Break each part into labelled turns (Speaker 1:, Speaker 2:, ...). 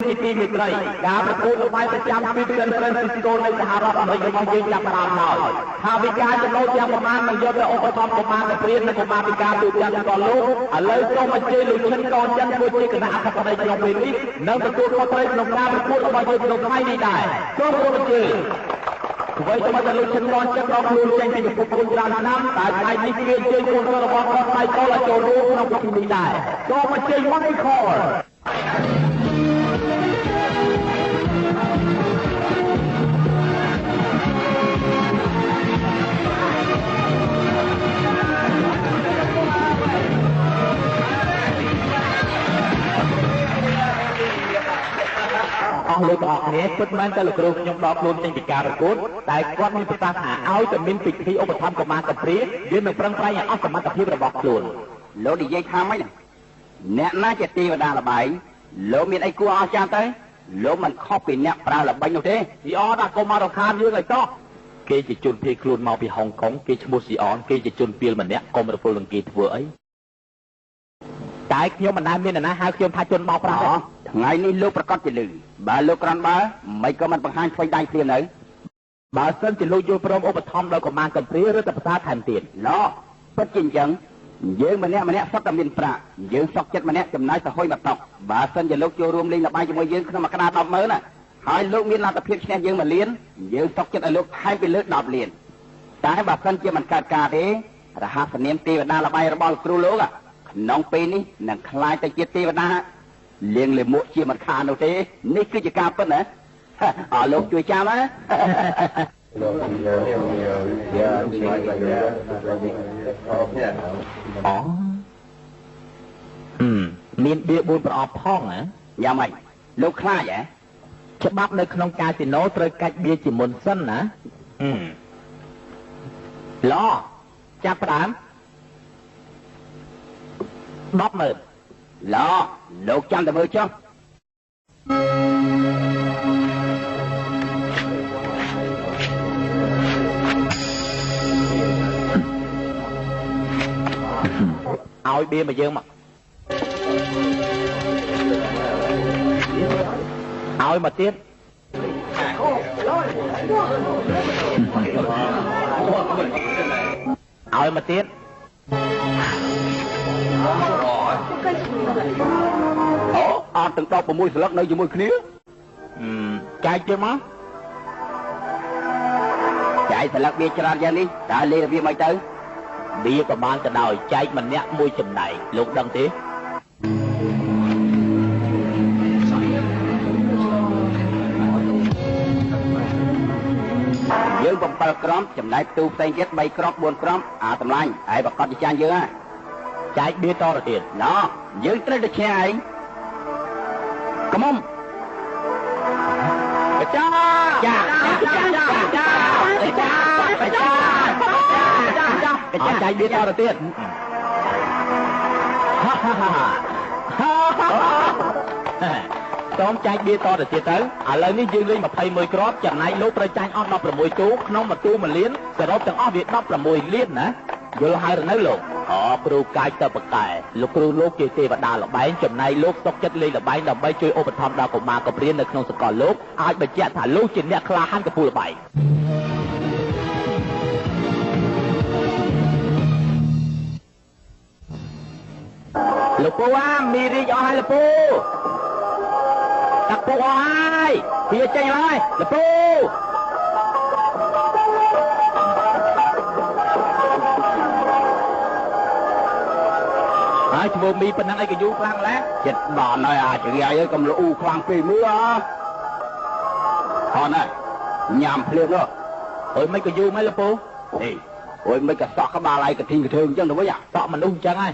Speaker 1: ជាទីមេត្រីការប្រកួតល្បែងប្រចាំពីសានហ្វ្រាន់ស៊ីស្កូនៅសហរដ្ឋអាមេរិករបស់យើងចាប់ផ្ដើមហើយថាវិការចំណូលទាំងប្រមាណនឹងយកទៅឧបត្ថម្ភកុមារព្រាននិងកុមារពិការទូទាំងសកលលោកឥឡូវសូមអញ្ជើញលោកឈិនកោចិនធ្វើជាគណៈអធិបតីក្នុងពេលនេះនិងទទួលខុសត្រូវក្នុងការប្រកួតរបស់យើងក្នុងថ្ងៃនេះដែរសូមអញ្ជើញអ្វីទៅមកលោកឈិនកោចិនដល់ខ្លួនចេញពីពិភពលោកច្រើនឆ្នាំតែថ្ងៃនេះគេអញ្ជើញពលរដ្ឋរបស់គាត់ដៃកោឲ្យចូលរួមក្នុងពិធីនេះដែរសូមអញ្ជើញមកឲ្យខលអស់លោកទាំងអស់គ្នាពិតមែនតែលោកគ្រូខ្ញុំដល់ខ្លួនចេញពីការប្រកួតតែគាត់មានប្រសាសន៍ថាឲ្យតែមានពិធីឧបត្ថម្ភកុមារកំព្រាយើងនឹងប្រឹងប្រែងឲ្យអស់សមត្ថភាពរបស់ខ្លួនលោកនិយាយថាម៉េចអ្នកណាជាទេវតាល្បែងលោកមានអីគួរអស្ចារ្យទៅលោកមិនខុសពីអ្នកប្រើល្បែងនោះទេស៊ីអនដាក់កុំមករខានយើងឲ្យតោះគេជាជនភៀសខ្លួនមកពីហុងកុងគេឈ្មោះស៊ីអនគេជាជនពាលម្នាក់កុំរពលនឹងគេធ្វើអីតែខ្ញុំមិនដែលមាននរណាហៅខ្ញុំថាជនមកប្រាស់ថ្ងៃនេះលោកប្រកាសជាលឺបើលោកក្រាន់បើមិនក៏មិនបង្ហាញឆ្វេងដៃព្រាមនៅបើសិនជាលោកយល់ព្រមឧបត្ថម្ភដល់កុមារកំព្រាឬតែប្រសាថែមទៀតឡោពិតជាអញ្ចឹងយើងម្នាក់សុទ្ធតែមានប្រាក់យើងសុខចិត្តម្នាក់ចំណាយទៅហុយមកតុកបើសិនជាលោកចូលរួមលេងល្បែងជាមួយយើងក្នុងមួយក្តារ 100000 ណាហើយលោកមានលទ្ធភាពឈ្នះយើង1លានយើងសុខចិត្តឲ្យលោកថែមពីលើ10លានតែបើសិនជាមិនកើតការទេរហស្សនាមទេវតាល្បែងរបស់គ្រូលោកក្នុងពេលនេះនឹងខ្លាយទៅជាទេវតាលៀងលេមួកជាមិនខាននោះទេនេះគឺជាការពិតណាអរលោកជួយចាំណាមានបៀ4ប្រអប់ផងណាយ៉ាងម៉េចលោកខ្លាចហ៎ច្បាប់នៅក្នុងកាស៊ីណូត្រូវកាច់បៀជាមុនសិនណាឡោចាប់ផ្ដើម100000ឡោលោកចាំតែមើលចុះឲ្យបៀមកយើងមកឲ្យមកទៀតឲ្យមកទៀតអត់ទាំង16ស្លឹកនៅជាមួយគ្នាចែកទៀតមកចែកស្លឹកវាច្រើនយ៉ាងនេះតើលេងរបៀបម៉េចទៅវាក៏បានទៅដោយចែកម្នាក់មួយចំណែកលោកដឹងទេយើង7ក្រមចំណែកទូផ្សេងទៀត3ក្រម4ក្រមអាតម្លាញ់ហើយប្រកាសជាចាញ់យើងហ่ะចែកបៀតទៅទៀតណោយើងត្រូវតែឈ្នះឯងកំមុំបច្ចាចាចែកបៀតទៅទៀតសូមចែកបៀតទៅទៀតទៅឥឡូវនេះយើងលេង21គ្រាប់ចំណែកលោកត្រូវចាញ់អស់16ទូក្នុងមួយទូ1លានសរុបទាំងអស់វា16លានណាយល់ហើយឬនៅលោកគ្រូកាយទៅបកែលោកគ្រូលោកជាទេវតាល្បែងចំណែកលោកសុកចិត្តលេងល្បែងដើម្បីជួយឧបត្ថម្ភដល់កុមារកំព្រានៅក្នុងសកលលោកអាចបញ្ជាក់ថាលោកជាអ្នកក្លាហានកំពូលល្បែងលោកពូមីរីកអស់ហើយលោកពូតាក់ពូអស់ហើយវាចេញហើយលោកពូហើយឈ្មោះមីប៉ុណ្ណឹងអីក៏យូរខ្លាំងម្ល៉េះចិត្តដល់ហើយអាចរាយអើយកុំលូខ្លាំងពេកមើលអត់ណាញ៉ាំភ្លៀងនោះអើយមិនក៏យូរមិនលពូអេអើយមិនក៏សក់ក្បាលឯកធីកធើអញ្ចឹងទៅវិញសក់មនុស្សអញ្ចឹងហើយ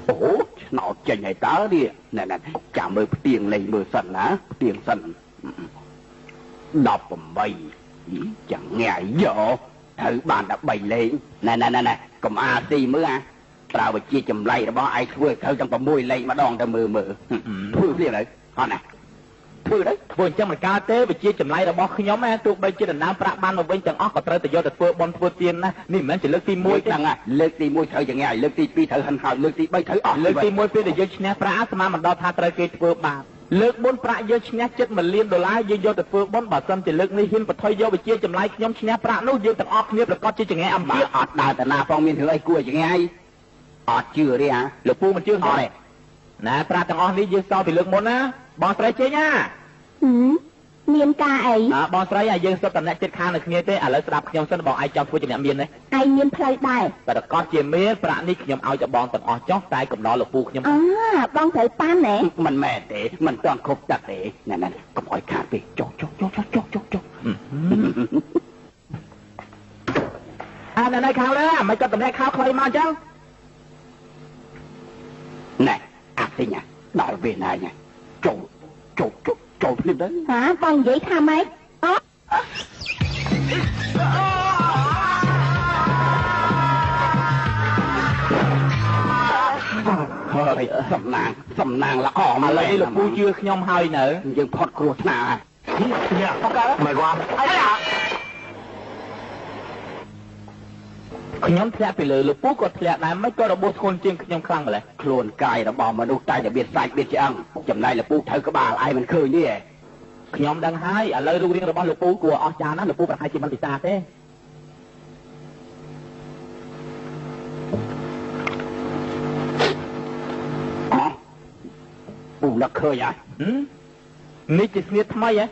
Speaker 1: អូឆ្នោតចេញឲ្យតើនេះណែចាំមើលផ្ទៀងលេងមើលសិនណាផ្ទៀងសិន18chẳng nghe dỗ thử bàn đã bày lên nè cầm a xì mưa à tao phải chia chùm lây đó bó ai thưa thử trong tầm mùi lây mà đòn tao mưa mưa thưa liền đấy họ nè ធ្វើđấyធ្វើអញ្ចឹងមិនកើតទេវិជាចម្លៃរបស់ខ្ញុំណាទោះបីជាដណ្ដើមប្រាក់បានមកវិញទាំងអស់ក៏ត្រូវតែយកទៅធ្វើបន់ធ្វើទានណានេះមិនមែនជាលើកទី1ទេហ្នឹងលើកទី1ត្រូវយ៉ាងងាយលើកទី2ត្រូវហិនហោចលើកទី3ត្រូវអស់លើកទី1ពេលដែលយើងឈ្នះប្រាក់ស្មានមិនដល់ថាត្រូវគេធ្វើបាបលើក4ប្រាក់យើងឈ្នះចិត្ត1លានដុល្លារយើងយកទៅធ្វើបន់បើសិនជាលើកនេះហ៊ានបថុយយកវិជាចម្លៃខ្ញុំឈ្នះប្រាក់នោះយើងទាំងអស់គ្នាប្រកាសជាចង្អែអំពីអត់ដើរតាណាផងមានរឿងអីគួរឲ្យចង្អែអត់ជឿទេហ៎លោកពូមិនជឿអត់ទេណាប្រាក់ទាំងអស់នេះយើងសល់ពីលើកមុនណាបងស្រីចេញណា
Speaker 2: មានការអី
Speaker 1: បងស្រីយើងសុទ្ធតែអ្នកចិត្តខាងនៅគ្នាទេឥឡូវស្ដាប់ខ្ញុំសិនបងឯងចង់ធ្វើជាអ្នកមានទេ
Speaker 2: ឯងមានផ្លូវដែរ
Speaker 1: ប្រកាសជាមានប្រាក់នេះខ្ញុំឲ្យទៅបងទាំងអស់ចុះតែកំណល់លោកពូខ្ញុំ
Speaker 2: បងត្រូវប៉ាន់ណែ
Speaker 1: មិនមែនទេមិនទាន់គ្រប់ទឹកទេណែកុំឲ្យខាតពេកចុះណែខាងលើមិនក៏តំណែងខោខ្លីមកអញ្ចឹងណែអាទិញដល់ពេលណាញ៉ាចូលភ្លាមទៅ
Speaker 2: បងនិយាយថាម៉េច
Speaker 1: ហើយសំណាងល្អមកឥឡូវនេះលោកពូជឿខ្ញុំហើយនៅយើងផុតគ្រោះថ្នាក់ហើយមកគាត់ខ្ញុំធ្លាក់ពីលើលោកពូក៏ធ្លាក់ដែរមិនក៏របួសធ្ងន់ជាងខ្ញុំខ្លាំងម្ល៉េះខ្លួនកាយរបស់មនុស្សតែតែមានសាច់មានឆ្អឹងចំណែកលោកពូត្រូវក្បាលឯងមិនឃើញទេខ្ញុំដឹងហើយឥឡូវរូបរាងរបស់លោកពូគួរអស្ចារ្យណាស់លោកពូប្រហែលជាមិនពិសាទេពូនឹកឃើញហ៎នេះជាស្នៀតថ្មីហ៎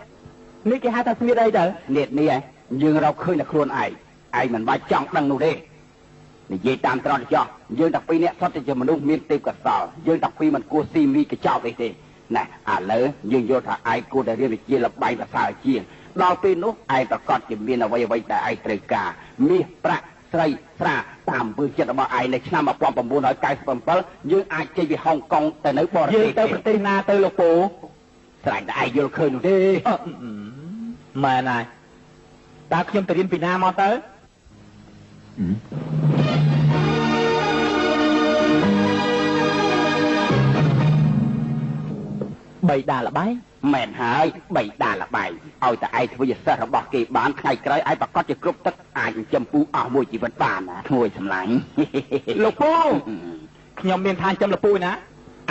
Speaker 1: នេះគេហៅថាស្នៀតអីទៅស្នៀតនេះហ៎យើងរកឃើញតែខ្លួនឯងមិនបាច់ចង់ដឹងនោះទេនិយាយតាមត្រង់ចោះយើងតែពីរនាក់សុទ្ធតែជាមនុស្សមានទេពកោសល្យយើងតែពីរមិនគួរស៊ីមីកញ្ចោតអីទេណាឥឡូវយើងយល់ថាឯងគួរតែរៀនវិជ្ជាល្បែងប្រសើរជាងដល់ពេលនោះឯងប្រកាសជាមានអ្វីដែលឯងត្រូវការមាសប្រាក់ស្រីស្រាតាមអំពើចិត្តរបស់ឯងនៅឆ្នាំ1997យើងអាចចេញពីហុងកុងទៅនៅបរទេសទៅប្រទេសណាទៅលោកពូស្រេចតែឯងយល់ឃើញនោះទេមែនហើយតើខ្ញុំទៅរៀនពីណាមកទៅបីដាល្បែងមែនហើយបីដាល្បែងឲ្យតែឯងធ្វើជាសិស្សរបស់គេបានថ្ងៃក្រោយឯងប្រកាសជាគ្រប់ទឹកអាចចិញ្ចឹមពូអស់មួយជីវិតបានណាឈ្ងុយសម្លាញ់លោកពូខ្ញុំមានថាចិញ្ចឹមលោកពូណា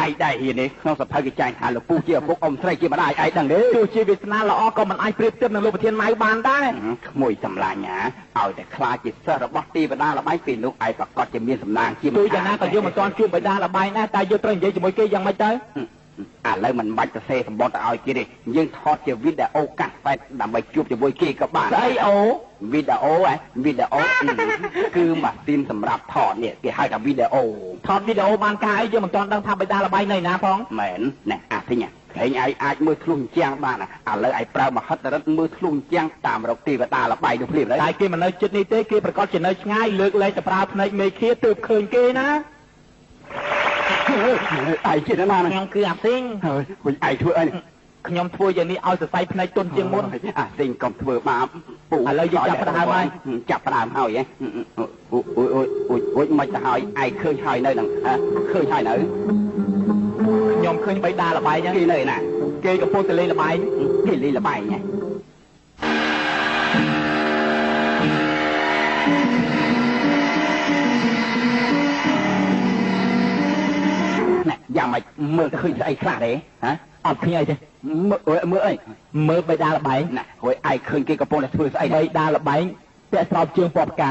Speaker 1: ឯងដែរហ៊ានទេក្នុងសភៅគេចែងថាលោកពូជាឪពុកអ៊ំស្រីជាម្ដាយឯងដឹងទេទោះជាវាសនាល្អក៏មិនអាចប្រៀបធៀបនឹងលោកប្រធានម៉ៅបានដែរឈ្ងុយសម្លាញ់ណាឲ្យតែខ្លាចជាសិស្សរបស់ទេវតាល្បែងពេលនោះឯងប្រកាសជាមានសំណាងជាទូយ៉ាងណាក៏យើងមិនទាន់ជួបបិតាល្បែងដែរតែយើងត្រូវនិយាយជាមួយគេយ៉ាងម៉េចទៅឥឡូវមិនបាច់ទៅសេសម្បត្តិឲ្យគេទេយើងថតជាវីដេអូកាសតែដើម្បីជួបជាមួយគេក៏បានស្អីអូវីដេអូគឺម៉ាស៊ីនសម្រាប់ថតនេះគេហៅថាវីដេអូថតវីដេអូបានការអីយើងមិនទាន់ដឹងថាបិតាល្បែងនៅណាផងមែនណែអាទិញឃើញឯងអាចមើលធ្លុះជាងបានឥឡូវឯងប្រើមហិទ្ធិឫទ្ធិមើលធ្លុះជាងតាមរកទេវតាល្បែងនោះភ្លាមតែគេមិននៅចិត្តនេះទេគេប្រកាសជានៅឆ្ងាយលើកលែងទៅប្រើភ្នែកមេឃាទើបឃើញគេណាឯងចិត្តណាខ្ញុំគឺអាស៊ីងហើយឯងធ្វើអីខ្ញុំធ្វើយ៉ាងនេះឲ្យសរសៃភ្នែកទន់ជាងមុនអាស៊ីងកុំធ្វើបាបពូឥឡូវយើងចាប់ផ្ដើមហើយចាប់ផ្ដើមហើយអូយមិនទៅហើយឯងឃើញហើយនៅនឹងឃើញហើយនៅខ្ញុំឃើញបៃតាល្បែងហ្នឹងគេនៅណាគេកំពុងតែលេងល្បែងគេលេងល្បែងហ្នឹងយ៉ាងម៉េចមើលឃើញស្អីខ្លះទេហ៎អត់ឃើញអីទេមើលអីមើលបៃតាល្បែងណាហើយឯងឃើញគេកំពុងតែធ្វើស្អីបៃតាល្បែងពាក់ស្រោបជើងពណ៌ផ្កា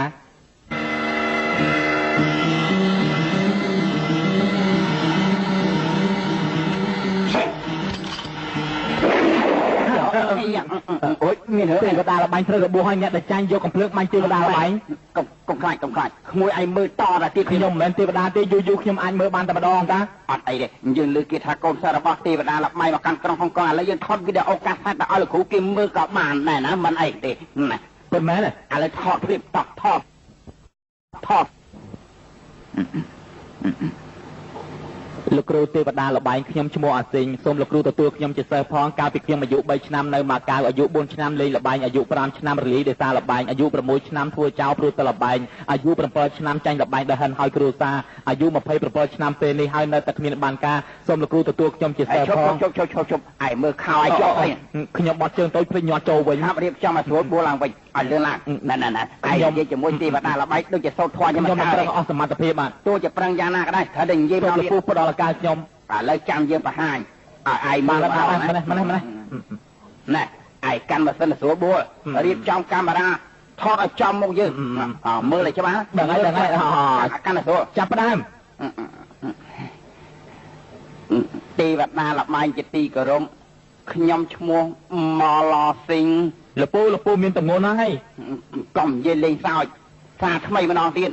Speaker 1: អូយមានរឿងកដាលបាញ់ត្រូវរបួសឲ្យអ្នកដែលចាញ់យកកំភ្លើងបាញ់ទេវតាល្បែងកុំខ្លាចក្មួយឯងមើលតតែទៀតខ្ញុំមិនមែនទេវតាទេយូរខ្ញុំអាចមើលបានតែម្ដងតាអត់អីទេយើងលើគេថាកូនសិស្សរបស់ទេវតាល្បែងមកកាន់ក្រុងហុងកុងឥឡូវយើងថតវីដេអូកាសតែឲ្យលោកគ្រូគេមើលក៏បានដែរណាមិនអីទេណាប៉ុន្មានឥឡូវថតព្រៀបថត លោកគ្រូទេវតាលបែងខ្ញុំឈ្មោះអាសិញសូមលោកគ្រូទទួលខ្ញុំជាសិស្សផងកាលពីខ្ញុំអាយុ3ឆ្នាំនៅម៉ាកាវអាយុ4ឆ្នាំលេងលបែងអាយុ5ឆ្នាំរលាយដោយសារលបែងអាយុ6ឆ្នាំធ្វើចោលព្រោះតែលបែងអាយុ7ឆ្នាំចាញ់លបែងដោយហិនហើយគ្រួសារអាយុ27ឆ្នាំពេលនេះហើយនៅតែគ្មានបានការសូមលោកគ្រូទទួលខ្ញុំជាសិស្សផង
Speaker 3: ជប់ឯមើលខោឲ្យជាប់
Speaker 1: ខ្ញុំបត់ជើងទៅភ្លេចញាត់ចូលវិញ
Speaker 3: ហាប់រៀបចំឲ្យស្រួលបួលឡើងវិញឲ្យលឿនឡើងណែឯងនិយាយជាមួយទេវតាលបែងដូចជាសោតធွာខ្ញុំ
Speaker 1: មិនប្រឹងអស់សមត្ថភាពបាទ
Speaker 3: ទោះជាប្រឹងយ៉ាងណាក៏ដោយត្រូវតែនិយាយមក
Speaker 1: លោកគ្រូផ្ដល់ឱកាសខ្ញុំ
Speaker 3: ឥឡូវចាំយើងបង្ហាញឲ្យឯងមើលណែឯងកាន់ម៉ាស៊ីនស្រួលបួលរៀបចំកាមេរ៉ាថតឲ្យចំមុខយើងមើលឲ្យច្បាស់
Speaker 1: ដឹងហើយ
Speaker 3: កាន់ស្រួល
Speaker 1: ចាប់ផ្ដើម
Speaker 3: ទេវតាលបែងជាទីគោរពខ្ញុំឈ្មោះម៉ឡស៊ីង
Speaker 1: លពូមានតំងន់ហើ
Speaker 3: យកុំនិយាយលេងសើចសារថ្មីម្ដងទៀត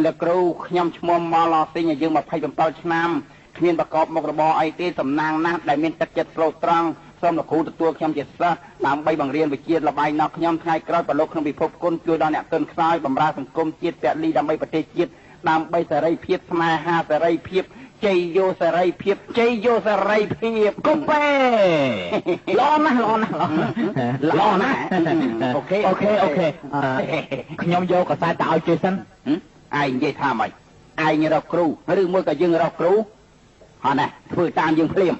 Speaker 3: លោកគ្រូខ្ញុំឈ្មោះម៉ឡស៊ីងអាយុ27ឆ្នាំគ្មានប្រកបមុខរបរអីទេសំណាងណាស់ដែលមានទឹកចិត្តស្លូតត្រង់សូមលោកគ្រូទទួលខ្ញុំជាសិស្សដើម្បីបង្រៀនវិជ្ជាលបែងណោះខ្ញុំថ្ងៃក្រោយប្រឡូកក្នុងពិភពគុណជួយដល់អ្នកទន់ខ្សោយបម្រើសង្គមជាតិពលីដើម្បីប្រទេសជាតិដើម្បីសេរីភាពស្នេហាសេរីភាពជ័យយោសេរីភាពជ័យយោសេរីភាព
Speaker 1: កុំពេល្អណាស់
Speaker 3: អូខេ
Speaker 1: ខ្ញុំយកកសែតទៅឲ្យជឿសិន
Speaker 3: ឯងនិយាយថាម៉េចឯងរកគ្រូឬមួយក៏យើងរកគ្រូហ៎ណាធ្វើតាមយើងភ្លាម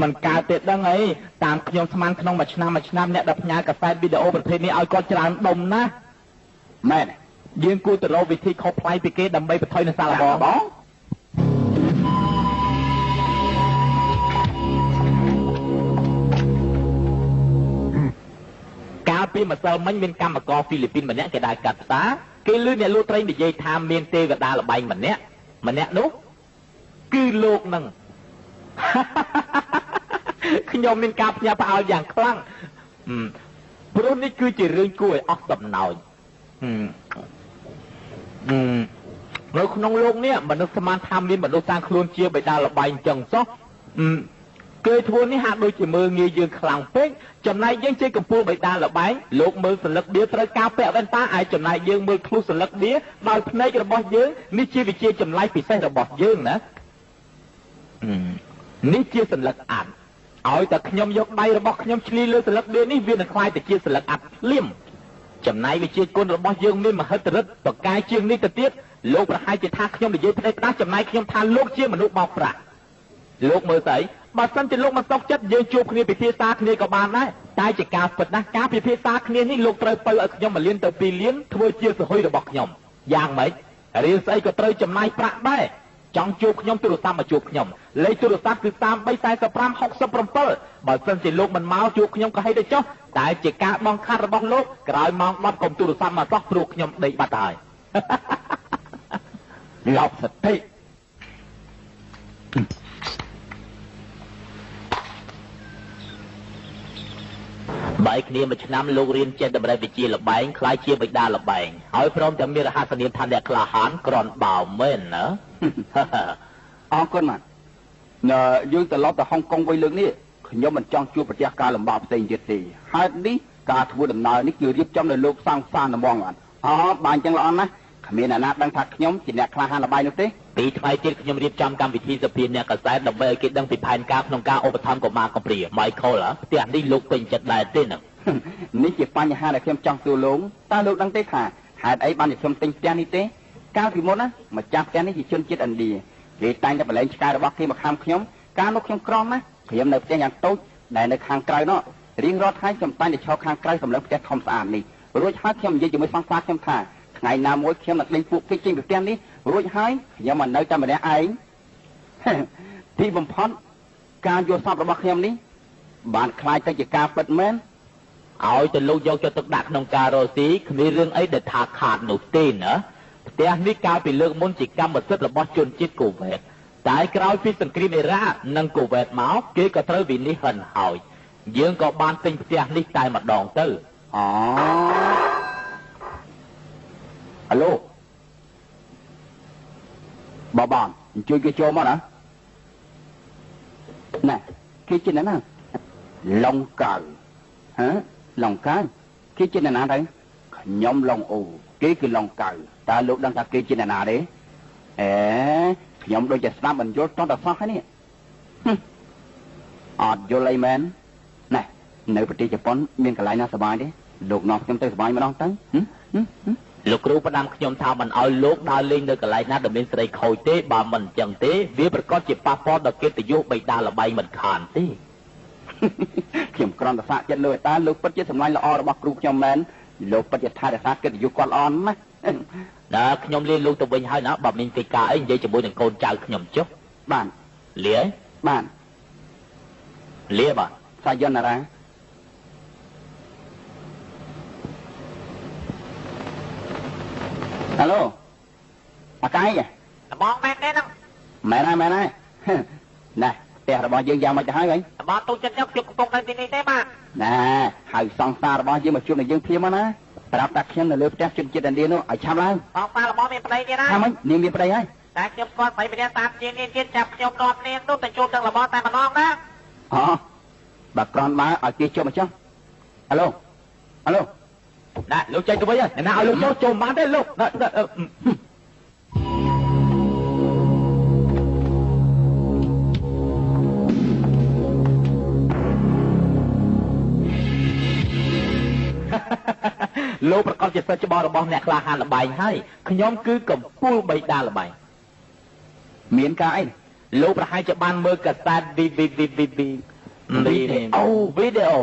Speaker 1: មិនកើតទេដឹងអីតាមខ្ញុំស្មានក្នុងមួយឆ្នាំអ្នកដែលផ្ញើកាសែតវីដេអូប្រភេទនេះឲ្យគាត់ច្រើនដុំណា
Speaker 3: មែន
Speaker 1: យើងគួរទៅរកវិធីខុសប្លែកពីគេដើម្បីបន្ថយនៅសាលាបងកាលពីម្សិលមិញមានកម្មករហ្វីលីពីនម្នាក់គេដើរកាត់ផ្សារគេឮអ្នកលក់ត្រីនិយាយថាមានទេវតាលបែងម្នាក់នោះគឺលោកនឹងខ្ញុំមានការផ្ញើផ្អើលយ៉ាងខ្លាំងព្រោះនេះគឺជារឿងគួរឲ្យអស់សំណើចនៅក្នុងโลกនេះមនុស្សស្មានថាមានមនុស្សសាងខ្លួនជាបិតាលបែងចឹងសោះគេធ្វើនេះហាក់ដូចជាមើលងាយយើងខ្លាំងពេកចំណែកយើងជាកម្ពុជាបិតាលបែងលោកមើលសន្លឹកដៀត្រូវការពាក់វ៉ែនតាឯចំណែកយើងមើលឃ្លុះសន្លឹកដៀដោយភ្នែករបស់យើងនេះជាវិជាចម្លែកពិសេសរបស់យើងណានេះជាសន្លឹកអាត់ឲ្យតែខ្ញុំយកដៃរបស់ខ្ញុំឆ្លៀលើសន្លឹកដៀនេះវានឹងคล้ายទៅជាសន្លឹកអាត់ភ្លាមចំណែកវិជាគុណរបស់យើងមានមហិទ្ធិឫទ្ធិបកាយជាងនេះទៅទៀតលោកប្រហែលជាថាខ្ញុំនិយាយផ្ដេសផ្ដាស់ចំណែកខ្ញុំថាលោកជាមនុស្សបោកប្រាស់លោកមើលស្អីបើសិនជាលោកមិនសុខចិត្តយើងជួបគ្នាពិភាក្សាគ្នាក៏បានដែរតែជាការពិតណាស់ការពិភាក្សាគ្នានេះលោកត្រូវទៅឲ្យខ្ញុំ1លានទៅ2លានធ្វើជាសហុយរបស់ខ្ញុំយ៉ាងម៉េចរៀនស្អីក៏ត្រូវចំណាយប្រាក់ដែរចង់ជួបខ្ញុំទូរស័ព្ទមកជួបខ្ញុំលេខទូរស័ព្ទគឺ334567បើសិនជាលោកមិនមកជួបខ្ញុំក៏ហីទៅចុះតែជាការបង្ខាត់របស់លោកក្រោយម៉ោង10កុំទូរស័ព្ទមកសោះព្រោះខ្ញុំដេកបាត់ហើយឡប់សតិបែកគ្នាមួយឆ្នាំលោករៀនចេះតម្រូវវិជ្ជាលបែងខ្លាយជាបិតាលបែងហើយព្រមទាំងមានរហស្សនាមថាអ្នកក្លាហានក្រនបោមែនណា
Speaker 3: អរគុណបាទយើងត្រឡប់ទៅហុងកុងវិញលើកនេះខ្ញុំមិនចង់ជួបប្រទះការលំបាកផ្សេងទៀតទេហេតុនេះការធ្វើដំណើរនេះគឺរៀបចំដោយលោកសង្សានហ្មងបាទបានអញ្ចឹងល្អណាស់គ្មានអ្នកណាដឹងថាខ្ញុំជាអ្នកក្លាហានលបែងនោះទេ
Speaker 1: ពីថ្ងៃទៀតខ្ញុំរៀបចំកម្មវិធីសភាអ្នកកសែតដើម្បីឲ្យគេដឹងពីផែនការក្នុងការឧបត្ថម្ភកុមារកំព្រា Michael ផ្ទះនេះលោកពេញចិត្តដែរទេណា
Speaker 3: នេះជាបញ្ហាដែលខ្ញុំចង់សួរលោកតើលោកដឹងទេថាហេតុអីបានខ្ញុំទិញផ្ទះនេះទេកាលពីមុនណាម្ចាស់ផ្ទះនេះជាជនជាតិឥណ្ឌាគេតែងតែបលែងឆ្កែរបស់គេមកខាងខ្ញុំកាលនោះខ្ញុំក្រំណាព្រាមនៅផ្ទះយ៉ាងតូចដែលនៅខាងក្រៅនោះរៀងរាល់ថ្ងៃខ្ញុំតែងតែឈរខាងក្រៅសម្លឹងផ្ទះធំស្អាតនេះរួចហើយខ្ញុំនិយាយជាមួយសង្សារខ្ញុំថាថ្ងៃណាមួយខ្ញុំនឹងដេញពួកគេចេញពីផ្ទះនេះរួចហើយខ្ញុំមកនៅតែម្នាក់ឯងទីបំផុតការយល់សប្តិរបស់ខ្ញុំនេះបានคล้ายទៅជាការពិតមែន
Speaker 1: ឲ្យទៅលោកយកចិត្តទុកដាក់ក្នុងការរស់ស៊ីគ្មានរឿងអីដែលថាខាតនោះទេណាផ្ទះនេះកាលពីលើកមុនជាកម្មសិទ្ធិរបស់ជនជាតិកូវេតតែក្រោយពីសង្គ្រាមអ៊ីរ៉ាក់និងកូវេតមកគេក៏ត្រូវវិនិច្ឆ័យហើយយើងក៏បានទិញផ្ទះនេះតែម្ដងទៅ
Speaker 3: អាឡូបងអញ្ជើញគេចូលមកណាគេជាណាឡុងកៅឡុងកៅគេជាណាទៅខ្ញុំឡុងអូគេគឺឡុងកៅតើលោកដឹងថាគេជាណាទេខ ខ្ញុំដូចជាស្ដាប់បញ្យល់តតសោះហ្នឹងអត់យល់អីមែនណែនៅប្រទេសជប៉ុនមានកន្លែងណាសប្បាយទេលោកនាំខ្ញុំទៅសប្បាយម្ដងទៅ
Speaker 1: លោកគ្រូផ្ដាំខ្ញុំថាមិនឲ្យលោកដើរលេងនៅកន្លែងណាដែលមានស្រីខូចទេបើមិនអញ្ចឹងទេវាប្រកាសជាប៉ះពាល់ដល់កិត្តិយសបិតាល្បែងមិនខានទេ
Speaker 3: ខ្ញុំគ្រាន់តែសាកចិត្តលើតាលោកពិតជាសម្លាញ់ល្អរបស់គ្រូខ្ញុំមែនលោកពិតជាថែរក្សាកិត្តិយសគាត់ល្អណាស់
Speaker 1: ដល់ខ្ញុំលាលោកទៅវិញហើយណាបើមានកិច្ចការអីនិយាយជាមួយនឹងកូនចៅខ្ញុំចុះ
Speaker 3: បាន
Speaker 1: លា
Speaker 3: បាន
Speaker 1: លាបាទ
Speaker 3: សាយនរាហៅឡូអាកាយ
Speaker 1: បងមែនទេហ្នឹង
Speaker 3: មែនហើយណែផ្ទះរបស់យើងយ៉ាងម៉េចទៅហើយវិញ
Speaker 1: បងទូចិត្តខ្ញុំកំពុងនៅទីនេះទេបាទ
Speaker 3: ណែហើយសង្សាររបស់យើងមកជួបនឹងយើងភ្លាមមកណាប្រាប់តាខ្ញុំនៅលើផ្ទះជនជាតិឥណ្ឌានោះឲ្យឆាប់ឡើង
Speaker 1: បងប៉ារបស់មានប្តីទៀតណា
Speaker 3: ថាម៉េចនាងមានប្តីហើយ
Speaker 1: តែខ្ញុំស្គាល់ស្រីម្នាក់តាមជានាងទៀតចាប់ខ្ញុំដកនាងនោះទៅជួបទាំងរបស់តែម្ដងណា
Speaker 3: អូបើក្រនមកឲ្យគេជួបមកចុះហៅឡូ
Speaker 1: ណាលោកចេញទៅវិញហើយណាឲ្យលោកចូលបានទេលោកលោកប្រកាសជាសិទ្ធិច្បាប់របស់អ្នកក្លាហានល្បែងហើយខ្ញុំគឺកំពូលបៃតាល្បែង
Speaker 3: មានការអី
Speaker 1: លោកប្រហែលជាបានមើលកាសែត DVD វីដេអូ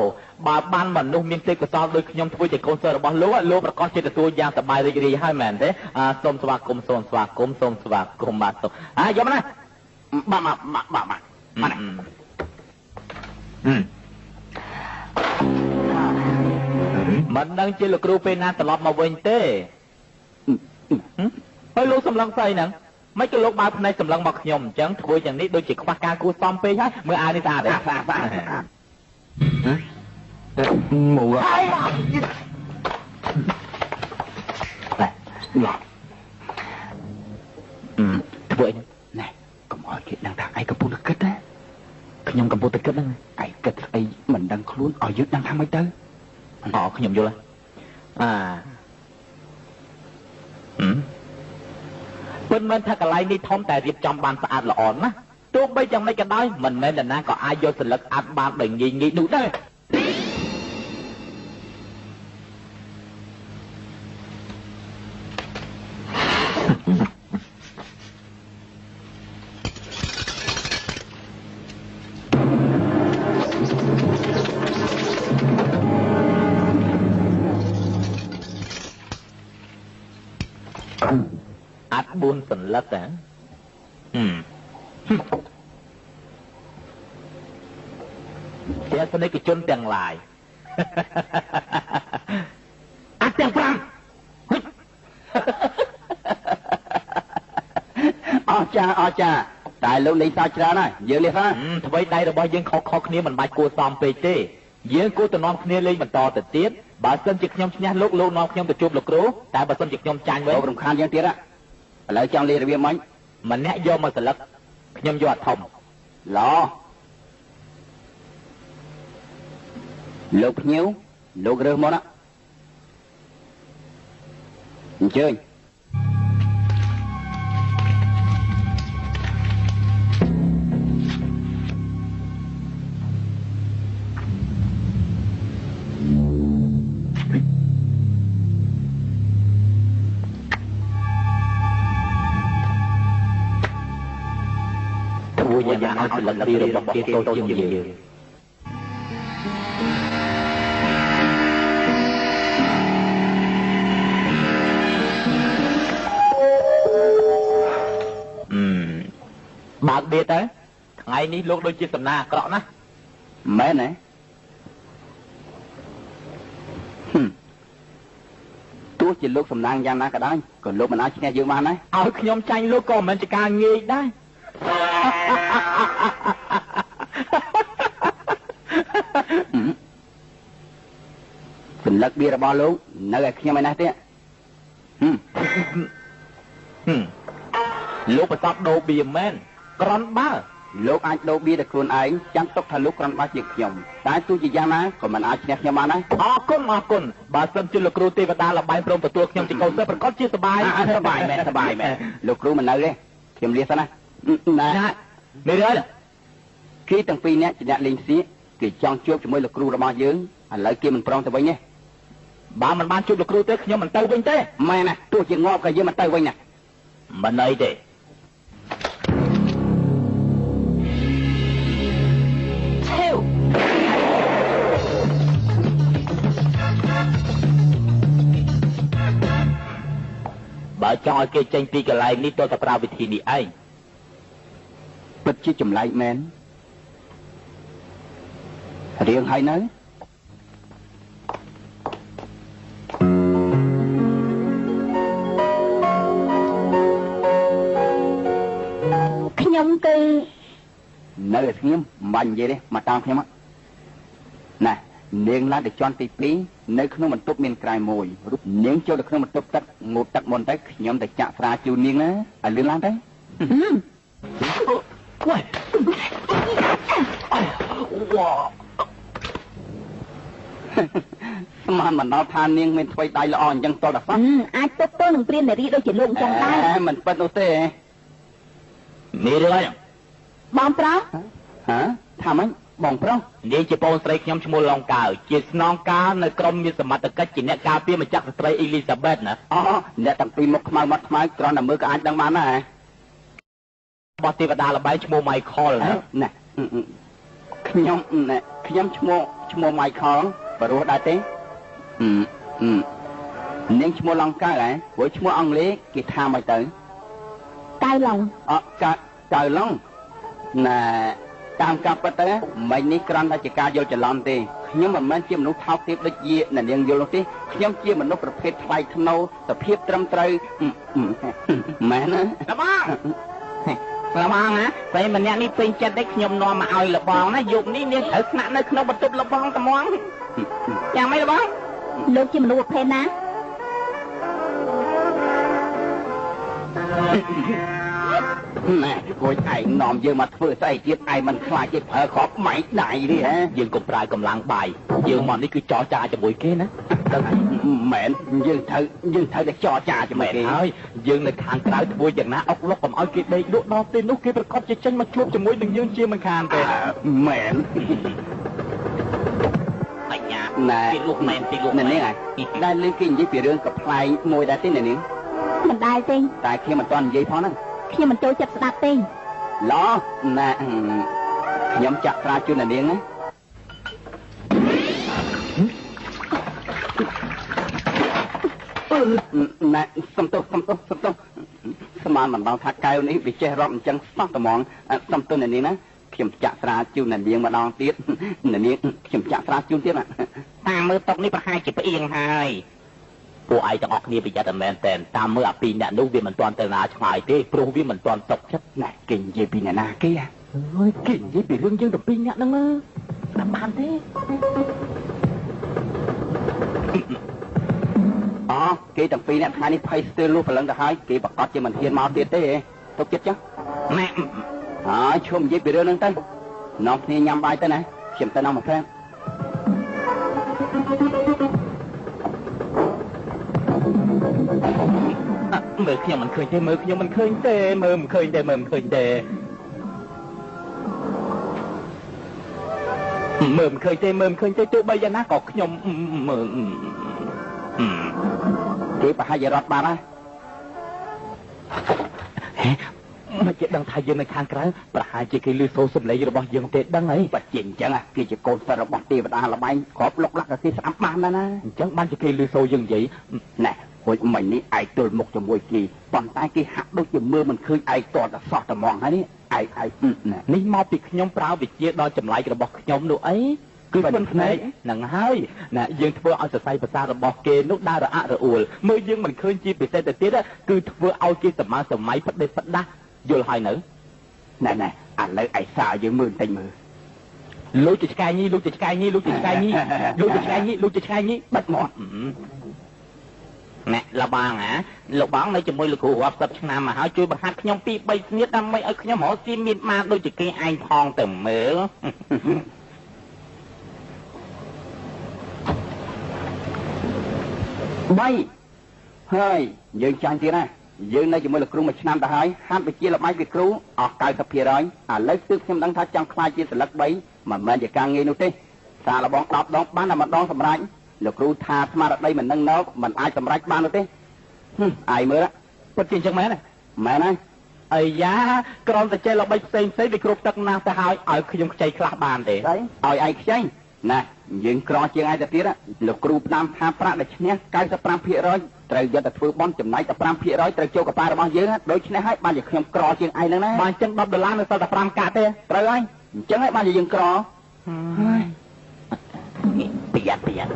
Speaker 1: បើបានមនុស្សមានទេពកោសល្យដូចខ្ញុំធ្វើជាកូនសិស្សរបស់លោកប្រកាសជាទទួលយ៉ាងសប្បាយរីករាយហើយមែនទេសូមស្វាគមន៍បាទយកមកណា
Speaker 3: បាទ
Speaker 1: មិនដឹងជាលោកគ្រូពេលណាត្រឡប់មកវិញទេហើយលោកសម្លឹងស្អីហ្នឹងមិនក៏លោកបើកភ្នែកសម្លឹងមកខ្ញុំអញ្ចឹងធ្វើយ៉ាងនេះដូចជាខ្វះការគួរសមពេកហើយមើលអាវនេះស្អាតទេ
Speaker 3: មក
Speaker 1: ធ្វើអី
Speaker 3: ណែកុំឲ្យគេដឹងថាឯងកំពុងតែគិតណា
Speaker 1: ខ្ញុំកំពុងតែគិតហ្នឹង
Speaker 3: ឯងគិតស្អីមិនដឹងខ្លួនឲ្យយើងដឹងថាម៉េចទៅ
Speaker 1: ខ្ញុំយល់ហើយពិតមែនថាកន្លែងនេះធំតែរៀបចំបានស្អាតល្អណាស់ទោះបីយ៉ាងម៉េចក៏ដោយមិនមែននរណាក៏អាចយកសិលឹកអាត់បានដោយងាយនោះដែរ4សន្លឹកតែទស្សនិកជនទាំងឡាយអាចទាំង5
Speaker 3: អស្ចារ្យតែលោកលេងសើចច្រើនហើយយើងលេងសើច
Speaker 1: អ្វីដៃរបស់យើងខុសគ្នាមិនបាច់គួរសមពេកទេយើងគួរទៅនាំគ្នាលេងបន្តទៅទៀតបើសិនជាខ្ញុំឈ្នះលោកនាំខ្ញុំទៅជួបលោកគ្រូតែបើសិនជាខ្ញុំចាញ់វិញ
Speaker 3: រំខានយើងទៀតឥឡូវចង់លេងរបៀបម៉េចម្
Speaker 1: នាក់យកមកសន្លឹកខ្ញុំយកអត់ធំ
Speaker 3: លោកភ្ញៀវលោករើសមកណាអញ្ជើញ
Speaker 1: យ៉ាងឲ្យសិលឹកពីរបស់គេតូចជាងយើងបើកបៀតទៅថ្ងៃនេះលោកដូចជាសំណាអាក្រក់ណាស់
Speaker 3: មែនទេទោះជាលោកសំណាងយ៉ាងណាក៏ដោយក៏លោកមិនអាចឈ្នះយើងបានដែរ
Speaker 1: ឲ្យខ្ញុំចាញ់លោកក៏មិនមែនជាការងាយដែរ
Speaker 3: សន្លឹកបៀរបស់លោកនៅឲ្យខ្ញុំឯណាទៀត
Speaker 1: លោកប្រសពដូរបៀមែនក្រន់បើ
Speaker 3: លោកអាចដូរបៀតែខ្លួនឯងចាំទុកថាលោកក្រន់បើជាខ្ញុំតែទោះជាយ៉ាងណាក៏មិនអាចឈ្នះខ្ញុំបានដែរ
Speaker 1: អរគុណបើសិនជាលោកគ្រូទេវតាល្បែងព្រមទទួលខ្ញុំជាកូនសិស្សប្រកាសជាសប្បាយ
Speaker 3: មែនលោកគ្រូមិននៅទេខ្ញុំលាសិនណា ណា
Speaker 1: មេរឿ
Speaker 3: គេទាំងពីរនាក់ជាអ្នកលេងសៀកគេចង់ជួបជាមួយលោកគ្រូរបស់យើងឥឡូវគេមិនព្រមទៅវិញទេ
Speaker 1: បើមិនបានជួបលោកគ្រូទេខ្ញុំមិនទៅវិញទេ
Speaker 3: ម៉ែណាទោះជាងាប់ក៏យើងមិនទៅវិញណា
Speaker 1: មិនអីទេបើចង់ឲ្យគេចេញពីកន្លែងនេះទៅតែប្រើវិធីនេះឯង
Speaker 3: ពិតជាចម្លែកមែនរៀងហើយនៅ
Speaker 2: ខ្ញុំគឺ
Speaker 3: នៅស្ងៀមមិនបាច់និយាយទេមកតាមខ្ញុំណានាងឡើងទៅជាន់ទី2នៅក្នុងបន្ទប់មានក្រែមួយនាងចូលទៅក្នុងបន្ទប់ទឹកងូតទឹកមុនទៅខ្ញុំទៅចាក់ស្រាជូននាងណាឲ្យលឿនឡើងទៅ
Speaker 1: វ៉ៃវ៉ា
Speaker 3: ស្មានមិនដល់ថានាងមានថ្មីដៃល្អអញ្ចឹងតដល់សោះ
Speaker 2: អាចទប់ទល់នឹងព្រាននារីដូចជាលោកអញ្ចឹងដែរ
Speaker 3: មិនពិតនោះទេ
Speaker 1: នេះរឿងអី
Speaker 2: បងប្រុស
Speaker 3: ហ៎ថាម៉េចបងប្រុស
Speaker 1: នាងជាបងស្រីខ្ញុំឈ្មោះឡុងកៅជាស្នងការនៅក្រមមានសមត្ថកិច្ចជាអ្នកការពារម្ចាស់ស្ត្រីអេលីសាបេតណា
Speaker 3: អូអ្នកទាំងពីរមុខខ្មៅមាត់ខ្មៅគ្រាន់តែមើលក៏អាចដឹងបានដែរ
Speaker 1: បោះទេវតាល្បែងឈ្មោះ Michael
Speaker 3: ណាខ្ញុំឈ្មោះ Michael បរោះដែរទេនាងឈ្មោះឡុងកៅហ៎ព្រោះឈ្មោះអង់គ្លេសគេថាមិនទៅ
Speaker 2: កៅឡុង
Speaker 3: កៅឡុងណាតាមការពិតទៅមិញនេះគ្រាន់តែជាការយល់ច្រឡំទេខ្ញុំមិនមែនជាមនុស្សថោកទាបដូចជានាងយល់នោះទេខ្ញុំជាមនុស្សប្រភេទថ្លៃថ្នូរសភាពត្រឹមត្រូវមែនណា
Speaker 1: លបងណាតែម្នាក់នេះពេញចិត្តទេខ្ញុំនាំមកឲ្យលបងណាយប់នេះនាងត្រូវស្នាក់នៅក្នុងបន្ទប់លបងត្មងយ៉ាងម៉េចលបង
Speaker 2: លោកជាមនុស្សប្រភេទណា
Speaker 3: ណែគួយឯងនាំយើងមកធ្វើស្អីទៀតឯងមិនខ្លាចគេប្រើគ្រាប់ម៉ៃដៃទេហ៎
Speaker 1: យើងកុំប្រើកម្លាំងបាយយើងមកនេះគឺចរចាជាមួយគេណា
Speaker 3: ដឹងហើយមែនយើងត្រូវតែចរចាជាមួយគេ
Speaker 1: ហើយយើងនៅខាងក្រៅធ្វើយ៉ាងណាអុកលុកកុំឲ្យគេដេកលក់ដល់ពេលនោះគេប្រកាសជាចេញមកជួបជាមួយនឹងយើងជាមិនខានទេ
Speaker 3: មែន
Speaker 1: អញ្ញា
Speaker 3: ណែ
Speaker 1: គេលក់មែនទីលក់
Speaker 3: នេះហើយដែលលេងគេនិយាយពីរឿងកំ pl ែងមួយដែរទេនាង
Speaker 2: មិនដែរទេ
Speaker 3: តែខ្ញុំមិនទាន់និយាយផងហ្នឹង
Speaker 2: ខ្ញុំមិនចូលចិត្តស្ដាប់ទេ
Speaker 3: ឡោណែខ្ញុំចាក់ស្រាជូននាងណាណែសំទោសស្មានមិនដល់ថាកែវនេះវាចេះរាប់អញ្ចឹងសោះត្មងសំទោសនាងណាខ្ញុំចាក់ស្រាជូននាងម្ដងទៀតនាងខ្ញុំចាក់ស្រាជូនទៀត
Speaker 1: តាមមើលតុកនេះប្រហែលជាផ្អៀងហើយពួកឯងទាំងអស់គ្នាប្រយ័ត្នមែនតែនតាមមើលអាពីរអ្នកនោះវាមិនទាន់ទៅណាឆ្ងាយទេព្រោះវាមិនទាន់ຕົកចិត្ត
Speaker 3: ណែគេនិយាយពីអ្នកណាគេ
Speaker 1: អើយគេនិយាយពីរឿងយើងទាំងពីរអ្នកហ្នឹងណាបានទេ
Speaker 3: គេទាំងពីរអ្នកថ្ងៃនេះភ័យស្ទើរលុះព្រលឹងទៅហើយគេប្រកាសជាមិនហ៊ានមកទៀតទេទុកចិត្តចឹង
Speaker 1: ណែ
Speaker 3: ហើយឈុំនិយាយពីរឿងហ្នឹងទៅនាំគ្នាញ៉ាំបាយទៅណាខ្ញុំទៅនាំមកប្រាំ
Speaker 1: មើលខ្ញុំមិនឃើញទេមើលខ្ញុំមិនឃើញទេមើលមិនឃើញទេមើលមិនឃើញទេមើលមិនឃើញទេមើលមិនឃើញទេទោះបីយ៉ាងណាក៏ខ្ញុំមើល
Speaker 3: គេប្រហែលជារត់បាត់ហើយ
Speaker 1: មកជាដឹងថាយើងនៅខាងក្រៅប្រហែលជាគេលឺសូរសំឡេងរបស់យើងទេដឹងអី
Speaker 3: បើជាអញ្ចឹងគេជាកូនសិស្សរបស់ទេវតាល្បែងគ្រាប់លុកលាក់គេស្ដាប់បានណា
Speaker 1: អញ្ចឹងបានជាគេលឺសូរយើងនិយាយ
Speaker 3: ណែហួចមិញនេះឯងទល់មុខជាមួយគេប៉ុន្តែគេហាក់ដូចជាមើលមិនឃើញឯងតតសោះត្មងហើយនេះឯង
Speaker 1: នេះមកពីខ្ញុំប្រើវិជាដល់ចម្លែករបស់ខ្ញុំនោះអីគឺមិនភ្នែកហ្នឹងហើយណាយើងធ្វើឲ្យសរសៃប្រសាទរបស់គេនោះដើររអាក់រអួលមើលយើងមិនឃើញជាពិសេសទៅទៀតគឺធ្វើឲ្យគេសម័យផ្ដេសផ្ដាស់យល់ហើយនៅ
Speaker 3: ណែឥឡូវឯសាយើងមើលបន្តិចមើល
Speaker 1: លោកជាឆ្កែញីលោកជាឆ្កែញីលោកជាឆ្កែញីលោកជាឆ្កែញីលោកជាឆ្កែញីបាត់មាត់ណែលបងលោកបងនៅជាមួយលោកគ្រូរាប់សិបឆ្នាំមកហើយជួយបង្ហាត់ខ្ញុំ2 3ស្នៀតដើម្បីឲ្យខ្ញុំរកស៊ីមានបានដូចជាគេឯងផងទៅមើល
Speaker 3: 3ហើយយើងចាញ់ទៀតណា យើងនៅជាមួយលោកគ្រូមួយឆ្នាំទៅហើយហាត់វិជ្ជាល្បាយវិគ្រូអស់ 90% ឥឡូវគឺខ្ញុំដឹងថាចង់ខ្លាចជាសិលឹក3មិនមែនជាការងាយនោះទេសារលបង10ដងបានតែម្ដងសម្រាប់លោកគ្រូថាស្មារតីមិននឹងនៅមិនអាចសម្រេចបាននោះទេអាយមើលពិតជាអញ្ចឹងមែនហើយអាយ៉ាក្រំតែចេះល្បីផ្សេងវាគ្រប់ទឹកណាស់ទៅហើយឲ្យខ្ញុំខ្ចីខ្លះបានទេឲ្យឯងខ្ចីណាយើងក្រជាងឯងទៅទៀតលោកគ្រូផ្ដាំថាប្រាក់ដែលឈ្នះ 95% ត្រូវយកទៅធ្វើបន់ចំណាយតែ 5% ត្រូវចូលកប៉ាល់របស់យើងដូច្នេះហើយបានជាខ្ញុំក្រជាងឯងហ្នឹងណាបានចឹង$10នៅសល់តែ5កាក់ទេត្រូវហើយអញ្ចឹងហើយបានជាយើងក្រប្រយ័ត្ន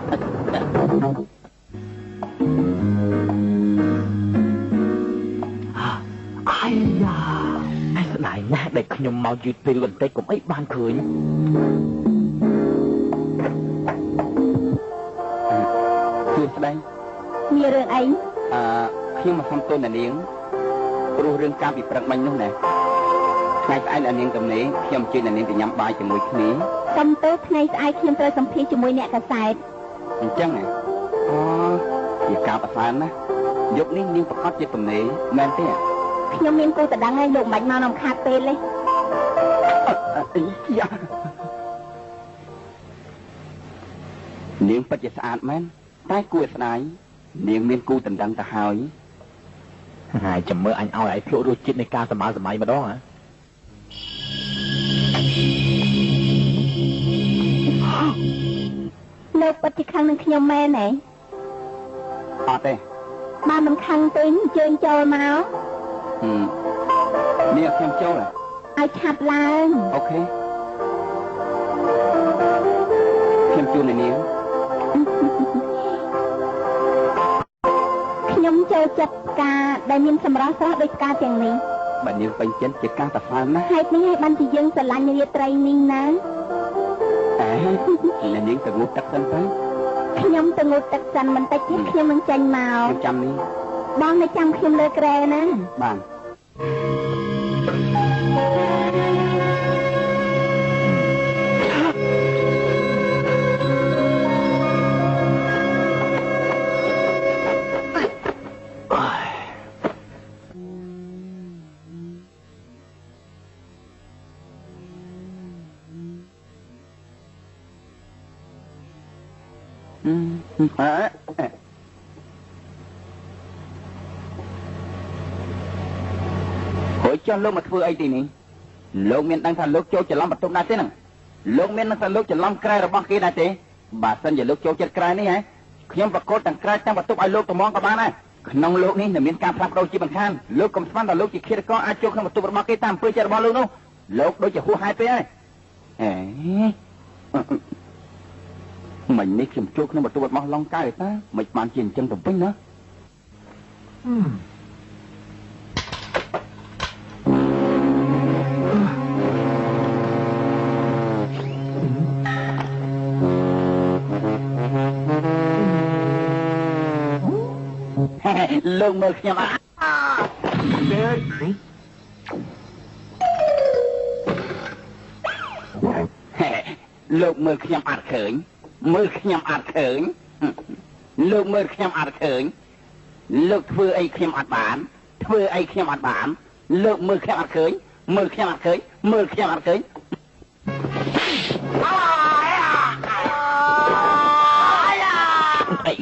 Speaker 3: អាយ៉ាស្ដាយណាស់ដែលខ្ញុំមកយឺតពេលបន្តិចកុំអីបានឃើញគឺស្ដាយ
Speaker 2: មានរឿងអី
Speaker 3: ខ្ញុំមកសុំទោសអ្នកនាងព្រោះរឿងការពីព្រឹកមិញនោះណាថ្ងៃស្អែកអ្នកនាងទំនេរខ្ញុំជិះអ្នកនាងទៅញ៉ាំបាយជាមួយគ្នា
Speaker 2: សុំទោសថ្ងៃស្អែកខ្ញុំត្រូវសម្ភាសជាមួយអ្នកកាសែត
Speaker 3: អញ្ចឹងជាការប្រសើរណាស់យប់នេះនាងប្រកាសជាទំនេរមែនទេ
Speaker 2: ខ្ញុំមានគូតដឹងហើយលោកមិនបាច់មកនំខាត់ពេលទេ
Speaker 3: នាងពិតជាស្អាតមែនតែគួរស្ដាយនាងមានគូតដឹងទៅហើយចាំមើលអញឲ្យឯងភ្លក់រសជាតិនៃការសម្អាតសម័យម្ដងហ៎
Speaker 2: លោកពិតជាខឹងនឹងខ្ញុំមែនទេ
Speaker 3: អត់ទេ
Speaker 2: បានមិនខឹងទេអញ្ជើញចូលមក
Speaker 3: នេះខ្ញុំចូល
Speaker 2: ឲ្យឆាប់ឡើង
Speaker 3: អូខេខ្ញុំជួននាង
Speaker 2: ខ្ញុំចូលចិត្តការដែលមានសម្រស់ស្រស់ដូចការទាំងនេះ
Speaker 3: បើនាងពេញចិត្តជាការតហ្វាណា
Speaker 2: ហេតុនេះឲ្យបានជាយើងស្រឡាញ់រាត្រីនេះណា
Speaker 3: នាងទៅងូតទឹកសិនទៅ
Speaker 2: ខ្ញុំទៅងូតទឹកសិនបន្តិចទៀតខ្ញុំនឹងចេញមក
Speaker 3: ចាំនេះ
Speaker 2: បងនៅចាំខ្ញុំលើក្រែណា
Speaker 3: បានចុះលោកមកធ្វើអីទីនេះលោកមានដឹងថាលោកចូលច្រឡំបន្ទប់ដែរទេហ្នឹងលោកមានដឹងថាលោកច្រឡំក្រែរបស់គេដែរទេបើសិនជាលោកចូលចិត្តក្រែនេះហ៎ខ្ញុំប្រកួតទាំងក្រែទាំងបន្ទប់ឲ្យលោកត្មងក៏បានដែរក្នុងលោកនេះនឹងមានការផ្លាស់ប្ដូរជាមិនខានលោកកុំស្មានថាលោកជាឃាតករអាចចូលក្នុងបន្ទប់របស់គេតាមអំពើចិត្តរបស់លោកនោះលោកដូចជាហួសហេតុពេកហើយមិញនេះខ្ញុំចូលក្នុងបន្ទប់របស់ឡុងកៅតាមិនបានជាអញ្ចឹងទៅវិញណាលោកមើលខ្ញុំលោកមើលខ្ញុំអត់ឃើញមើលខ្ញុំអត់ឃើញលោកមើលខ្ញុំអត់ឃើញលោកធ្វើអីខ្ញុំអត់បានធ្វើអីខ្ញុំអត់បានលោកមើលខ្ញុំអត់ឃើញមើលខ្ញុំអត់ឃើញមើលខ្ញុំអត់ឃើញ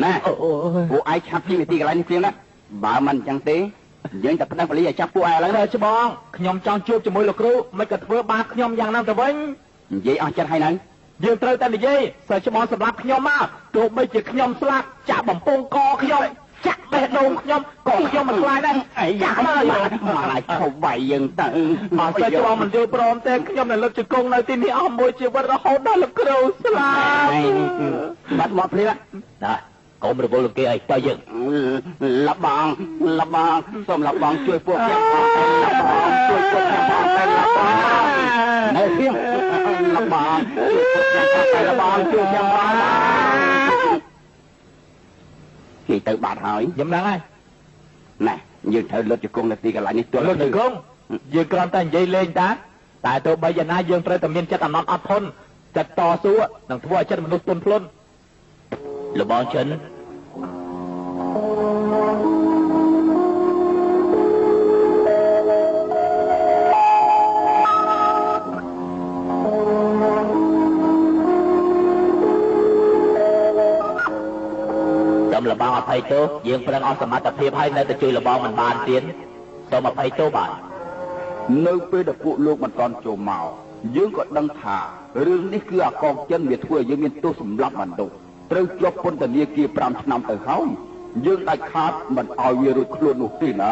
Speaker 3: ណាពួកឯងឆាប់ពីទីកន្លែងនេះព្រាមណាបើមិនអញ្ចឹងទេយើងតែប្តឹងប៉ូលីសឲ្យចាប់ពួកឯងឡើងទៅច្បងខ្ញុំចង់ជួបជាមួយលោកគ្រូមិនក៏ធ្វើបាបខ្ញុំយ៉ាងណាទៅវិញនិយាយអស់ចិត្តហើយនៅយើងត្រូវតែនិយាយសិស្សច្បងសម្រាប់ខ្ញុំមកទោះបីជាខ្ញុំស្លាប់ចាក់បំពង់កខ្ញុំចាក់បេះដូងខ្ញុំក៏ខ្ញុំមិនខ្លាចដែរអាយ៉ាមកឲ្យខុសវាយយើងទៅមកសិស្សច្បងមិនយល់ព្រមទេខ្ញុំនៅលើកជង្គង់នៅទីនេះអស់មួយជីវិតរហូតដល់លោកគ្រូស្លាប់បាត់មកព្រាបណាកុំរវល់លោកគេអីទៅយើងលបងសូមលបងជួយពួកខ្ញុំលបងជួយពួកខ្ញុំតែលបងនៅទៀតលបងជួយពួកខ្ញុំតែលបងជួយខ្ញុំបានគេទៅបាត់ហើយខ្ញុំដឹងហើយណែយើងត្រូវលុតជង្គង់នៅទីកន្លែងនេះទល់លុតជង្គង់យើងគ្រាន់តែនិយាយលេងតែទោះបីយ៉ាងណាយើងត្រូវតែមានចិត្តអាណត់អត់ធន់ចិត្តតស៊ូនឹងធ្វើឲ្យចិត្តមនុស្សទន់ភ្លន់លបងចិន
Speaker 1: បងអភ័យទោសយើងប្រឹងអស់សមត្ថភាពហើយនៅតែជួយលបងមិនបានទៀតសូមអភ័យទោសបាទ
Speaker 3: នៅពេលដែលពួកលោកមិនតន់ចូលមកយើងក៏ដឹងថារឿងនេះគឺអាកងចិនវាធ្វើឲ្យយើងមានទោសសម្លាប់មនុស្សត្រូវជាប់ពន្ធនាគារ5ឆ្នាំទៅហើយយើងដាច់ខាតមិនឲ្យវារួចខ្លួននោះទេណា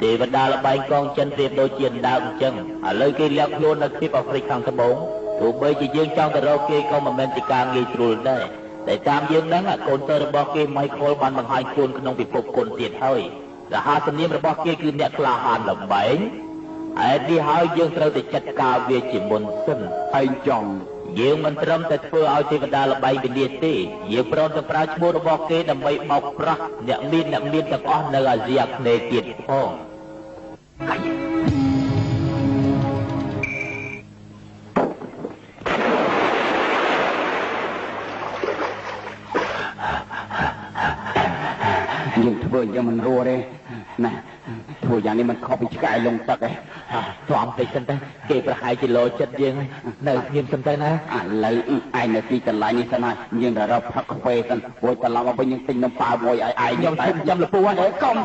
Speaker 1: ទេវតាល្បែងកងចិនប្រៀបដូចជាដើមអញ្ចឹងឥឡូវគេលាក់ខ្លួននៅទ្វីបអាហ្វ្រិកខាងត្បូងទោះបីជាយើងចង់ទៅរកគេក៏មិនមែនជាការងាយស្រួលដែរតែតាមយើងដឹងកូនតើរបស់គេម៉ៃខលបានបង្ហាញខ្លួនក្នុងពិភពគុណទៀតហើយរហស្សនាមរបស់គេគឺអ្នកក្លាហានល្បែងហេតុនេះហើយយើងត្រូវតែចាត់ការវាជាមុនសិន
Speaker 3: ឯងចង់
Speaker 1: យើងមិនត្រឹមតែធ្វើឲ្យទេវតាល្បែងវិនាសទេយើងព្រមទាំងប្រើឈ្មោះរបស់គេដើម្បីបោកប្រាស់អ្នកមានទាំងអស់នៅអាស៊ីអាគ្នេយ៍ទៀតផង
Speaker 3: យើងធ្វើយ៉ាងមិនរួទេណាធ្វើយ៉ាងនេះមិនខុសពីឆ្កែលងទឹកទេ
Speaker 1: ស្អំតិចសិនទៅគេប្រហែលជាលោចិត្តយើងហើយនៅស្ងៀមសិនទៅណា
Speaker 3: ឥឡូវឯងនៅទីកន្លែងនេះសិនហើយយើងទៅរកផឹកកាហ្វេសិនរួចត្រឡប់មកវិញយើងទិញនំប៉ាមួយឲ្យឯង
Speaker 1: ខ្ញុំតែចាំលពូហើយកុំ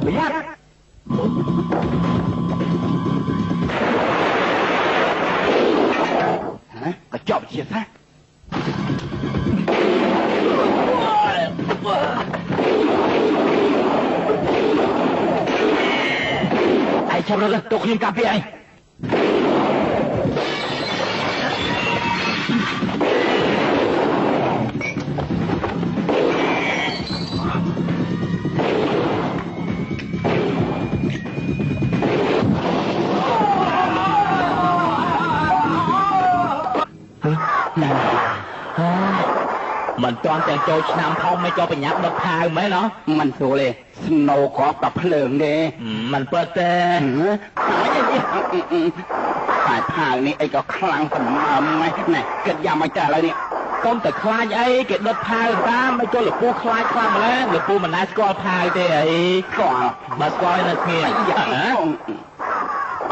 Speaker 1: ប្រយ័ត្ន
Speaker 3: ក៏ចប់ជាថា
Speaker 1: ឯងចាំរត់ទៅខ្ញុំកាពីឯងមិនទាន់តែចូលឆ្នាំផងមិនចូលបញ្ញាប់ដុតផាវមែនណា
Speaker 3: មិនស្រួលទេស្នូគ្រាប់តែភ្លើងទេ
Speaker 1: មិនពិតទេ
Speaker 3: តែផាវនេះអីក៏ខ្លាំងសម្បើមម៉េចណែគិតយ៉ាងម៉េចតែឥឡូវនេះ
Speaker 1: កុំតែខ្លាចអីគេដុតផាវតាមមិនចូលលពូខ្លាចខ្លាំងម្ល៉េះលពូមិនដែលស្គាល់ផាវទេអី
Speaker 3: ស្គាល់
Speaker 1: បើស្គាល់នៅស្ងៀម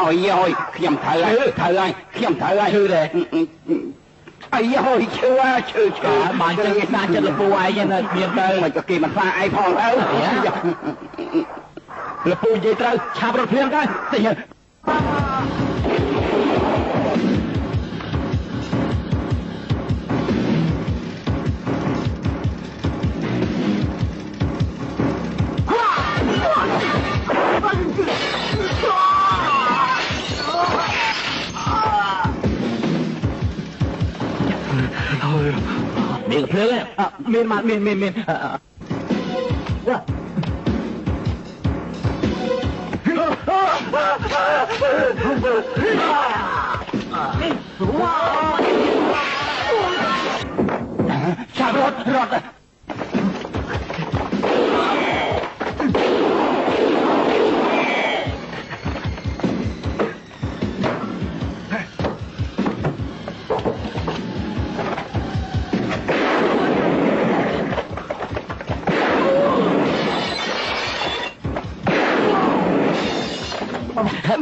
Speaker 3: អើយអើយខ្ញុំត្រូវហើយខ្ញុំត្រូវហើយ
Speaker 1: ឈឺទេ
Speaker 3: អីហូចឈឺ
Speaker 1: បានចឹងគេសាចិត្តលពូឯងនៅមានទៅ
Speaker 3: មិនក៏គេមិនសាឯងផងទៅ
Speaker 1: លពូនិយាយត្រូវឆាប់រត់ភ្លាមទៅទិញមានភ្លើងមានមកមាន
Speaker 3: ចាប់រត់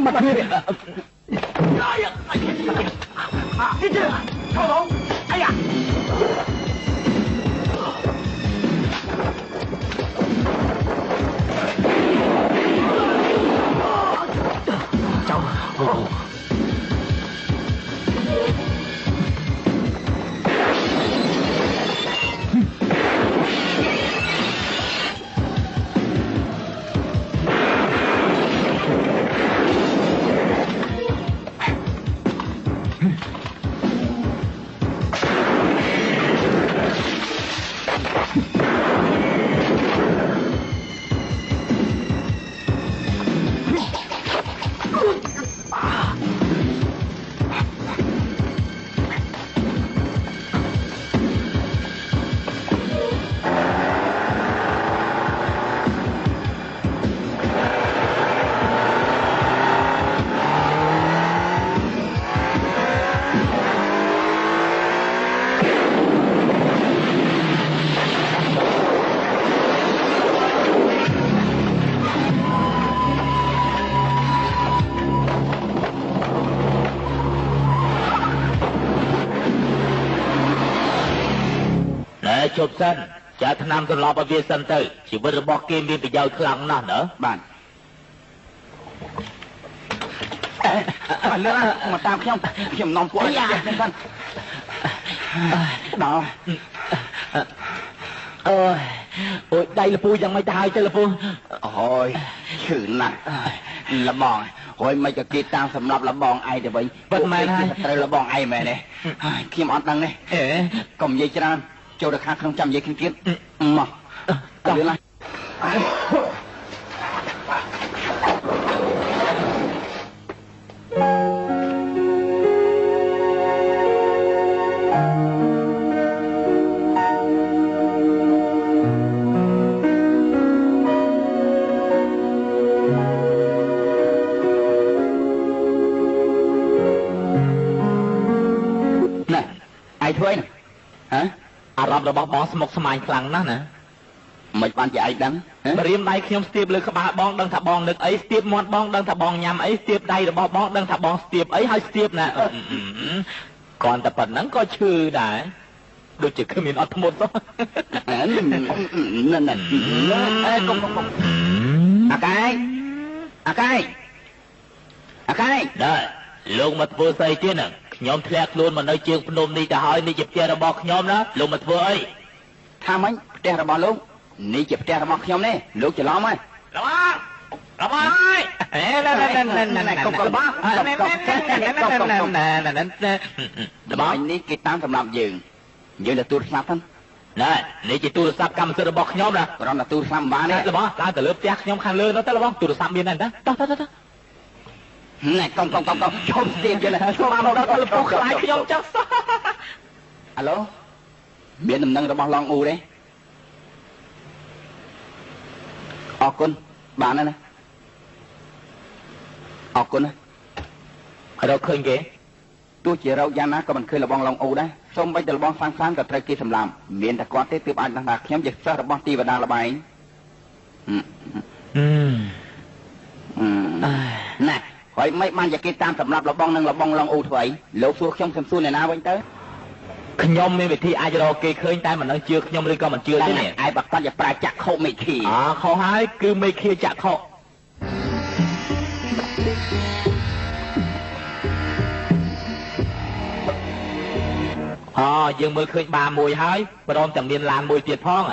Speaker 1: មកទៀតអាយ៉ា ជប់សិនចាថ្នាំសន្លប់ឲ្យវាសិនទៅជីវិតរបស់គេមានប្រយោជន៍ខ្លាំងណាស់ណា
Speaker 3: បាទលើមកតាមខ្ញុំនាំពួកយ៉ាងហ្នឹងសិនដល់
Speaker 1: អូយដៃលពូយ៉ាងម៉េចទៅហើយទៅលពូ
Speaker 3: អូយឈឺណាស់លបងហើយមិនក៏គេតាមសម្រាប់លបងឯងទៅវិញ
Speaker 1: ពិតមែនហើយ
Speaker 3: ត្រូវលបងឯងមែនទេខ្ញុំអត់ដឹងទេកុំនិយាយច្រើនចូលទៅខាងក្នុងចាំនិយាយគ្នាទៀតមកទៅឡើយធ្វើណាហ៎
Speaker 1: អារម្មណ៍របស់បងស្មុគស្មាញខ្លាំងណាស់ណា
Speaker 3: មិនបានជាឯងដឹង
Speaker 1: បរៀមដៃខ្ញុំស្ទាបលើក្បាលបងដឹងថាបងនឹកអីស្ទាបមាត់បងដឹងថាបងញ៉ាំអីស្ទាបដៃរបស់បងដឹងថាបងស្ទាបអីហើយស្ទាបណាគ្រាន់តែប៉ុណ្្នឹងក៏ឈឺដែរដូចជាគ្មានអត់ធ្មត់សោះ
Speaker 3: ណែកុំអាកែ
Speaker 1: ដែរលោកមកធ្វើស្អីទៀតហ្នឹងខ្ញុំធ្លាក់ខ្លួនមកនៅជើងភ្នំនេះទៅហើយនេះជាផ្ទះរបស់ខ្ញុំណាលោកមកធ្វើអី
Speaker 3: ថាម៉េចផ្ទះរបស់លោកនេះជាផ្ទះរបស់ខ្ញុំនេះលោកច្រឡំហើយ
Speaker 1: របស់ហើយកុំ
Speaker 3: របស់នេះគេតាមសម្រាប់យើងទៅទូរស័ព្ទហ្នឹង
Speaker 1: ណែនេះជាទូរស័ព្ទកម្មសិទ្ធិរបស់ខ្ញុំណា
Speaker 3: គ្រាន់តែទូរស័ព្ទមិនបានទេ
Speaker 1: របស់ឡើងទៅលើផ្ទះខ្ញុំខាងលើនោះទៅរបស់ទូរស័ព្ទមានដែរតោះ
Speaker 3: ណែកុំឈប់ស្ទាបយើង
Speaker 1: ស្មារតីដល់ពុកខ្លាយខ្ញុំចុះ
Speaker 3: អាឡូមានដំណឹងរបស់ឡងអ៊ូទេអរគុណបានហើយណាអរគុណណា
Speaker 1: រកឃើញគេ
Speaker 3: ទោះជារកយ៉ាងណាក៏មិនឃើញរបស់ឡងអ៊ូដែរសូម្បីតែរបស់សាំងក៏ត្រូវគេសម្លាប់មានតែគាត់ទេទើបអាចដឹងថាខ្ញុំជាសិស្សរបស់ទីវតាលបែងណែហើយមិនបានជាគេតាមសម្រាប់លបងនឹងលបងឡងអ៊ូធ្វើអីលោកសួរខ្ញុំសំសួរអ្នកណាវិញទៅ
Speaker 1: ខ្ញុំមានវិធីអាចរកគេឃើញតែមិនដឹងជឿខ្ញុំឬក៏មិនជឿទេនេះ
Speaker 3: ឯងបាក់តាជាប្រាចក្ខុមេឃី
Speaker 1: ខុសហើយគឺមេឃីចក្ខុយើងមើលឃើញបាមួយហើយព្រមទាំងមានឡានមួយទៀតផង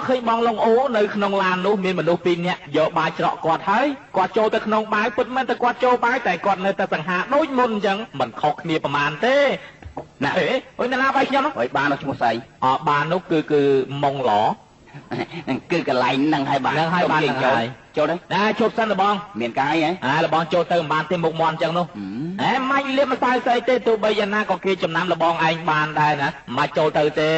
Speaker 1: ឃើញបងឡុងអូនៅក្នុងឡាននោះមានមនុស្ស2នាក់យកបាយច្រកគាត់ហើយគាត់ចូលទៅក្នុងបាយពិតមែនតែគាត់ចូលបាយតែគាត់នៅតែសង្ហាដូចមុនអញ្ចឹងមិនខុសគ្នាប្រហែលទេណាអូយណាបាយខ្ញុំនោះ
Speaker 3: ហើយបាននោះឈ្មោះស្អី
Speaker 1: បាននោះគឺម៉ុងឡ
Speaker 3: គឺកន្លែងហ្នឹងហើយបាន
Speaker 1: ហ្នឹងហើយបាន
Speaker 3: ចូលទេ
Speaker 1: ណាជប់សិនលបង
Speaker 3: មានកាយហ៎
Speaker 1: លបងចូលទៅមិនបានទេមុខមន់អញ្ចឹងនោះមិនលៀបម្សៅស្អីទេទោះបីយ៉ាងណាក៏គេចំណាំលបងឯងបានដែរណាមិនចូលទៅទេ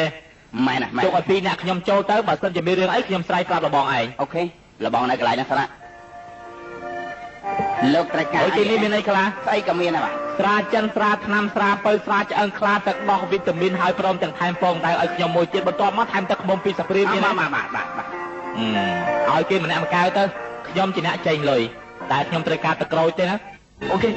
Speaker 3: ម៉ែណា
Speaker 1: ទុកឲ្យ2អ្នកខ្ញុំចូលទៅបើសិនជាមានរឿងអីខ្ញុំស្រ័យប្រាប់លបងឯង
Speaker 3: អូខេលបងនៅកន្លែងហ្នឹងស្រាលោកត្រូវការ
Speaker 1: ទីនេះមានអីខ្លះ
Speaker 3: ស្អីក៏មានដែរបាទ
Speaker 1: ស្រាចិនស្រាថ្នាំស្រាពៅស្រាឆ្អឹងខ្លាទឹកដោះវីតាមីនហើយព្រមទាំងថែមពងដៅឲ្យខ្ញុំមួយទៀតបន្ទាប់មកថែមទឹកខ្មុំពីសព្រាមាន
Speaker 3: បាទ
Speaker 1: ឲ្យគេម្នាក់មួយកែវទៅខ្ញុំជាអ្នកចេញលុយតែខ្ញុំត្រូវការទឹកក្រូចទេណាអូខេ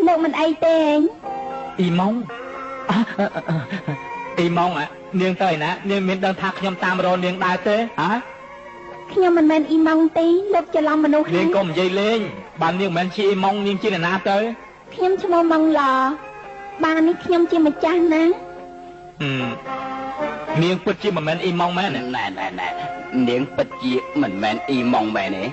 Speaker 2: លោកមិនអីទេ
Speaker 1: អ៊ីម៉ុងនាងទៅឯណានាងមានដឹងថាខ្ញុំតាមរកនាងដែរទេ
Speaker 2: ខ្ញុំមិនមែនអ៊ីម៉ុងទេលោកច្រឡំមនុស្ស
Speaker 1: នាងកុំនិយាយលេងបើនាងមិនមែនជាអ៊ីម៉ុងនាងជាអ្នកណាទៅ
Speaker 2: ខ្ញុំឈ្មោះម៉ុងឡបាននេះខ្ញុំជាម្ចាស់ណា
Speaker 1: នាងពិតជាមិនមែនអ៊ីម៉ុងមែន
Speaker 3: ណែនាងពិតជាមិនមែនអ៊ីម៉ុងមែនទេ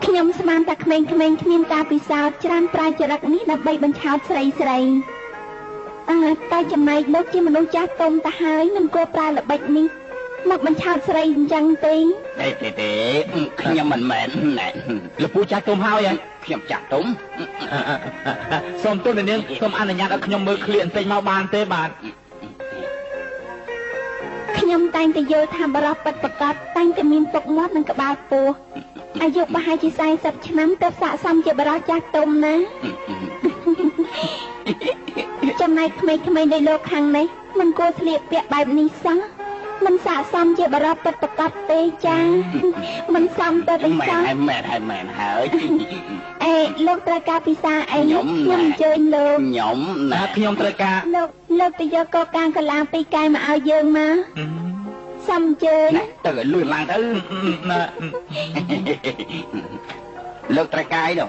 Speaker 2: ខ្ញុំស្មានតែក្មេងៗគ្មានការពិសោធន៍ច្រើនប្រាជ្ញចរិតនេះដើម្បីបញ្ឆោតស្រីតែចំណែកលោកជាមនុស្សចាស់ទុំទៅហើយមិនគួរប្រើល្បិចនេះមកបញ្ឆោតស្រីអញ្ចឹងទេ
Speaker 3: ខ្ញុំមិនមែនណែ
Speaker 1: លោកពូចាស់ទុំហើយ
Speaker 3: ខ្ញុំចាស់ទុំ
Speaker 1: សូមទូលនាងសូមអនុញ្ញាតឲ្យខ្ញុំមើលឃ្លៀបន្តិចមកបានទេបាទ
Speaker 2: ខ្ញុំតែងតែយល់ថាបរិបទប្រកបតែងតែមានពុកមាត់និងក្បាលពោះអាយុប្រហែលជា40ឆ្នាំទើបស័ក្តិសមជាបរិបទចាស់ទុំណាចំណែកក្មេងៗនៃលោកខាងនេះមិនគួរស្លៀកពាក់បែបនេះសោះមិនស័ក្តិសមជាបរិបទប្រកបទេចាមិនសមទៅទេចា
Speaker 3: មែនហើយ
Speaker 2: លោកត្រូវការពិសាអីខ្ញុំអញ្ជើញលោក
Speaker 3: ខ្ញុំ
Speaker 1: ណាខ្ញុំត្រូវការ
Speaker 2: លោកទៅយកកកាងកលាពីកាយមកឲ្យយើងមកសំអញ្ជើញ
Speaker 3: ទៅឲ្យលឿនឡើងទៅលោកត្រូវការអីទៅ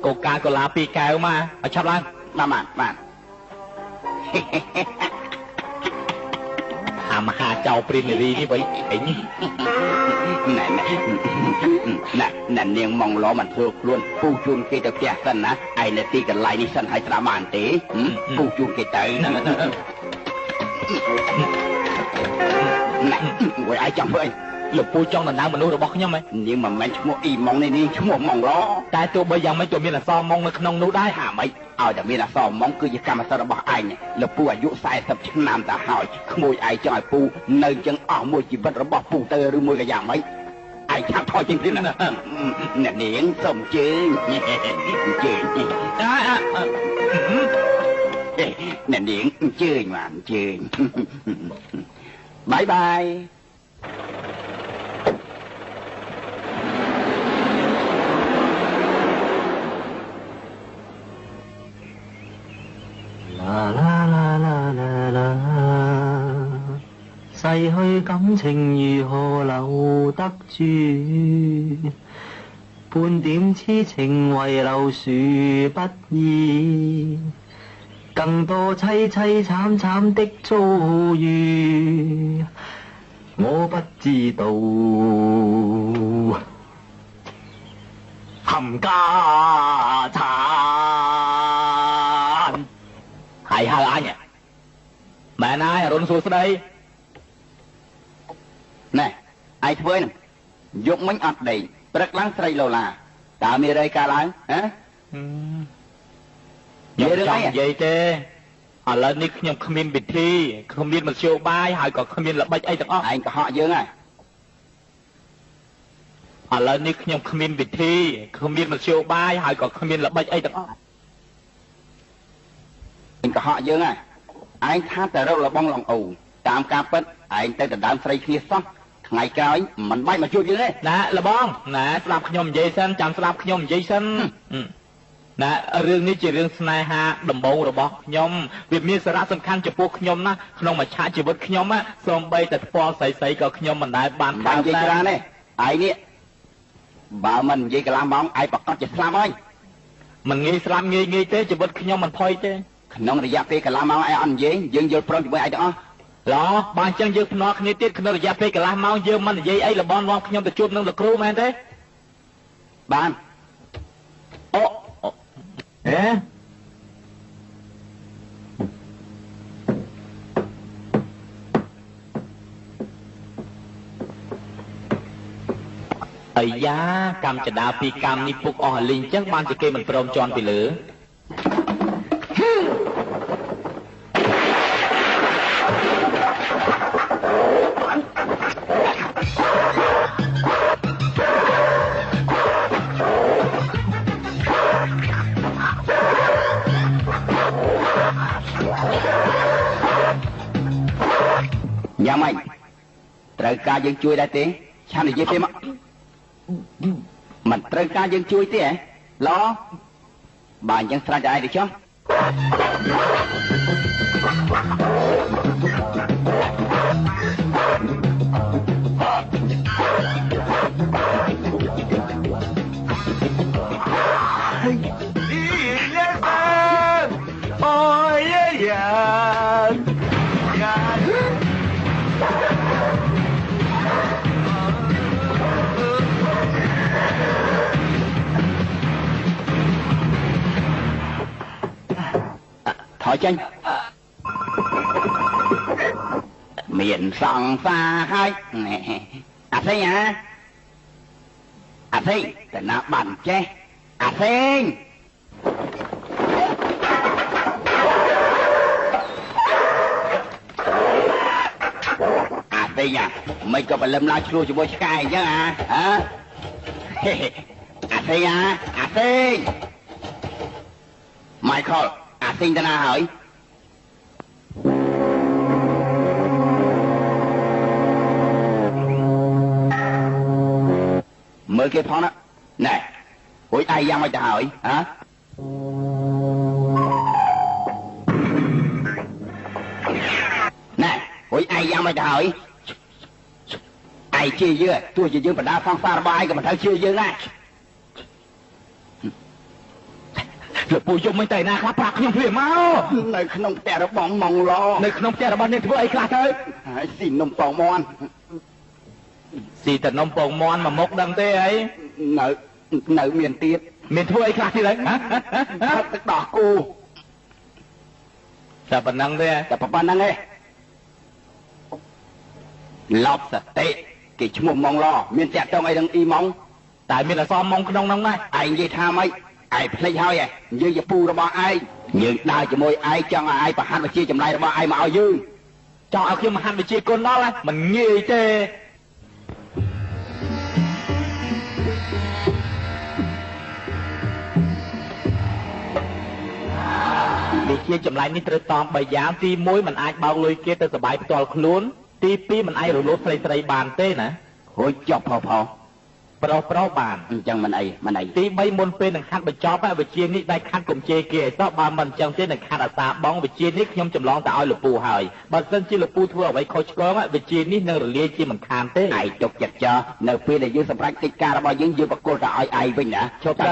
Speaker 1: កកាងកលាពីកែវមកឲ្យឆាប់ឡើង
Speaker 3: បាទ
Speaker 1: មហាចៅព្រាននារីនេះវិញអី
Speaker 3: ណែនាងម៉ងឡមិនធ្វើខ្លួនពូជូនគេទៅផ្ទះសិនណាឯនៅទីកន្លែងនេះសិនឲ្យស្ដាប់បានទេពូជូនគេទៅណែវិញឲ្យចាំធ្វើអី
Speaker 1: លោកពូចង់ដណ្ដើមមនុស្សរបស់ខ្ញុំហ៎
Speaker 3: នាងមិនមែនឈ្មោះអ៊ីម៉ងនេះនាងឈ្មោះម៉ងឡ
Speaker 1: តែទោះបីយ៉ាងម៉េចក៏មានអក្សរម៉ងនៅក្នុងនោះដែរ
Speaker 3: ហាម៉េចឲ្យតែមានអក្សរម៉ងគឺជាកម្មសិទ្ធិរបស់ឯងលោកពូអាយុ40ឆ្នាំទៅហើយក្មួយឯងចង់ឲ្យពូនៅចឹងអស់មួយជីវិតរបស់ពូទៅឬមួយក៏យ៉ាងម៉េចឯងឆាប់ថយជាងទៀតណាអ្នកនាងសូមជើញអ្នកនាងជើញបានជើញបាយបាយ
Speaker 4: 逝去感情如何留得住？半點痴情遺留殊不易，更多凄凄慘慘的遭遇，我不知道。冚家產。
Speaker 1: ហើយអញមែនហើយអរុនសួស្ដី
Speaker 3: ណែឯងធ្វើហ្នឹងយកមិញអត់ដេកព្រឹកឡើងស្រីឡូឡាតើមានអីកើតឡើងហ៎
Speaker 1: ខ្ញុំចង់និយាយទេឥឡូវនេះខ្ញុំគ្មានវិធីគ្មានមធ្យោបាយហើយក៏គ្មានល្បិចអីទាំងអស់
Speaker 3: ឯងកុហកយើងហើយ
Speaker 1: ឥឡូវនេះខ្ញុំគ្មានវិធីគ្មានមធ្យោបាយហើយក៏គ្មានល្បិចអីទាំងអស់
Speaker 3: ឯងកុហកយើងហើយឯងថាតែរកលបងឡងអូតាមការពិតឯងទៅដណ្ដើមស្រីគ្នាសោះថ្ងៃក្រោយមិនបាច់មកជួបយើងទេ
Speaker 1: ណាលបងណាស្ដាប់ខ្ញុំនិយាយសិនចាំស្ដាប់ខ្ញុំនិយាយសិនណារឿងនេះជារឿងស្នេហាដំបូងរបស់ខ្ញុំវាមានសារៈសំខាន់ចំពោះខ្ញុំណាក្នុងមួយឆាកជីវិតខ្ញុំណាសូម្បីតែស្ពាល់ស្រីៗក៏ខ្ញុំមិនដែលបាន
Speaker 3: បាននិយាយច្រើនទេឯងនេះបើមិននិយាយកន្លះម៉ោងឯងប្រកាសជាស្លាប់ហើយ
Speaker 1: មិនងាយស្លាប់ងាយទេជីវិតខ្ញុំមិនផុយទេ
Speaker 3: ក្នុងរយៈពេលកន្លះម៉ោងឯងអត់និយាយយើងយល់ព្រមជាមួយឯងទាំងអស់
Speaker 1: ឡោបើអញ្ចឹងយើងភ្នាល់គ្នាទៀតក្នុងរយៈពេលកន្លះម៉ោងយើងមិននិយាយអីលបងនាំខ្ញុំទៅជួបនឹងលោកគ្រូមែនទេ
Speaker 3: បាន
Speaker 1: អូអាយ៉ាកម្មចដាពីកម្មនេះពុកអស់លីងចឹងបានជាគេមិនព្រមជន់ពីលើ
Speaker 3: យ៉ាងម៉េចត្រូវការយើងជួយដែរទេឆាននិយាយទេមកមិនត្រូវការយើងជួយទេហ៎ឡបើអញ្ចឹងស្រេចតែឯងទៅចុះ hỏi tranh miền sòng xa hai nè thấy hả thấyแต่น้าบั่นแจ้thấy thấy nhỉ mấy có phải lâm la chua cho bôi sky chứ hả thấy hả thấy Michael thấy ta na hỏi mới cái phó đó này ủi ai ra mày ta hỏi hả này ủi ai ra mày ta hỏi ai chia dưa tôi chỉ dưa mà đa phong pha ba ai mà thấy chia dưa nàyលោកពូយំមិនតែណាខ្លះប្រាប់ខ្ញុំព្រាមមកនៅក្នុងផ្ទះរបស់ម៉ងឡនៅក្នុងផ្ទះរបស់អ្នកធ្វើអីខ្លះទៅហើយស៊ីនំពងមាន់ស៊ីតែនំពងមាន់មួយមុខដឹងទេអីនៅមានទៀតមានធ្វើអីខ្លះទៀតហើយទឹកដោះគូតែប៉ុណ្ណឹងទេតែប៉ុណ្ណឹងទេឡប់សតិគេឈ្មោះម៉ងឡមានតាក់ទងអីនឹងអ៊ីម៉ងតែមានអសម៉ងក្នុងហ្នឹងណាឯងនិយាយថាម៉េចឯងភ្លេចហើយយើងជាពូរបស់ឯងយើងដើរជាមួយឯងចង់ឲ្យឯងប្រហាត់វិជាចម្លែករបស់ឯងមកឲ្យយើងចង់ឲ្យខ្ញុំប្រហាត់វិជាគុណដល់មិនងាយទេវិជាចម្លែកនេះត្រូវតម3យ៉ាងទី1មិនអាចបោកលុយគេទៅសបាយផ្ទាល់ខ្លួនទី2មិនអាចរលូតស្រីបានទេណាហួចចប់ផប្រុសបានអញ្ចឹងមិនអីទី3មុនពេលនឹងខាត់បញ្ចប់វិជានេះដៃខាត់កុំជេរគេឲ្យសោះបើមិនអញ្ចឹងទេនឹងខាត់អាសាបងវិជានេះខ្ញុំចម្លងទៅឲ្យលពូហើយបើមិនជាលពូធ្វើអ្វីខុសឆ្គងវិជានេះនឹងរលាយជាមិនខានទេឯងទុកចិត្តចោះនៅពេលដែលយើងសម្រេចកិច្ចការរបស់យើងយើងប្រគល់ទៅឲ្យឯងវិញណាជប់តែ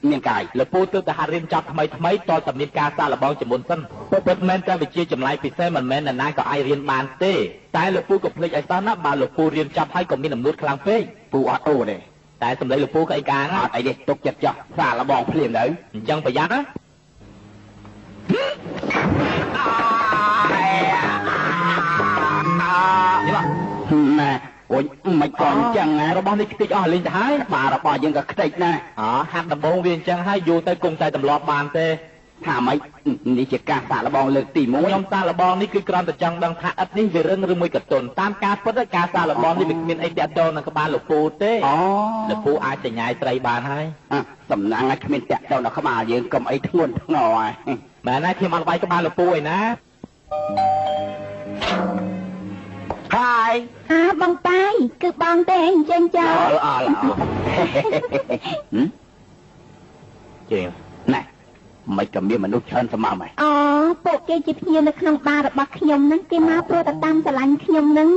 Speaker 3: មានកាយលពូទើបតែហាត់រៀនចប់ថ្មីតតែមានការសាកល្បងជាមុនសិនពិតមែនតែវិជាចម្លែកពិសេសមិនមែនណាក៏អាចរៀនបានទេតែលពូក៏ភ្លេចឲ្យសោះណាបើលពូរៀនចប់ហើយក៏មានអំណួតខ្លាំងពេកពូអត់អូទេតែសម្ដីលពូក៏អីការអត់អីទេទុកចិត្តចោះសាកល្បងភ្លាមទៅអញ្ចឹងប្រយ័ត្នណាណែអូយមិនក៏អញ្ចឹងរបស់នេះខ្ទេចអស់លេងទៅហើយបាទរបស់យើងក៏ខ្ទេចណាហាត់ដំបងវាអញ្ចឹងហើយយូរទៅគង់តែទម្លាប់បានទេថាម៉េចនេះជាការសាកល្បងលើកទី1ខ្ញុំសាកល្បងនេះគឺគ្រាន់តែចង់ដឹងថាឥតនេះវារឹងឬមួយកតុនតាមការពិតការសាកល្បងនេះវាគ្មានអីទាក់ទងនឹងក្បាលលពូទេលពូអាចសញ្ញាយត្រីបានហើយសំណាងឲ្យគ្មានទាក់ទងដល់ក្បាលយើងកុំអីធ្ងន់ធ្ងរហើយមែនណាខ្ញុំអត់វាយក្បាលលពូឯណាហើយ
Speaker 2: បងប៉ាយគឺបងទេអញ្ចឹងចា
Speaker 3: ជិះណែមិនក៏មានមនុស្សច្រើនស្មើហើយ
Speaker 2: ពួកគេជាភ្ញៀវនៅក្នុងបាររបស់ខ្ញុំហ្នឹងគេមកព្រោះតែតាមស្រឡាញ់ខ្ញុំហ្នឹង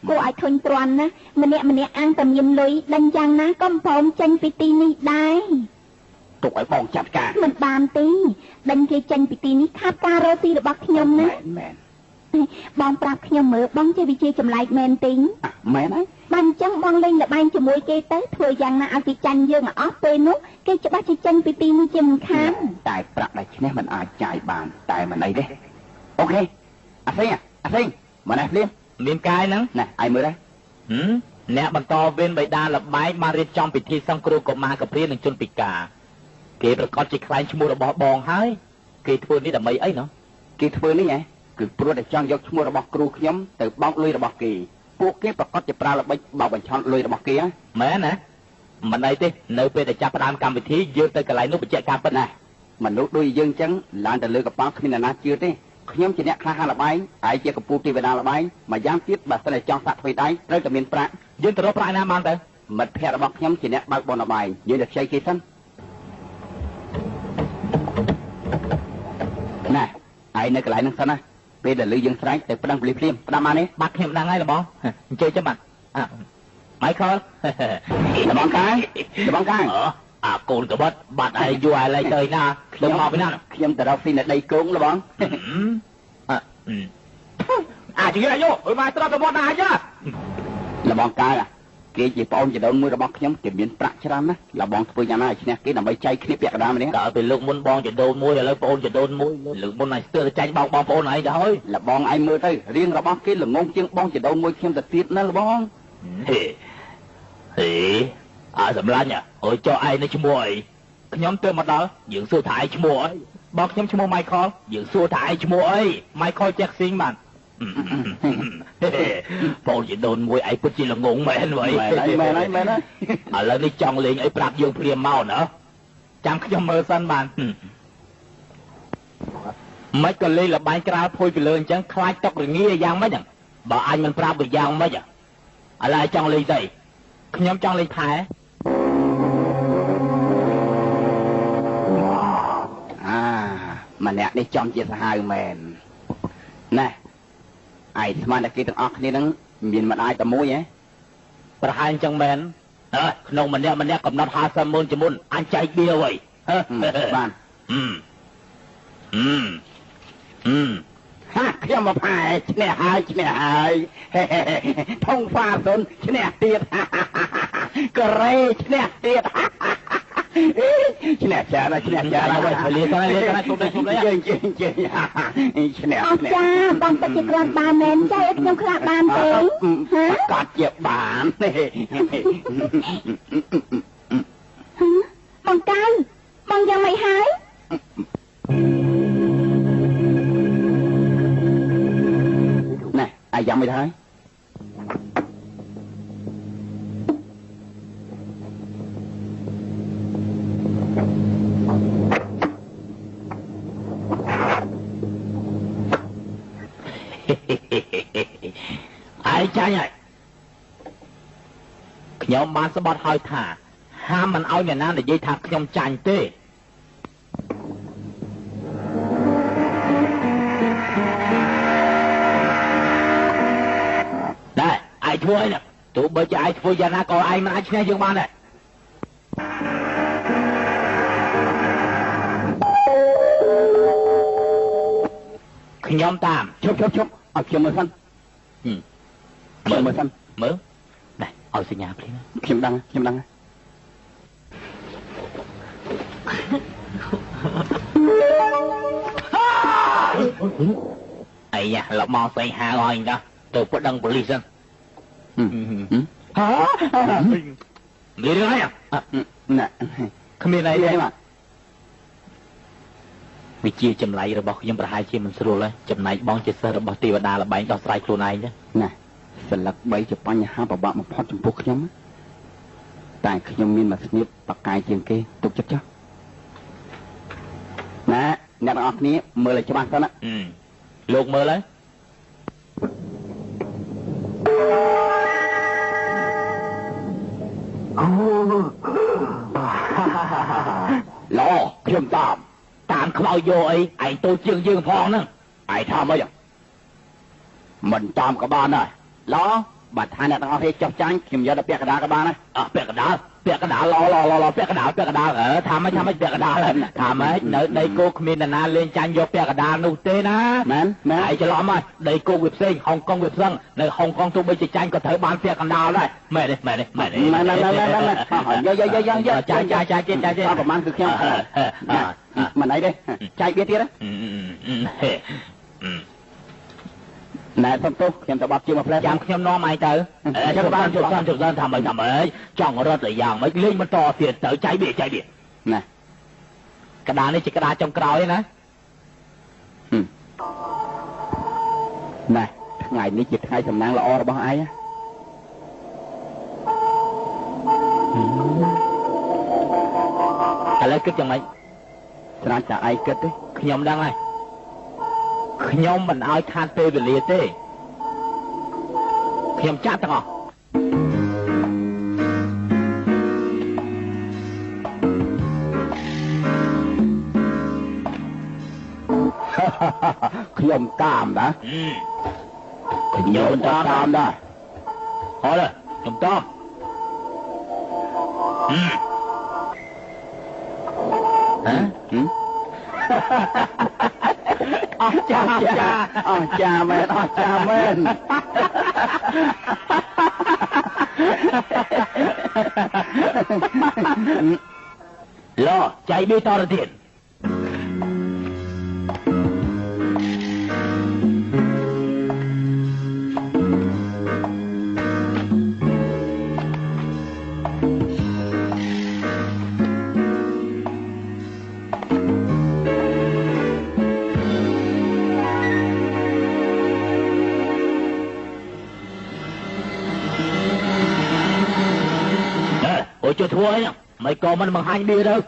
Speaker 2: គួរឲ្យធុញទ្រាន់ណាម្នាក់អាំងតែមានលុយដេញយ៉ាងណាក៏មិនព្រមចេញពីទីនេះដែរ
Speaker 3: ទុកឲ្យបងចាត់ការ
Speaker 2: មិនបានទេដេញគេចេញពីទីនេះខាត់ការរកទីរបស់ខ្ញុំណា
Speaker 3: មែន
Speaker 2: បងប្រាប់ខ្ញុំមើលបងជាវិជាចម្លែកមែនទេ
Speaker 3: មែនហើយ
Speaker 2: បានអញ្ចឹងបងលេងល្បែងជាមួយគេទៅធ្វើយ៉ាងណាឲ្យគេចាញ់យើងអស់ពេលនោះគេច្បាស់ជាចាញ់ពីទីនេះជាមិនខាន
Speaker 3: តែប្រាក់ដែលឈ្នះមិនអាចចាយបានតែមិនអីទេអូខេអាសេងមកនេះភ្លាមមានកាយហ្នឹងណែឲ្យមើលដែរអ្នកបន្តវេនបិតាលបែងបានរៀបចំពិធីសង្គ្រោះកុមារកព្រានិងជនពិការគេប្រកាសជាខ្លែងឈ្មោះរបស់បងហើយគេធ្វើនេះដើម្បីអីណោះគេធ្វើនេះហ៎គឺព្រោះតែចង់យកឈ្មោះរបស់គ្រូខ្ញុំទៅបោកលុយរបស់គេពួកគេប្រកាសជាប្រើល្បិចបោកបញ្ឆោតលុយរបស់គេមែនណាមិនអីទេនៅពេលដែលចាប់ផ្ដើមកម្មវិធីយើងទៅកន្លែងនោះបញ្ជាក់ការពិតណាមនុស្សដូចយើងអញ្ចឹងឡើងទៅលើកប៉ាល់គ្មានអ្នកណាជឿទេខ្ញុំជាអ្នកខ្លះហាល្បែងហើយជាកពូទេវតាល្បែងមួយយ៉ាងទៀតបើសិនតែចង់សាក់ទ្វេដៃត្រូវតែមានប្រាក់យើងទៅរកប្រាក់ណាបានទៅមិត្តភក្តិរបស់ខ្ញុំជាអ្នកបើកបនល្បែងយើងទៅខ្ចីគេសិនណែឯងនៅកន្លែងហ្នឹងសិនណាពេលដែលលឺយើងស្រែកទៅប្តឹងប៉ូលីសភ្លាមផ្ដាំបានទេបាត់ខ្ញុំដឹងហើយបងអញ្ជើញចាំបាត់Michael លបងកាយកូនកបិតបាត់ហើយយូរហើយទៅណាខ្ញុំមកពីណាខ្ញុំទៅរកស៊ីនៅដីគោងលបងអាចនិយាយយកអើមកត្រប់ទៅមាត់ណាចាលបងកាយ គេជាបងជាដូនមួយរបស់ខ្ញុំគេមានប្រាក់ច្រើនណាស់លបងធ្វើយ៉ាងណាឲ្យឈ្នះគេដើម្បីចែកគ្នាពាក់កណ្ដាលម្នាក់
Speaker 1: ដល់ពេលលើកមុនបងជាដូនមួយឥឡូវបងជាដូនមួយលើកមុនឲ្យស្ទើរតែចាញ់បោកបងប្អូនឯងទៅហើយ
Speaker 3: លបងឯងមើលទៅរៀងរបស់គេល្ងងជាងបងជាដូនមួយខ្ញុំទៅទៀតណាលបង
Speaker 1: ហេអាសម្លាញ់អើយចុះឯងនេះឈ្មោះអីខ្ញុំទៅមកដល់យើងសួរថាឯងឈ្មោះអីបងខ្ញុំឈ្មោះ Michael យើងសួរថាឯងឈ្មោះអី Michael Jackson បានបងជាដូនមួយឯងពិតជាល្ងងមែនហើយ
Speaker 3: មែនហើយ
Speaker 1: ឥឡូវនេះចង់លេងអីប្រាប់យើងព្រាមមកណាចាំខ្ញុំមើលសិនបានមិនក៏លេងលបែងក្រាលភួយពីលើអញ្ចឹងខ្លាចតុករងាយ៉ាងម៉េចបើអញមិនប្រាប់វាយ៉ាងម៉េចឥឡូវចង់លេងទៅខ្ញុំចង់លេងផែ
Speaker 3: ម្នាក់នេះចំជាសាហាវមែនណែឯស្មានតែគេទាំងអស់គ្នានឹងមានម្ដាយតែមួយហ៎
Speaker 1: ប្រហែលអញ្ចឹងមែនក្នុងម្នាក់កំណត់50,000ជាមុនអញចែកបៀហើយ
Speaker 3: បានហាខ្ញុំមកផែឈ្នះហើយធំហ្វាសុនឈ្នះទៀតកូរ៉េឈ្នះទៀតឈ្នះចារហើយ
Speaker 1: លាទៅជុំលេង
Speaker 3: យើងឈ្នះ
Speaker 2: អចាបងទៅជាគ្រាន់បានមែនចៃឲ្យខ្ញុំខ្លះបានទេ
Speaker 3: កាត់ជាបាន
Speaker 2: បងកៅបងយ៉ាងម៉េចហើយ
Speaker 3: ណែអាយ៉ាងម៉េចហើយ
Speaker 1: ឯងចាញ់ហើយខ្ញុំបានស្បត់ហើយថាហាមមិនឲ្យអ្នកណានិយាយថាខ្ញុំចាញ់ទេដែរឯងធ្វើអីណាទោះបីជាឯងធ្វើយ៉ាងណាក៏ឯងមិនអាចឈ្នះយើងបានដែរខ្ញុំតាម
Speaker 3: ជប់ឲ្យខ្ញុំមើលសិនមើលសិន
Speaker 1: មើលនេះឲ្យសញ្ញាភ្លាម
Speaker 3: ខ្ញុំដឹង
Speaker 1: អីយ៉ាឡប់មកស្អីហៅឲ្យណាទៅពុតដឹងប៉ូលីសសិនមានរឿងអី
Speaker 3: ណែ
Speaker 1: គ្មានអីទេបាទវិជាចម្លៃរបស់ខ្ញុំប្រហែលជាមិនស្រួលទេចំណែកបងជាសិស្សរបស់ទេវតាល្បែងដោះស្រាយខ្លួនឯងទេ
Speaker 3: ណាសិលឹក3ជាបញ្ហាពិបាកបំផុតចំពោះខ្ញុំតែខ្ញុំមានមួយស្នៀតបកាយជាងគេទុកចិត្តចុះណាអ្នកទាំងអស់គ្នាមើលឲ្យច្បាស់សិនណា
Speaker 1: លោកមើលហើយ
Speaker 3: ឡខ្ញុំ
Speaker 1: តាមខ្មៅយកអីឯងតូចជាងយើងផងហ្នឹង
Speaker 3: ឯងថាម៉េចមិនតាមក៏បានដែរឡបើថាអ្នកទាំងអស់គ្នាចុះចាញ់ខ្ញុំយកទៅពាក់កណ្ដាលក៏បានដែរ
Speaker 1: ពាក់កណ្ដាលឡពាក់កណ្ដាលថាម៉េចពាក់កណ្ដាលថាម៉េចនៅដីគោគ្មាននរណាលេងចាញ់យកពាក់កណ្ដាលនោះទេណា
Speaker 3: មែន
Speaker 1: ឯងច្រឡំហើយដីគោវាផ្សេងហុងកុងវាផ្សេងនៅហុងកុងទោះបីជាចាញ់ក៏ត្រូវបានពាក់កណ្ដាលដែរមែនទេ
Speaker 3: មែន
Speaker 1: យក
Speaker 3: ចាប្រហែលគឺខ្ញុំមិនអីទេចែកវាទៀតណែសុំទោសខ្ញុំទៅបាត់ជាមកផ្លែ
Speaker 1: ចាំខ្ញុំនាំឯងទៅជប់បានថាម៉េចចង់រត់ទៅយ៉ាងម៉េចលេងបន្តទៀតទៅចែកវា
Speaker 3: ណា
Speaker 1: កណ្ដាលនេះជាកណ្ដាលចុងក្រោយណា
Speaker 3: ណែថ្ងៃនេះជាថ្ងៃសំណាងល្អរបស់ឯង
Speaker 1: ឥឡូវគិតយ៉ាងម៉េច
Speaker 3: ស្រាប់តែឯងគិតទេ
Speaker 1: ខ្ញុំដឹងហើយខ្ញុំមិនឲ្យខាតពេលវេលាទេខ្ញុំចាត់ទាំងអស់
Speaker 3: ខ្ញុំតាមណា
Speaker 1: ខ្ញុំតាម
Speaker 3: ដែរ
Speaker 1: ហត់ខ្ញុំតាម
Speaker 3: អស់ចាមែន
Speaker 1: Lo, chạy đi to ra tiền. Ôi chưa thua ấy nhá, mày còn mình bằng hai bia đâu.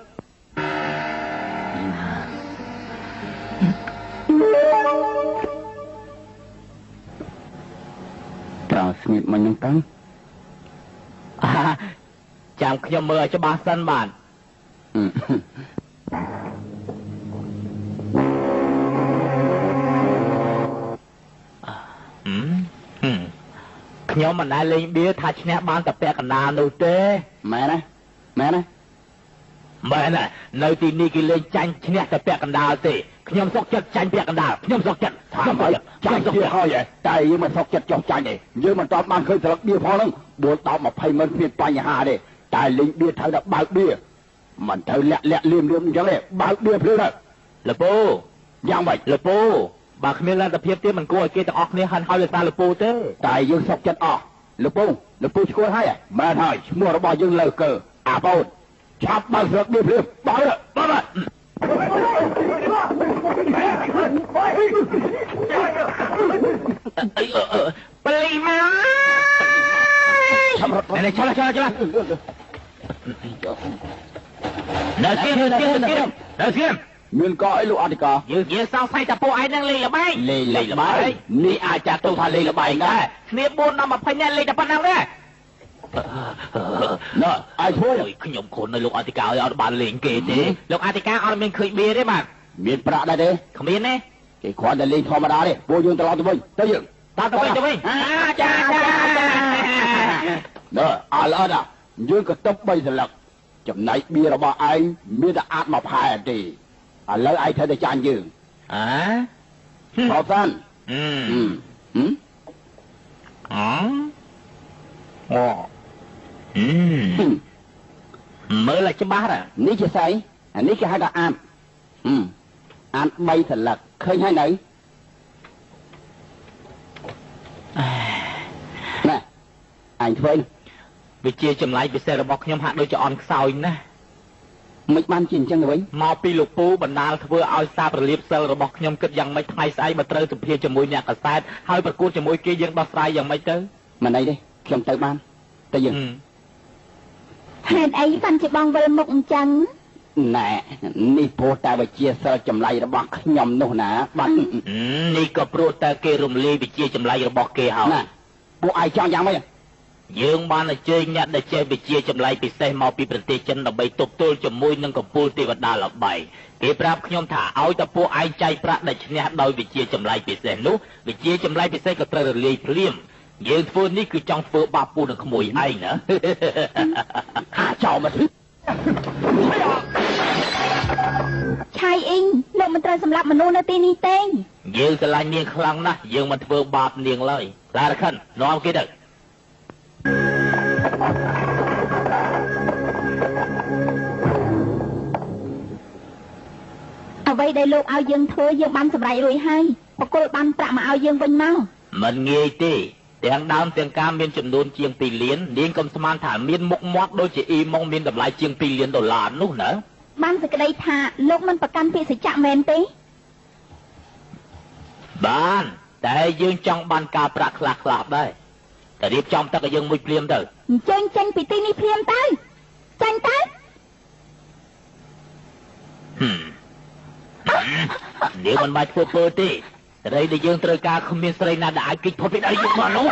Speaker 3: Chào Smith mình nâng tăng.
Speaker 1: Chàngខ្ញុំមើលច្បាស់សិនបាទខ្ញុំមិនដែលលេងបៀថាឈ្នះបានតែពាក់កណ្ដាលនោះទេ
Speaker 3: មែនណាមែនណា
Speaker 1: នៅទីនេះគេលេងចាញ់ឈ្នះតែពាក់កណ្ដាលទេខ្ញុំសុកចិត្តចាញ់ពាក់កណ្ដាលខ្ញុំសុកចិត្ត
Speaker 3: ថាម៉េចចាញ់ទៀតហើយតែយើងមិនសុកចិត្តចោះចាញ់ទេយើងមិនតបបានឃើញស្លឹកបៀផងហ្នឹង4 10 20មិនមានបញ្ហាទេតែលេងបៀត្រូវតែបើកបៀមិនត្រូវលាក់លៀមអញ្ចឹងទេបើកបៀភ្លឺទៅ
Speaker 1: លពូ
Speaker 3: យ៉ាងម៉េច
Speaker 1: លពូបើគ្មានលទ្ធភាពទៀតមិនគួរឲ្យគេទាំងអស់គ្នាហិនហោចលើសារលពូទេ
Speaker 3: តែយើងសុកចិត្តអស់លពូឈ្មោះហើយមែនហើយឈ្មោះរបស់យើងលើកើអាបូនឆាប់បើកស្លឹកបៀភ្លឺបើក
Speaker 1: ប្លីមកនេះឆាប់នៅស្គៀម
Speaker 3: មានកអីលោកអធិការ
Speaker 1: យើងសង្ស័យតែពួកឯងនឹងលេងល្បែងនេះអាចចាត់ទុកថាលេងល្បែងដែរគ្នា4 10 20នាក់លេងតែប៉ុណ្ណឹងទេ
Speaker 3: ណ៎អាយធ្វើ
Speaker 1: ខ្ញុំខុននៅលោកអធិការឲ្យអត់បានលេងគេទេលោកអធិការអត់មានឃើញបៀទេបាទ
Speaker 3: មានប្រាក់ដែរទេ
Speaker 1: គ្មានទេ
Speaker 3: គេគ្រាន់តែលេងធម្មតាទេពួកយើងត្រឡប់ទៅវិញទៅយើង
Speaker 1: ទៅវិញចា
Speaker 3: ណ៎អត់អត់យើងក៏ຕົក3ស្លឹកចំណែកបៀរបស់ឯងមានតែអាចមកផែទេឥឡូវឯងត្រូវតែចាញ់យើងខោសាន
Speaker 1: មើលឲ្យច្បាស់
Speaker 3: នេះជាស្អីអានេះគេហៅថាអាន3ស្លឹកឃើញហើយនៅណែអញធ្វើ
Speaker 1: វិជាចម្លែកពិសេសរបស់ខ្ញុំហាក់ដូចជាអន់ខ្សោយណាស់
Speaker 3: មិនបានជាអញ្ចឹងទៅវិញ
Speaker 1: មកពីលោកពូបណ្ដាលធ្វើឲ្យសារប្រលៀបសិលរបស់ខ្ញុំគិតយ៉ាងម៉េចថ្ងៃស្អែកបើត្រូវសម្ភាសជាមួយអ្នកកសែតហើយប្រកួតជាមួយគេយើងដោះស្រាយយ៉ាងម៉េចទៅ
Speaker 3: មិនអីទេខ្ញុំទៅបានតែយើង
Speaker 2: ហេតុអីបានជាបងវិលមុខអញ្ចឹង
Speaker 3: ណែនេះព្រោះតែវិជាសិលចម្លែករបស់ខ្ញុំនោះណាបាត់
Speaker 1: នេះក៏ព្រោះតែគេរំលាយវិជាចម្លែករបស់គេហើយ
Speaker 3: ណាពួកឯងចង់យ៉ាងម៉េច
Speaker 1: យើងបានអញ្ជើញអ្នកដែលចេះវិជាចម្លែកពិសេសមកពីប្រទេសចិនដើម្បីទប់ទល់ជាមួយនឹងកំពូលទេវតាល្បីគេប្រាប់ខ្ញុំថាឲ្យតែពួកឯងចែកប្រាក់ដែលឈ្នះដោយវិជាចម្លែកពិសេសនោះវិជាចម្លែកពិសេសក៏ត្រូវរលាយភ្លាមយើងធ្វើនេះគឺចង់ធ្វើបាបពូនឹងក្មួយឯងណា
Speaker 3: ចោលមក
Speaker 2: ឆៃអ៊ីងលោកមិនត្រូវសម្លាប់មនុស្សនៅទីនេះទេ
Speaker 1: យើងស្រឡាញ់នាងខ្លាំងណាស់យើងមិនធ្វើបាបនាងឡើយឡារខិននាំគេទៅ
Speaker 2: អ្វីដែលលោកឲ្យយើងធ្វើយើងបានសម្រេចរួចហើយបកគលបានប្រាក់មកឲ្យយើងវិញមក
Speaker 1: មិនងាយទេទាំងដើមទាំងការមានចំនួនជាង2លាននាងកុំស្មានថាមានមុខមាត់ដូចជាអ៊ីម៉ុងមានតម្លៃជាង$2លាននោះណា
Speaker 2: បានសេចក្តីថាលោកមិនប្រកាន់ពាក្យសច្ចៈមែនទេ
Speaker 1: បានតែយើងចង់បានការប្រាក់ខ្លះដែរតែរៀបចំទឹកឲ្យយើងមួយភ្លាមទៅ
Speaker 2: អញ្ចឹងចេញពីទីនេះភ្លាមទៅចេញទៅ
Speaker 1: នាងមិនបាច់ធ្វើពើទេស្រីដែលយើងត្រូវការគ្មានស្រីណាដែលអាចគេចផុតពីដៃយើងមកនោះ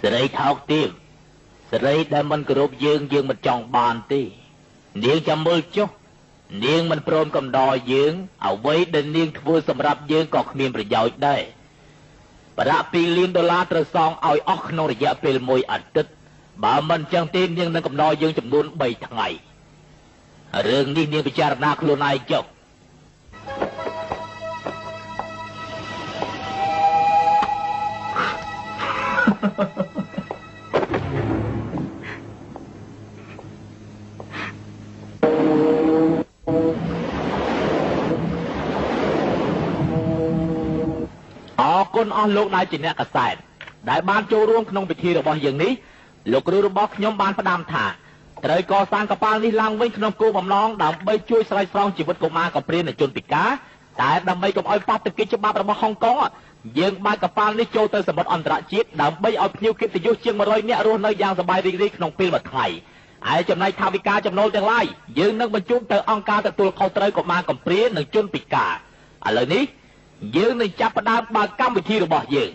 Speaker 1: ស្រីថោកទាបស្រីដែលមិនគោរពយើងមិនចង់បានទេនាងចាំមើលចុះនាងមិនព្រមកំដរយើងអ្វីដែលនាងធ្វើសម្រាប់យើងក៏គ្មានប្រយោជន៍ដែរ ប្រាក់$2 លានត្រូវសងឲ្យអស់ក្នុងរយៈពេល1អាទិត្យបើមិនចឹងទេនាងនឹងកំណល់យើងចំនួន3ថ្ងៃរឿងនេះនាងពិចារណាខ្លួនឯងចុះអរគុណអស់លោកដែលជាអ្នកកសែតដែលបានចូលរួមក្នុងពិធីរបស់យើងនេះលោកគ្រូរបស់ខ្ញុំបានផ្ដាំថាត្រូវកសាងកប៉ាល់នេះឡើងវិញក្នុងគោលបំណងដើម្បីជួយស្រោចស្រង់ជីវិតកុមារកំព្រានិងជនពិការតែដើម្បីកុំឲ្យប៉ះទង្គិចច្បាប់របស់ហុងកុងយើងបើកកប៉ាល់នេះចូលទៅសមុទ្រអន្តរជាតិដើម្បីឲ្យភ្ញៀវកិត្តិយសជាង100នាក់រស់នៅយ៉ាងសប្បាយរីករាយក្នុងពេលមួយថ្ងៃហើយចំណែកថវិកាចំណូលទាំងឡាយយើងនឹងបញ្ជូនទៅអង្គការទទួលខុសត្រូវកុមារកំព្រានិងជនពិការឥឡូវនេះយើងនឹងចាប់ផ្ដើមបើកកម្មវិធីរបស់យើង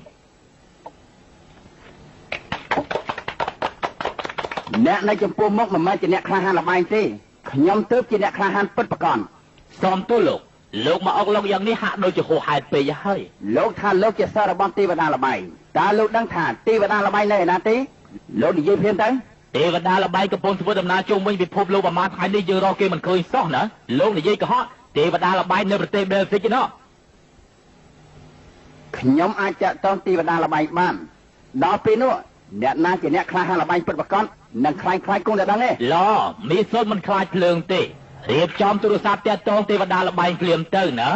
Speaker 3: អ្នកនៅចំពោះមុខមិនមែនជាអ្នកក្លាហានលបែងទេខ្ញុំទើបជាអ្នកក្លាហានពិតប្រាកដ
Speaker 1: សូមទោសលោកមកអុកលោកយ៉ាងនេះហាក់ដូចជាហួសហេតុពេកហើយ
Speaker 3: លោកថាលោកជាសាររបស់ទេវតាលបែងតើលោកដឹងថាទេវតាលបែងនៅឯណាទេលោកនិយាយភ្លាមទៅ
Speaker 1: ទេវតាលបែងកំពុងធ្វើដំណើរជុំវិញពិភពលោកប្រមាណថ្ងៃនេះយើងរកគេមិនឃើញសោះណាលោកនិយាយកុហកទេវតាលបែងនៅប្រទេសបែលហ្សិកឯណោះ
Speaker 3: ខ្ញុំអាចចាក់តងទេវតាលបែងបានដល់ពេលនោះអ្នកណាជាអ្នកក្លាហានលបែងពិតប្រាកដនឹងខ្លាញ់គង់តែដឹងទេ
Speaker 1: ឡមីសុនមិនខ្លាចភ្លើងទេរៀបចំទូរស័ព្ទតាក់ទងទេវតាលបែងភ្លាមទៅណា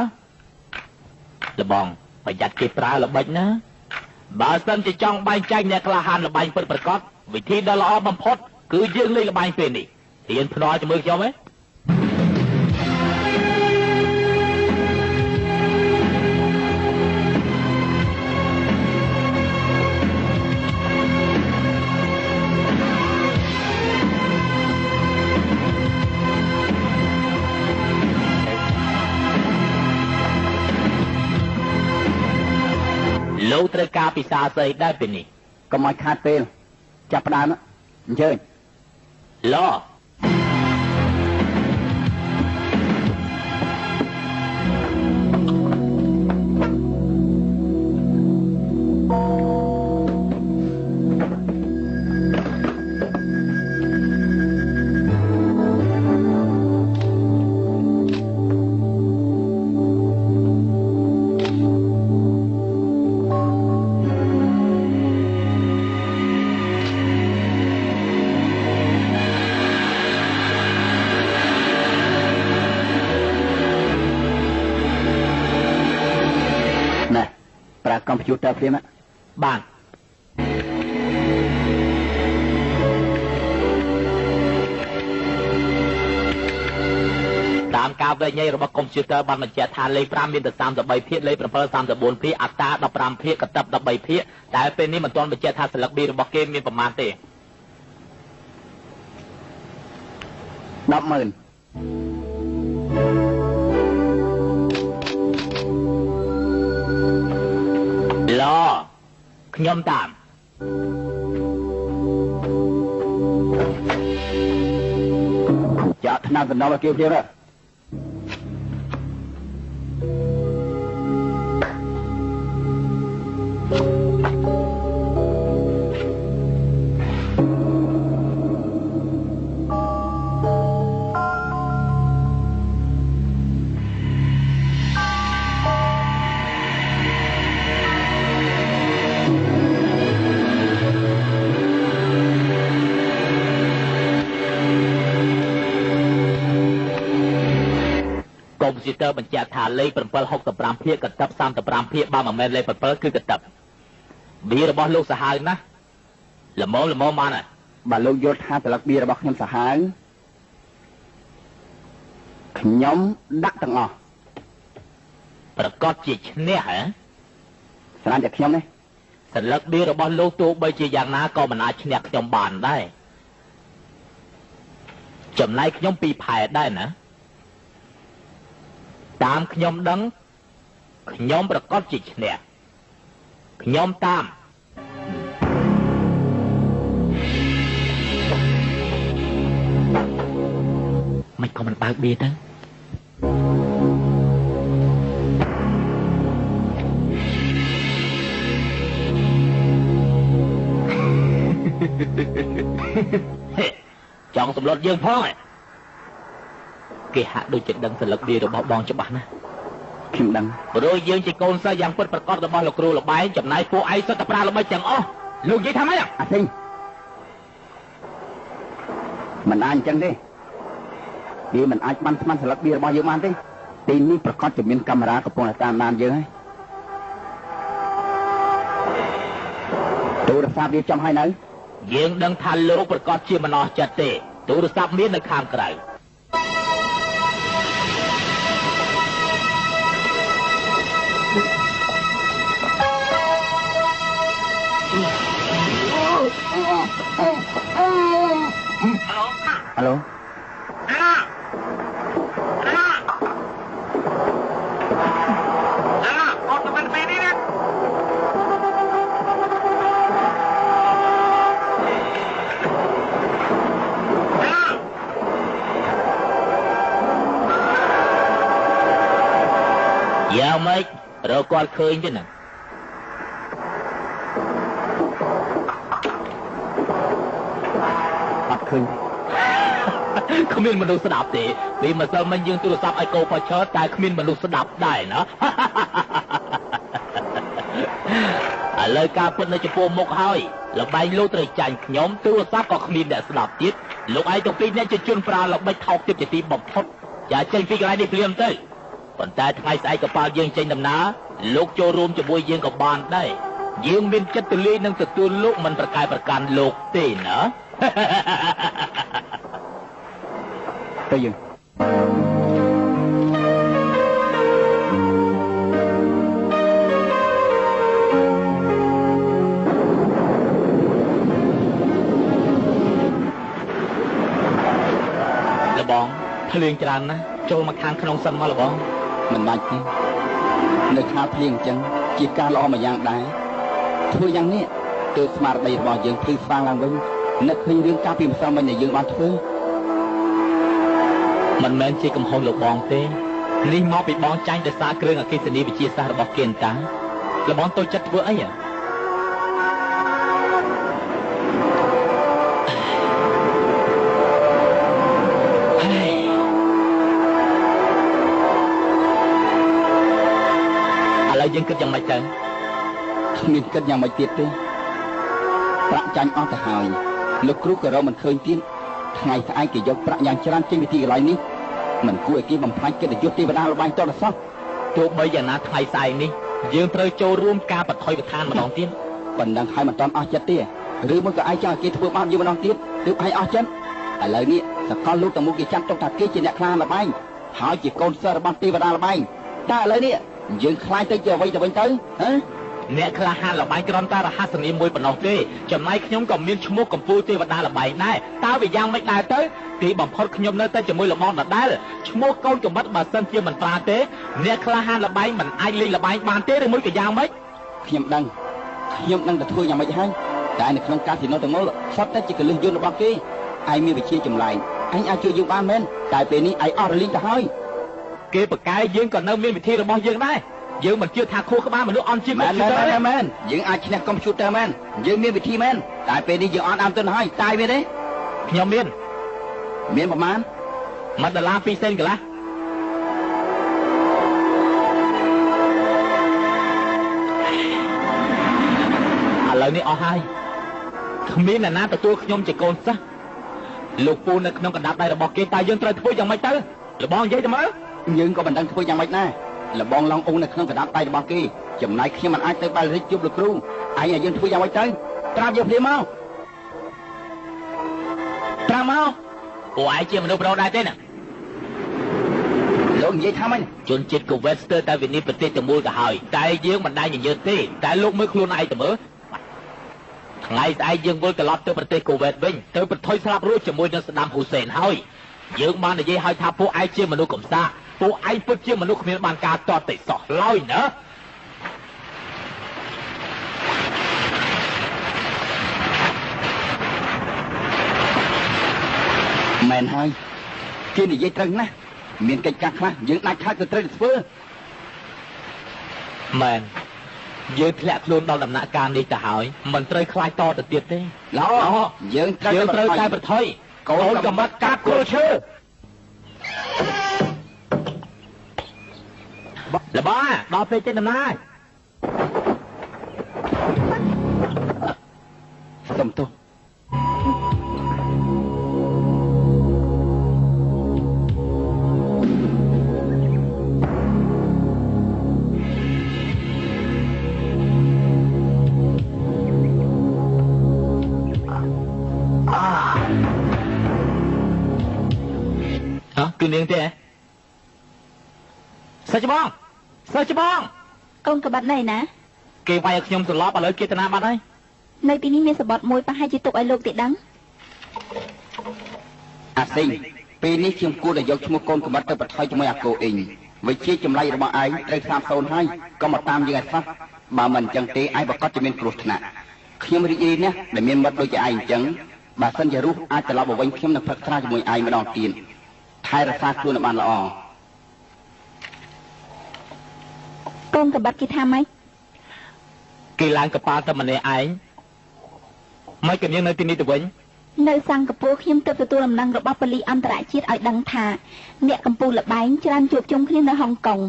Speaker 1: លបងប្រយ័ត្នគេប្រើល្បិចណាបើសិនជាចង់បែងចែកអ្នកក្លាហានលបែងពិតប្រាកដវិធីដ៏ល្អបំផុតគឺយើងលេងលបែងពេលនេះរៀនភ្នាល់ជាមួយខ្ញុំទេលោកត្រូវការពិសាស្អីដែរពេលនេះ
Speaker 3: កុំឲ្យខាតពេលចាប់ផ្ដើមអញ្ជើញ
Speaker 1: ឡ
Speaker 3: កុំព្យូទ័រភ្លាម
Speaker 1: បាទតាមការវិនិច្ឆ័យរបស់កុំព្យូទ័របានបញ្ជាក់ថាលេខ5មានតែ33ភាគលេខ7 34ភាគអត្រា15ភាគកតិប13ភាគតែពេលនេះមិនទាន់បញ្ជាក់ថាស្លឹក B របស់គេមានប្រមាណទេ
Speaker 3: 100000
Speaker 1: ខ្ញុំតាម
Speaker 3: ចាក់ថ្នាំកណ្ដោឲ្យគេព្រាប
Speaker 1: បញ្ជាក់ថាលេខ765ភាគកតិប35ភាគបើមិនមែនលេខ7គឺកតិប B របស់លោកសាហាវណាល្មមបានហើយ
Speaker 3: បើលោកយល់ថាស្លឹក B របស់ខ្ញុំសាហាវខ្ញុំដាក់ទាំងអស់
Speaker 1: ប្រកាសជាឈ្នះហ៎
Speaker 3: ស្រានតែខ្ញុំនេះ
Speaker 1: ស្លឹក B របស់លោកទោះបីជាយ៉ាងណាក៏មិនអាចឈ្នះខ្ញុំបានដែរចំណែកខ្ញុំ2ផែដែរណាតាមខ្ញុំដឹងខ្ញុំប្រកាសជាឈ្នះខ្ញុំតាមមិនក៏មិនបើកបៀទៅ ចង់សម្លុតយើងផងគេហាក់ដូចជាដឹងសិលឹកវារបស់បងច្បាស់ណា
Speaker 3: ខ្ញុំដឹង
Speaker 1: ព្រោះយើងជាកូនសិស្សយ៉ាងពិតប្រាកដរបស់លោកគ្រូលបែងចំណាយពួកឯងសុទ្ធតែប្រាល្បិចទាំងអស់លោកនិយាយថាម៉េច
Speaker 3: អាស៊ីងមិនអាចអញ្ចឹងទេវាមិនអាចបានស្មានសិលឹកវារបស់យើងបានទេទីនេះប្រកាសជាមានកាមេរ៉ាកំពុងតាមដានយើងហើយទូរស័ព្ទវាចំហើយនៅ
Speaker 1: យើងដឹងថាលោកប្រកាសជាមិនអស់ចិត្តទេទូរស័ព្ទមាននៅខាងក្រៅ
Speaker 3: Hello.
Speaker 1: Dạ mấy, rồi con khơi chứ nè.
Speaker 3: Bắt khơi.
Speaker 1: Không biết mình đâu sẽ đạp thế. Vì mà sao mình dương tôi sắp ai câu phải chết. Tại không biết mình đâu sẽ đạp đài nữa. Lời ca phút nó cho phô một hơi. Là bánh lô trời chành nhóm tôi sắp có không biết để sẽ đạp tiếp. Lúc ấy tôi tin cho chuyên phá là bánh thọc tiếp cho tim bọc thốt. Chả chân phi cái này đi phim tới. Còn ta thay sẽ có bao dương trên đầm ná. Lúc cho rôm cho bôi dương có bàn đây. Dương miên chất từ ly nâng từ tuôn lúc mình phải can lột tì nữa.
Speaker 3: Tới dương.
Speaker 1: Là bọn, thơ liên tràn á, cho mà khang khăn sân mà là bọn.
Speaker 3: Mình bạch đi. Nơi khá liên chân, chỉ ca lo mà dạng đáy. Thôi dạng nè, từ smart đây bỏ dương thư phang làm vinh. Nực hình riêng ca phim sao mình để dương bán thư.
Speaker 1: Mình mến chỉ cầm hôn lục bọn thế. Lý mò bị bọn chanh để xa krương ở khi sinh đi bị chia xa là bọn kiên tá. Là bọn tôi chất vỡ ấy à. Là dân kết dòng mạch trời.
Speaker 3: Mình kết dòng mạch tiết đi. Bạn chanh ớt ta hỏi. Lúc rút cái đó mình khơi tiên. Ngày ta ai kì dốc bạn dàng chán trên vị thị lại ní. Mình cú ấy kì bằng phanh kết để dốt đi và đa là bánh cho là sao.
Speaker 1: Chỗ bây giờ ná thay xài ní. Dương trời châu rùm ca bật thôi bật than mà đón tiên.
Speaker 3: Phần đang khai mà toàn ớt chất tìa. Rư mới có ai cho kì thua bao nhiêu mà đón tiên. Rư ai ớt chất. Ở lời ní. Sao con lúc ta mua kì chăn trong thật kì trên nhạc lan là bánh. Hỏi chỉ con sơ là băng ti và đa là bánh. Ta ở lời ní. Dương khai tới giờ vây từ bên tới hả?
Speaker 1: Nè khla han là bài kron ta là hát sân môi bẩn nọc đi. Chậm nay nhóm còn miên chung mốt cầm phu tê và đa là bài này. Tao bị giang mấy đài tới. Thì bằng phốt nhóm nơi tới chậm môi là mong là đá. Chung mốt câu chồng bắt bà sân kia mình pha tế. Nè khla han là bài mình ai ly là bài bàn tế rồi mới cái giang mấy.
Speaker 3: Nhóm đăng là thua nhà mấy hai. Tại này không cá thì nó từ mốt sắp tới chỉ cần lưng dương là bao kia. Ai miên bị chia chùm lại. Anh ai chưa dương ban men. Tại vì ní ai ở linh ta hơi.
Speaker 1: Kê bậc cái dương còn nơi miên bị thi là bao dương đây. Dương mình chưa thà khô các ba mình nó on chim
Speaker 3: men. Dương ai chỉ là computer men. Dương miên bị thi men. Tại vì đi dương on am tên hai. Tai biết đấy.
Speaker 1: Nhóm miên.
Speaker 3: Miên bọc man.
Speaker 1: Mặt là la phi sen cả lá. À lời này o hai. Không biết là ná tao tôi nhóm chỉ con sao. Lục phu nó còn đạp đây là bọc kia tay dương trời thôi dòng mày tới. Là bon giấy cho mới.
Speaker 3: Dương có bình đăng thôi dòng mày nè. Là bon long u này không phải đạp tay được bao kia. Chùm này khi mà ai tới bay lấy chụp được luôn. Ai nhà dân thôi dòng mày tới. Trao vô phim không? Trao không?
Speaker 1: Ủa ai chia mà đâu đâu đây thế nè.
Speaker 3: Lượng vậy thăm anh.
Speaker 1: Chuẩn chết của Wester ta vì ní bật tên từ môi cả hỏi. Tại dương mình đang nhìn như thế. Tại lúc mới khuôn ai từ mớ. Ngày ai dương với cái lọt tới bật tên của West Vinh. Tới bật thôi sạp rút cho môi nó Saddam Hussein hỏi. Dương mà này dây hỏi thả phố ai chia mà đâu cũng xa. Phố ai phút chia mà lúc miền bàn ca to tẩy sọ lôi nữa.
Speaker 3: Mền hơi. Kia này dây trân ná. Miền cách cạc mà. Dương nạch hai từ trân phơ.
Speaker 1: Mền. យើងធ្លាក់ខ្លួនដល់ដំណាក់កាលនេះទៅហើយមិនត្រូវខ្លាចតទៅទៀតទេល្អយើងត្រូវតែប្រថុយកូនកំបត់កាប់គល់ឈើលបាដល់ពេលចេញដំណើរសុំទោសគឺនាងទេសើចបងកូនកបាត់ណែណាគេវាយឲ្យខ្ញុំសន្លប់ឥឡូវគេតាណាបាត់ហើយនៅទីនេះមានសបត់មួយប្រហែលជាទុកឲ្យលោកទេដឹង
Speaker 3: អាស៊ីងពេលនេះខ្ញុំគួរតែយកឈ្មោះកូនកបាត់ទៅបថុយជាមួយអាកូអ៊ីងវិជាចម្លែករបស់ឯងត្រូវសាបសូន្យហើយក៏មកតាមយើងឲ្យសោះបើមិនអញ្ចឹងទេឯងប្រកាសជាមានគ្រោះថ្នាក់ខ្ញុំរីករាយណាស់ដែលមានមិត្តដូចជាឯងអញ្ចឹងបើសិនជារស់អាចត្រឡប់មកវិញខ្ញុំនឹងផឹកស្រាជាមួយឯងម្ដងទៀតថែរក្សាខ្លួនឲ្យបានល្អ
Speaker 2: កូនកបាត់គេថាម៉េច
Speaker 1: គេឡើងកប៉ាល់តែម្នាក់ឯងមិនក៏យើងនៅទីនេះទៅវិញ
Speaker 2: នៅសិង្ហបុរីខ្ញុំទើបទទួលដំណឹងរបស់ប៉ូលីសអន្តរជាតិឲ្យដឹងថាអ្នកកំពូលលបែងច្រើនជួបជុំគ្នានៅហុងកុង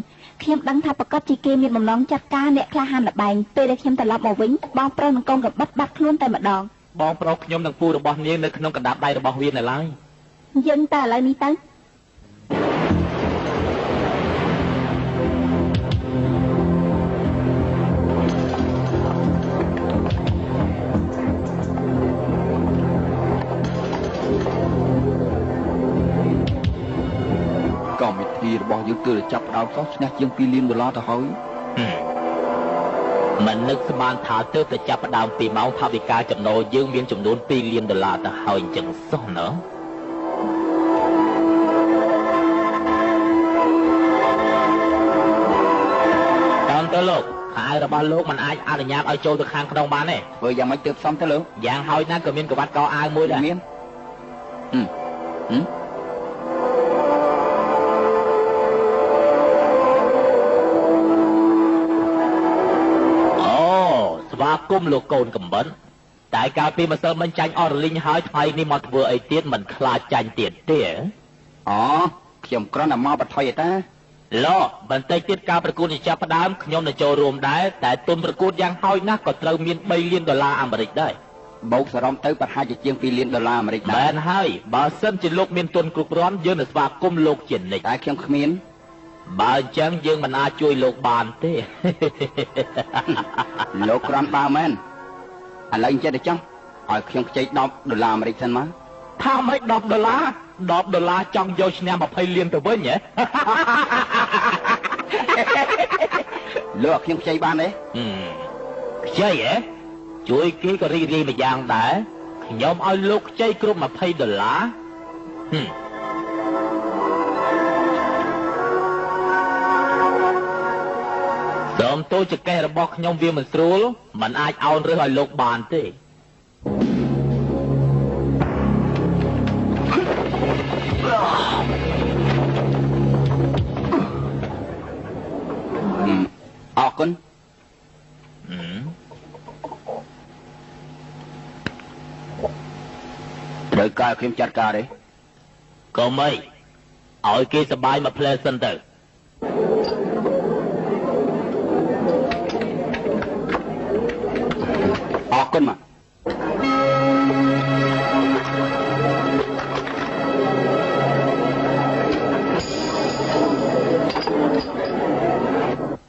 Speaker 2: ខ្ញុំដឹងថាប្រកាសជាគេមានបំណងចាត់ការអ្នកក្លាហានលបែងពេលដែលខ្ញុំត្រឡប់មកវិញបងប្រុសនិងកូនកបាត់បាត់ខ្លួនតែម្ដង
Speaker 1: បងប្រុសខ្ញុំនិងពូរបស់នាងនៅក្នុងកណ្ដាប់ដៃរបស់វានៅឡើយ
Speaker 2: យើងតែឥឡូវនេះទៅ
Speaker 3: កម្មវិធីរបស់យើងគឺចាប់ផ្ដើមសោះឈ្នះជាង$2 លានទៅហើយ
Speaker 1: មិននឹកស្មានថាទើបតែចាប់ផ្ដើមពីម៉ោងថវិកាចំណូលយើងមានចំនួន$2 លានទៅហើយអញ្ចឹងសោះណាតាមទៅលោកខោរបស់លោកមិនអាចអនុញ្ញាតឲ្យចូលទៅខាងក្នុងបានទេ
Speaker 3: ធ្វើយ៉ាងម៉េចទើបសមទៅលោក
Speaker 1: យ៉ាងហើយណាក៏មានកបាត់កោអាវមួយដែរ
Speaker 3: មាន
Speaker 1: ស្វាគមន៍លោកកូនកំបិនតែកាលពីម្សិលមិញចាញ់អរលីងហើយថ្ងៃនេះមកធ្វើអីទៀតមិនខ្លាចចាញ់ទៀតទេ
Speaker 3: អូខ្ញុំគ្រាន់តែមកបថុយឯតា
Speaker 1: ឡោបន្តិចទៀតការប្រកួតនឹងចាប់ផ្ដើមខ្ញុំនឹងចូលរួមដែរតែទុនប្រកួតយ៉ាងហោចណាស់ក៏ត្រូវមាន$3 លានអាមេរិកដែរប
Speaker 3: ូកសរុបទៅប្រហែលជាជាង$2 លានអាមេរិក
Speaker 1: ដែរមែនហើយបើសិនជាលោកមានទុនគ្រប់គ្រាន់យើងនឹងស្វាគមន៍លោកជានិច្ច
Speaker 3: តែខ្ញុំគ្មាន
Speaker 1: បើអញ្ចឹងយើងមិនអាចជួយលោកបានទេ
Speaker 3: លោកគ្រាន់បើមែនឥឡូវចេះតែចង់ឲ្យខ្ញុំខ្ចី$10អាមេរិកសិនមក
Speaker 1: ថាមិន$10ចង់យកឈ្នះ20 លានទៅវិញហ៎
Speaker 3: លោកខ្ញុំខ្ចីបានទេ
Speaker 1: ខ្ចីហ៎ជួយគេក៏រីករាយម្យ៉ាងដែរខ្ញុំឲ្យលោកខ្ចីគ្រប់$20សូមទោសចកេះរបស់ខ្ញុំវាមិនស្រួលមិនអាចអោនរើសឲ្យលោកបានទេ
Speaker 3: អរគុណត្រូវការខ្ញុំចាត់ការទេ
Speaker 1: កុំអីឲ្យគេសប្បាយមកផ្លែសិនទៅ
Speaker 3: អរគុណមក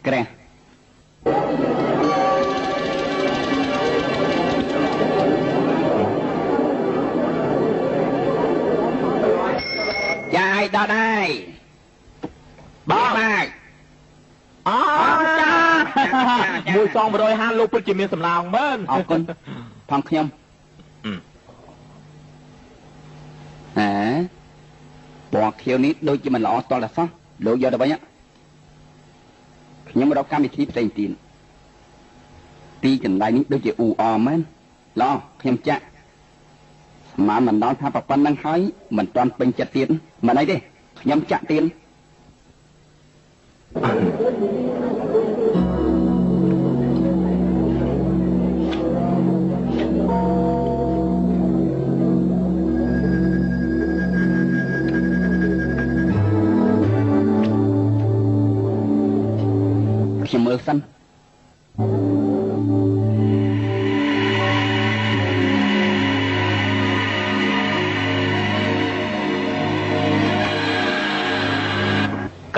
Speaker 3: ក្រែចាយដល់ហើយ
Speaker 1: បងហើយអូចា1,150លោកពិតជាមានសម្លងមែន
Speaker 3: អរគុណផងខ្ញុំហ៎ពណ៌ខៀវនេះដូចជាមិនល្អតល់តែសោះលោកយកទៅវិញខ្ញុំរកកម្មវិធីផ្សេងទៀតទីចន្លៃនេះដូចជាអ៊ូអមមែនឡោខ្ញុំចាក់ស្មានមិនដល់ថាប៉ុណ្្នឹងហើយមិនទាន់ពេញចិត្តទៀតមិនអីទេខ្ញុំចាក់ទៀត មើលសិន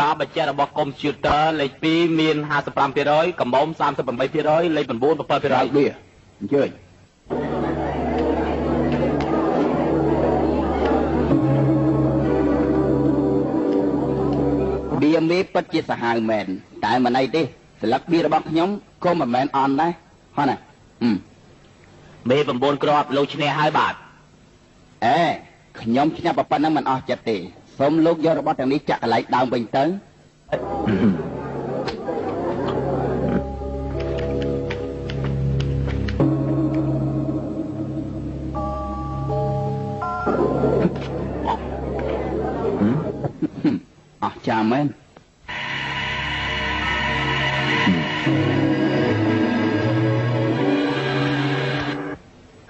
Speaker 1: ការបញ្ជាក់របស់កុំព្យូទ័រលេខ2មាន 55% កំមុំ 38% លេខ9 7%
Speaker 3: វាអញ្ជើញបៀមេពិតជាសាហាវមែនតែមិនអីទេស្លឹកបៀរបស់ខ្ញុំក៏មិនមែនអន់ដែរហ៎ណា
Speaker 1: មេ9គ្រាប់លោកឈ្នះហើយបាទ
Speaker 3: ខ្ញុំឈ្នះប៉ុណ្ណឹងមិនអស់ចិត្តទេសូមលោកយករបស់ទាំងនេះចាក់កន្លែងដើមវិញទៅអស់ចាមែន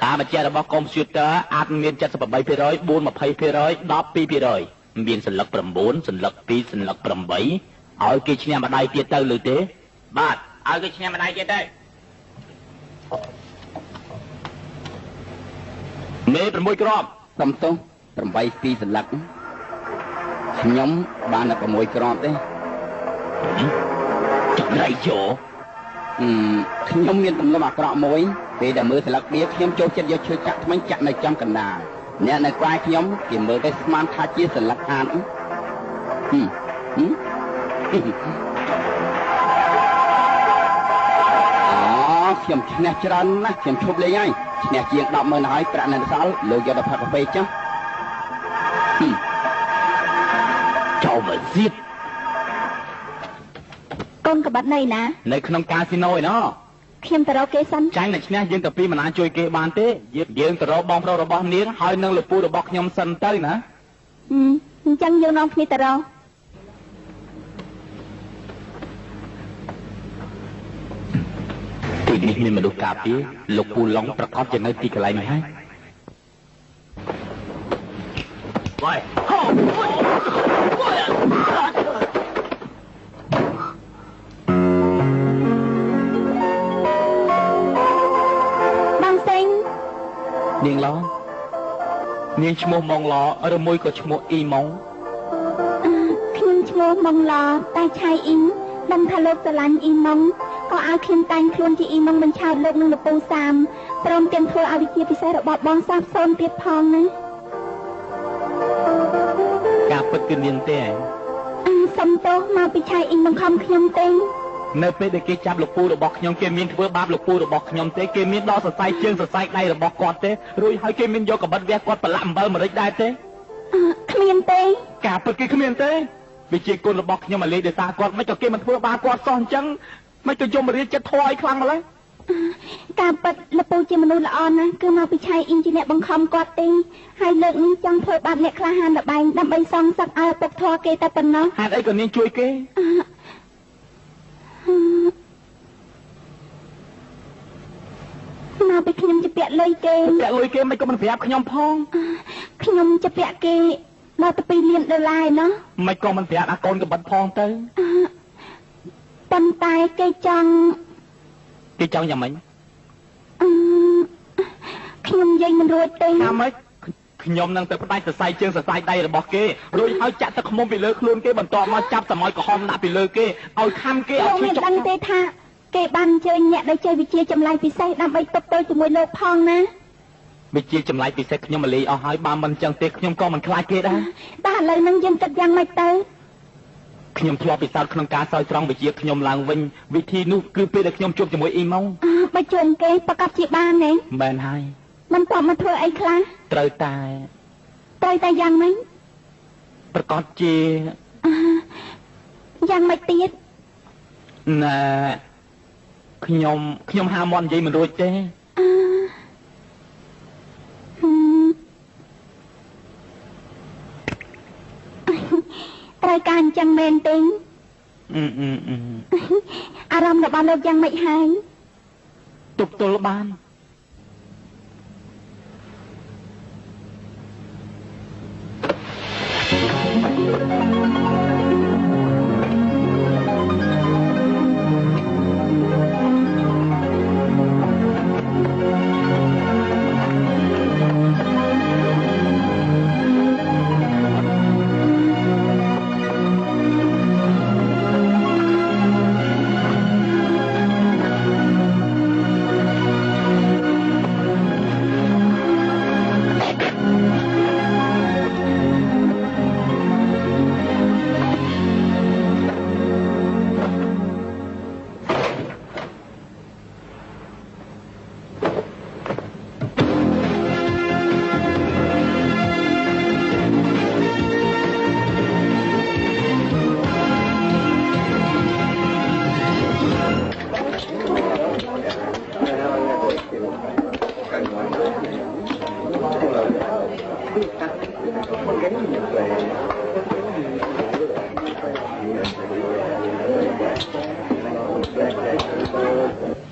Speaker 1: ការបញ្ជាក់របស់កុំព្យូទ័រអាចមាន 78% 4 20% 12% មានសន្លឹក9សន្លឹក2សន្លឹក8ឲ្យគេឈ្នះម្ដាយទៀតទៅឬទេបាទឲ្យគេឈ្នះម្ដាយទៀតទៅមេ6គ្រាប់
Speaker 3: សំទោស8 2សន្លឹកខ្ញុំបានតែ6គ្រាប់ទេ
Speaker 1: ចម្រៃជោ
Speaker 3: ខ្ញុំមានទម្លាប់អាក្រក់មួយពេលដែលមើលស្លឹកបៀខ្ញុំចូលចិត្តយកឈើចាក់ថ្មិញចាក់នៅចំកណ្ដាលអ្នកនៅក្បែរខ្ញុំគេមើលទៅស្មានថាជាស្លឹកអានខ្ញុំឈ្នះច្រើនណាស់ខ្ញុំឈប់លេងហើយឈ្នះជាង 100000 ហើយប្រាក់នៅសល់លោកយកទៅផឹកកាហ្វេចុះ
Speaker 1: ចូលមកទៀត
Speaker 2: កូនកបាត់ណៃណា
Speaker 1: នៅក្នុងកាស៊ីណូឯណោះ
Speaker 2: ខ្ញុំទៅរកគេសិន
Speaker 1: ចាញ់តែឈ្នះយើងទៅពីមិនអាចជួយគេបានទេយើងទៅរកបងប្រុសរបស់នាងហើយនឹងលពូរបស់ខ្ញុំសិនទៅណា
Speaker 2: អញ្ចឹងយើងនាំគ្នាទៅរក
Speaker 1: ទីនេះមានមនុស្សការពារលោកពូឡុងប្រកាសជានៅទីកន្លែងនេះហើយបាយនាងឡនាងឈ្មោះម៉ងឡឬមួយក៏ឈ្មោះអ៊ីម៉ង
Speaker 2: ខ្ញុំឈ្មោះម៉ងឡតែឆៃអ៊ីងដឹងថាលោកស្រឡាញ់អ៊ីម៉ងក៏ឲ្យខ្ញុំតែងខ្លួនជាអ៊ីម៉ងបញ្ឆោតលោកនឹងលពូសាមព្រមទាំងធ្វើឲ្យវិជាពិសេសរបស់បងសាបសូន្យទៀតផងណា
Speaker 1: ការពិតគឺមានទេ
Speaker 2: សំទោសមកពីឆៃអ៊ីងបង្ខំខ្ញុំទេ
Speaker 1: នៅពេលដែលគេចាប់លោកពូរបស់ខ្ញុំគេមានធ្វើបាបលោកពូរបស់ខ្ញុំទេគេមានដកសរសៃជើងសរសៃដៃរបស់គាត់ទេរួចហើយគេមានយកកបិតវះគាត់ប្រឡាក់អំបិលម្រេចដែរទេ
Speaker 2: គ្មានទេ
Speaker 1: ការពិតគឺគ្មានទេវាជាគុណរបស់ខ្ញុំមកលេងដោយសារគាត់មិនក៏គេមិនធ្វើបាបគាត់សោះអញ្ចឹងមិនក៏យំរៀនចិត្តធွာឲ្យខ្លាំងម្ល៉េះ
Speaker 2: ការពិតលពូជាមនុស្សល្អណាស់គឺមកពីឆៃអ៊ីងជាអ្នកបង្ខំគាត់ទេហើយលើកនេះចង់ធ្វើបាបអ្នកក្លាហានល្បែងដើម្បីសងសឹកឲ្យពុកធွာគេតែប៉ុណ្ណោះ
Speaker 1: ហេតុអីក៏នាងជួយគេ
Speaker 2: មកពីខ្ញុំជាពាក់លុយគេ
Speaker 1: មិនក៏មិនប្រាប់ខ្ញុំផង
Speaker 2: ខ្ញុំជាពាក់គេដល់ទៅ$2 លានណោះ
Speaker 1: មិនក៏មិនប្រាប់អាកូនកបិតផងទៅ
Speaker 2: ប៉ុន្តែគេចង់
Speaker 1: យ៉ាងម៉េច
Speaker 2: ខ្ញុំនិយាយមិនរួចទេ
Speaker 1: ថាម៉េចខ្ញុំនឹងទៅផ្ដាច់សរសៃជើងសរសៃដៃរបស់គេរួចហើយចាក់ទឹកឃ្មុំពីលើខ្លួនគេបន្ទាប់មកចាប់សម័យក្រហមដាក់ពីលើគេឲ្យខំគេឲ្យ
Speaker 2: ឈឺចុកដឹងទេថាគេបានអញ្ជើញអ្នកដែលចេះវិជាចម្លែកពិសេសដើម្បីតបតល់ជាមួយលោកផងណា
Speaker 1: វិជាចម្លែកពិសេសខ្ញុំមកលេងអស់ហើយបើមិនអញ្ចឹងទេខ្ញុំក៏មិនខ្លាចគេដែរ
Speaker 2: តែឥឡូវនឹងយើងគិតយ៉ាងម៉េចទៅ
Speaker 1: ខ្ញុំធ្លាប់ពិសោធន៍ក្នុងការសោយត្រង់វិជាខ្ញុំឡើងវិញវិធីនោះគឺពេលដែលខ្ញុំជួបជាមួយអ៊ីម៉ុង
Speaker 2: បើជួបគេប្រកាសជាបានទេ
Speaker 1: មែនហើយ
Speaker 2: មិនតបមកធ្វើអីខ្លះ
Speaker 1: ត្រូវ
Speaker 2: តែយ៉ាងម៉េច
Speaker 1: ប្រកាសជា
Speaker 2: យ៉ាងម៉េចទៀត
Speaker 1: ណែខ្ញុំហាមាត់និយាយមិនរួចទេ
Speaker 2: ត្រូវការអញ្ចឹងមែនទេអារម្មណ៍របស់លោកយ៉ាងម៉េចហើយ
Speaker 1: ទប់ទល់បាន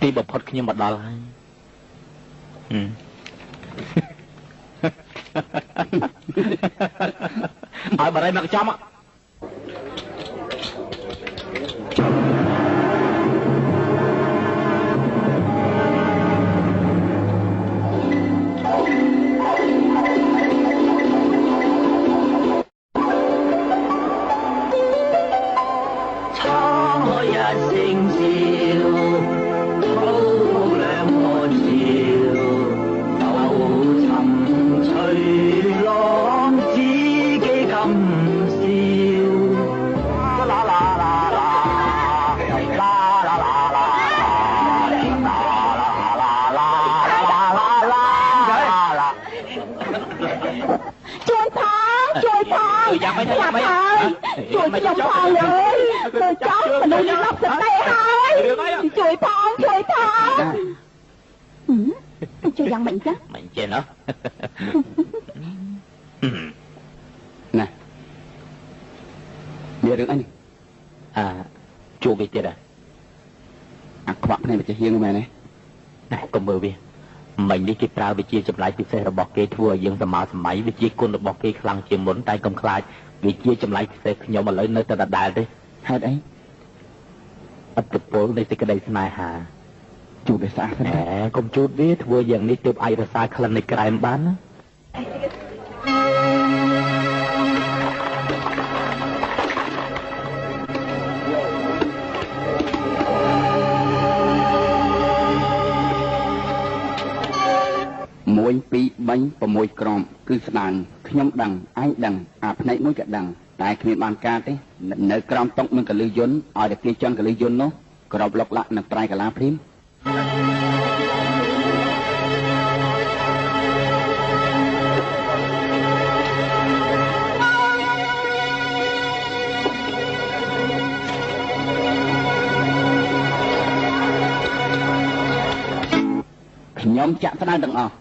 Speaker 1: ទីបំផុតខ្ញុំមកដល់ហើយឲ្យបារីមកចំ
Speaker 2: ជួយខ្ញុំផងអើយទៅចង់មនុស្សលប់សតិហើយជួយផងជួយយ៉ាងម៉េចចា
Speaker 1: មិនចេះណោះ
Speaker 3: ណាមានរឿងអីនេះ
Speaker 1: ជួបវាទៀត
Speaker 3: អាខ្វាក់ភ្នែកមកចេះហៀងមែនទេ
Speaker 1: កុំមើលវាមិញនេះគេប្រើវិជាចម្លែកពិសេសរបស់គេធ្វើឲ្យយើងសម័យវិជាគុណរបស់គេខ្លាំងជាងមុនតែកុំខ្លាចវិជាចម្លែកពិសេសខ្ញុំឥឡូវនៅតែដដែលទេ
Speaker 3: ហេតុអី
Speaker 1: អត្តពលនៃសេចក្តីស្នេហា
Speaker 3: ជូតឲ្យស្អាត
Speaker 1: ណាកុំជូតវាធ្វើយ៉ាងនេះទើបអាចរក្សាក្លិននៃក្រែមបានណា
Speaker 3: 1 2 3 6ក្រមគឺស្ដាងខ្ញុំដឹងឯងដឹងអាផ្នែកមួយក៏ដឹងតែគ្មានបានការទេនៅក្រោមតុកនឹងកលឹះយន្តឲ្យតែគេជន់កលឹះយន្តនោះក្របលុកលាក់នឹងត្រៃកាឡាព្រីមខ្ញុំចាក់ស្ដាងទាំងអស់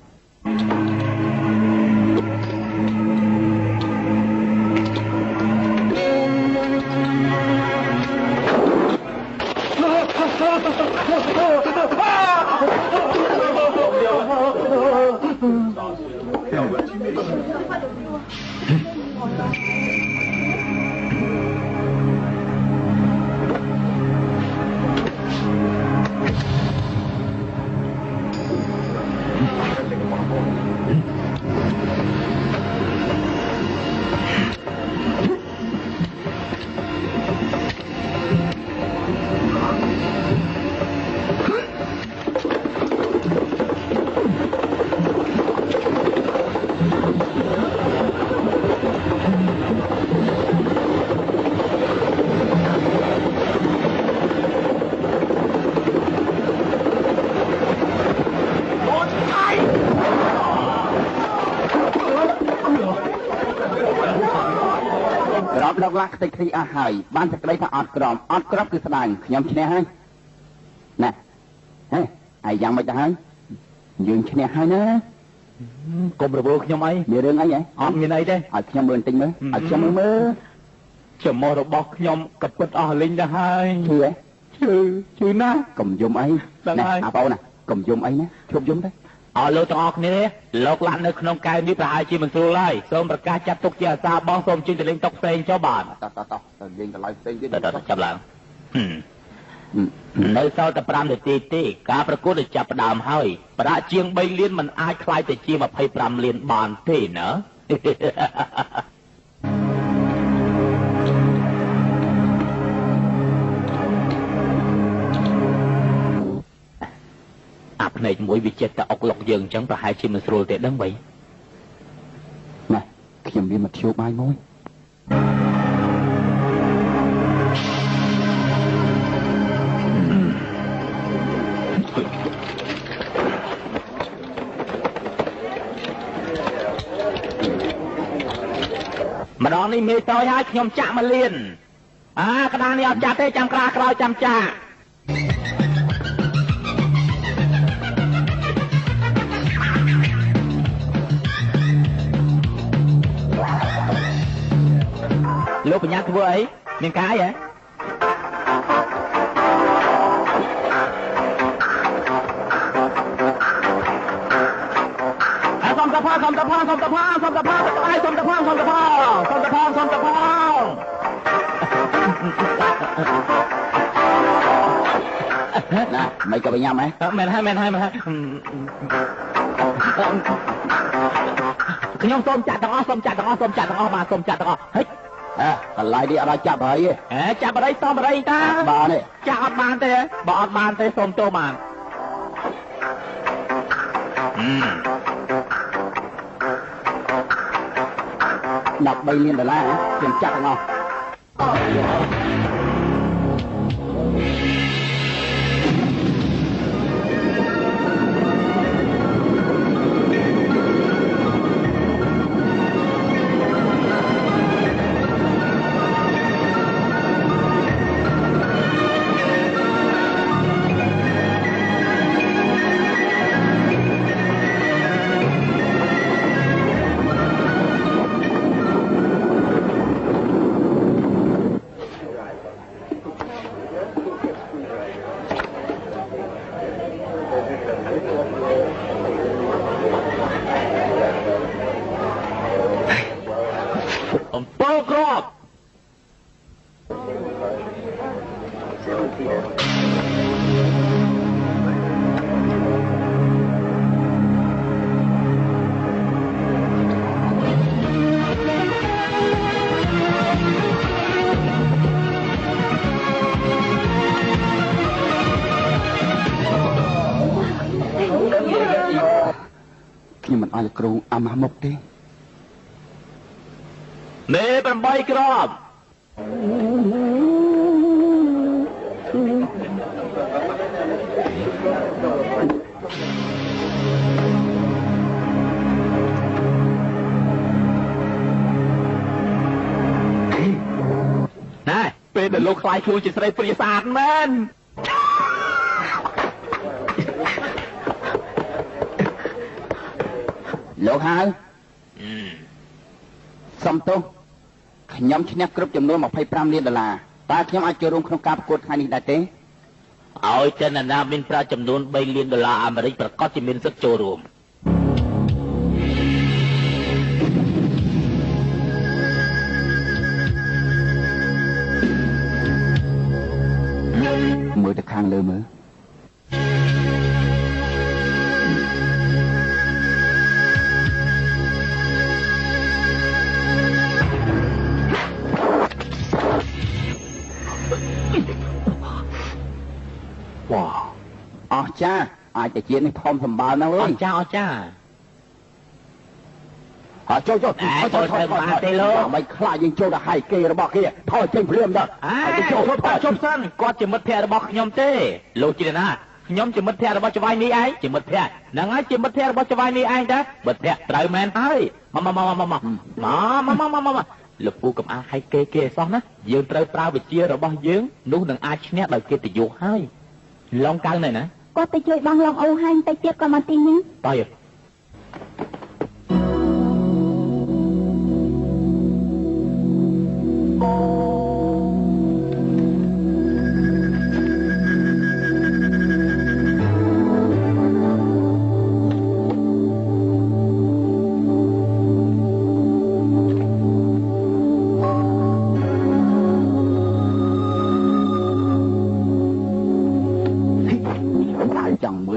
Speaker 3: លក្ខតិគ្រីអស់ហើយបានសេចក្តីថាអត់ក្រមអត់ក្របគឺស្ដាងខ្ញុំឈ្នះហើយណាហេហើយយ៉ាងម៉េចទៅហើយយើងឈ្នះហើយណា
Speaker 1: កុំរវល់ខ្ញុំអី
Speaker 3: មានរឿងអីហ៎
Speaker 1: អត់មានអីទេ
Speaker 3: ឲ្យខ្ញុំមើលបន្តិចមើលឲ្យខ្ញុំមើល
Speaker 1: ចំោះរបស់ខ្ញុំក៏ពិតអស់លេងទៅហើយ
Speaker 3: ឈឺហ៎
Speaker 1: ឈឺណាស់
Speaker 3: កុំយំអីណាអាបងណាកុំយំអីណាឈប់យំទៅ
Speaker 1: អរលោកទាំងអស់គ្នាលោកឡាក់នៅក្នុងកែវនេះប្រហែលជាមិនស្រួលហើយសូមប្រកាសចាត់ទុកជាអាសាបងសូមជិះទៅលេងតុកផ្សេងចុះបាទ
Speaker 3: តទៅលេងកន្លែងផ្សេងទៀត
Speaker 1: ចាប់ឡើងនៅសល់តែ5នាទីទេការប្រកួតđãចាប់ផ្ដើមហើយប្រាក់ជាង3លានមិនអាចខ្លាយទៅជា25លានបានទេណាអាភ្នែកមួយវាចិត្តតែអុកលុកយើងអញ្ចឹងប្រហែលជាមិនស្រួលទេដឹងបី
Speaker 3: ណាខ្ញុំមានមធ្យោបាយមួយ
Speaker 1: ម្ដងនេះមេតយហើយខ្ញុំចាក់មកលៀនក្តារនេះអត់ចាក់ទេចាំក្រាក្រោយចាំចាក់ លោកបញ្ញាធ្វើអីមានការអីហ៎សុំតផា
Speaker 3: ណាមិនក៏បញ្ញាហ៎
Speaker 1: មែនហើយខ្ញុំសូមចាក់ទាំងអស់បាទសូមចាក់ទាំងអស់ហិច
Speaker 3: កន្លែងនេះអត់ឲ្យចាប់ហើយ
Speaker 1: ចាប់អីតបអីតា
Speaker 3: បានទេ
Speaker 1: ចាក់អត់បានទេបើអត់បានទេសូមចូលបាន
Speaker 3: $13 លានខ្ញុំចាក់ទាំងអស់ខ្ញុំមិនឲ្យលោកគ្រូអាម៉ាស់មុខទេ
Speaker 1: មេ8គ្រាប់ណែពេលដែលលោកខ្លាយខ្លួនជាស្រីព្រាសាទមែន
Speaker 3: លោកហៅសំទោសខ្ញុំឈ្នះគ្រប់ចំនួន$25 លានតើខ្ញុំអាចចូលរួមក្នុងការប្រកួតថ្ងៃនេះដែរទេ
Speaker 1: ឲ្យចិនណាមានប្រាក់ចំនួន$3 លានអាមេរិកប្រកាសជាមានសិទ្ធិចូលរួម
Speaker 3: មើលទៅខាងលើមើលអស្ចារ្យអាចតែជានេះធំសម្បើមណាស់អើយ
Speaker 1: អស្ចារ្យ
Speaker 3: ចូល
Speaker 1: បានទេលោក
Speaker 3: មិនខ្លាចយើងចូលទៅហាយគេរបស់គេថយចេញព្រាមដល់
Speaker 1: ចូលសិនគាត់ជាមិត្តភក្តិរបស់ខ្ញុំទេលោកជាណាខ្ញុំជាមិត្តភក្តិរបស់ច្បាយនេះឯងជាមិត្តភក្តិហ្នឹងហើយជាមិត្តភក្តិរបស់ច្បាយនេះឯងដែរមិត្តភក្តិត្រូវមែនហើយមកលោកពូកំអាហាយគេអសោះណាយើងត្រូវប្រើវិជារបស់យើងនោះនឹងអាចឈ្នះដោយកិត្តិយសហើយឡងកៅណែណា
Speaker 2: គាត់ទៅជួយបងឡងអូហាញទៅទៀតក៏មកទីនេះ
Speaker 1: បាយ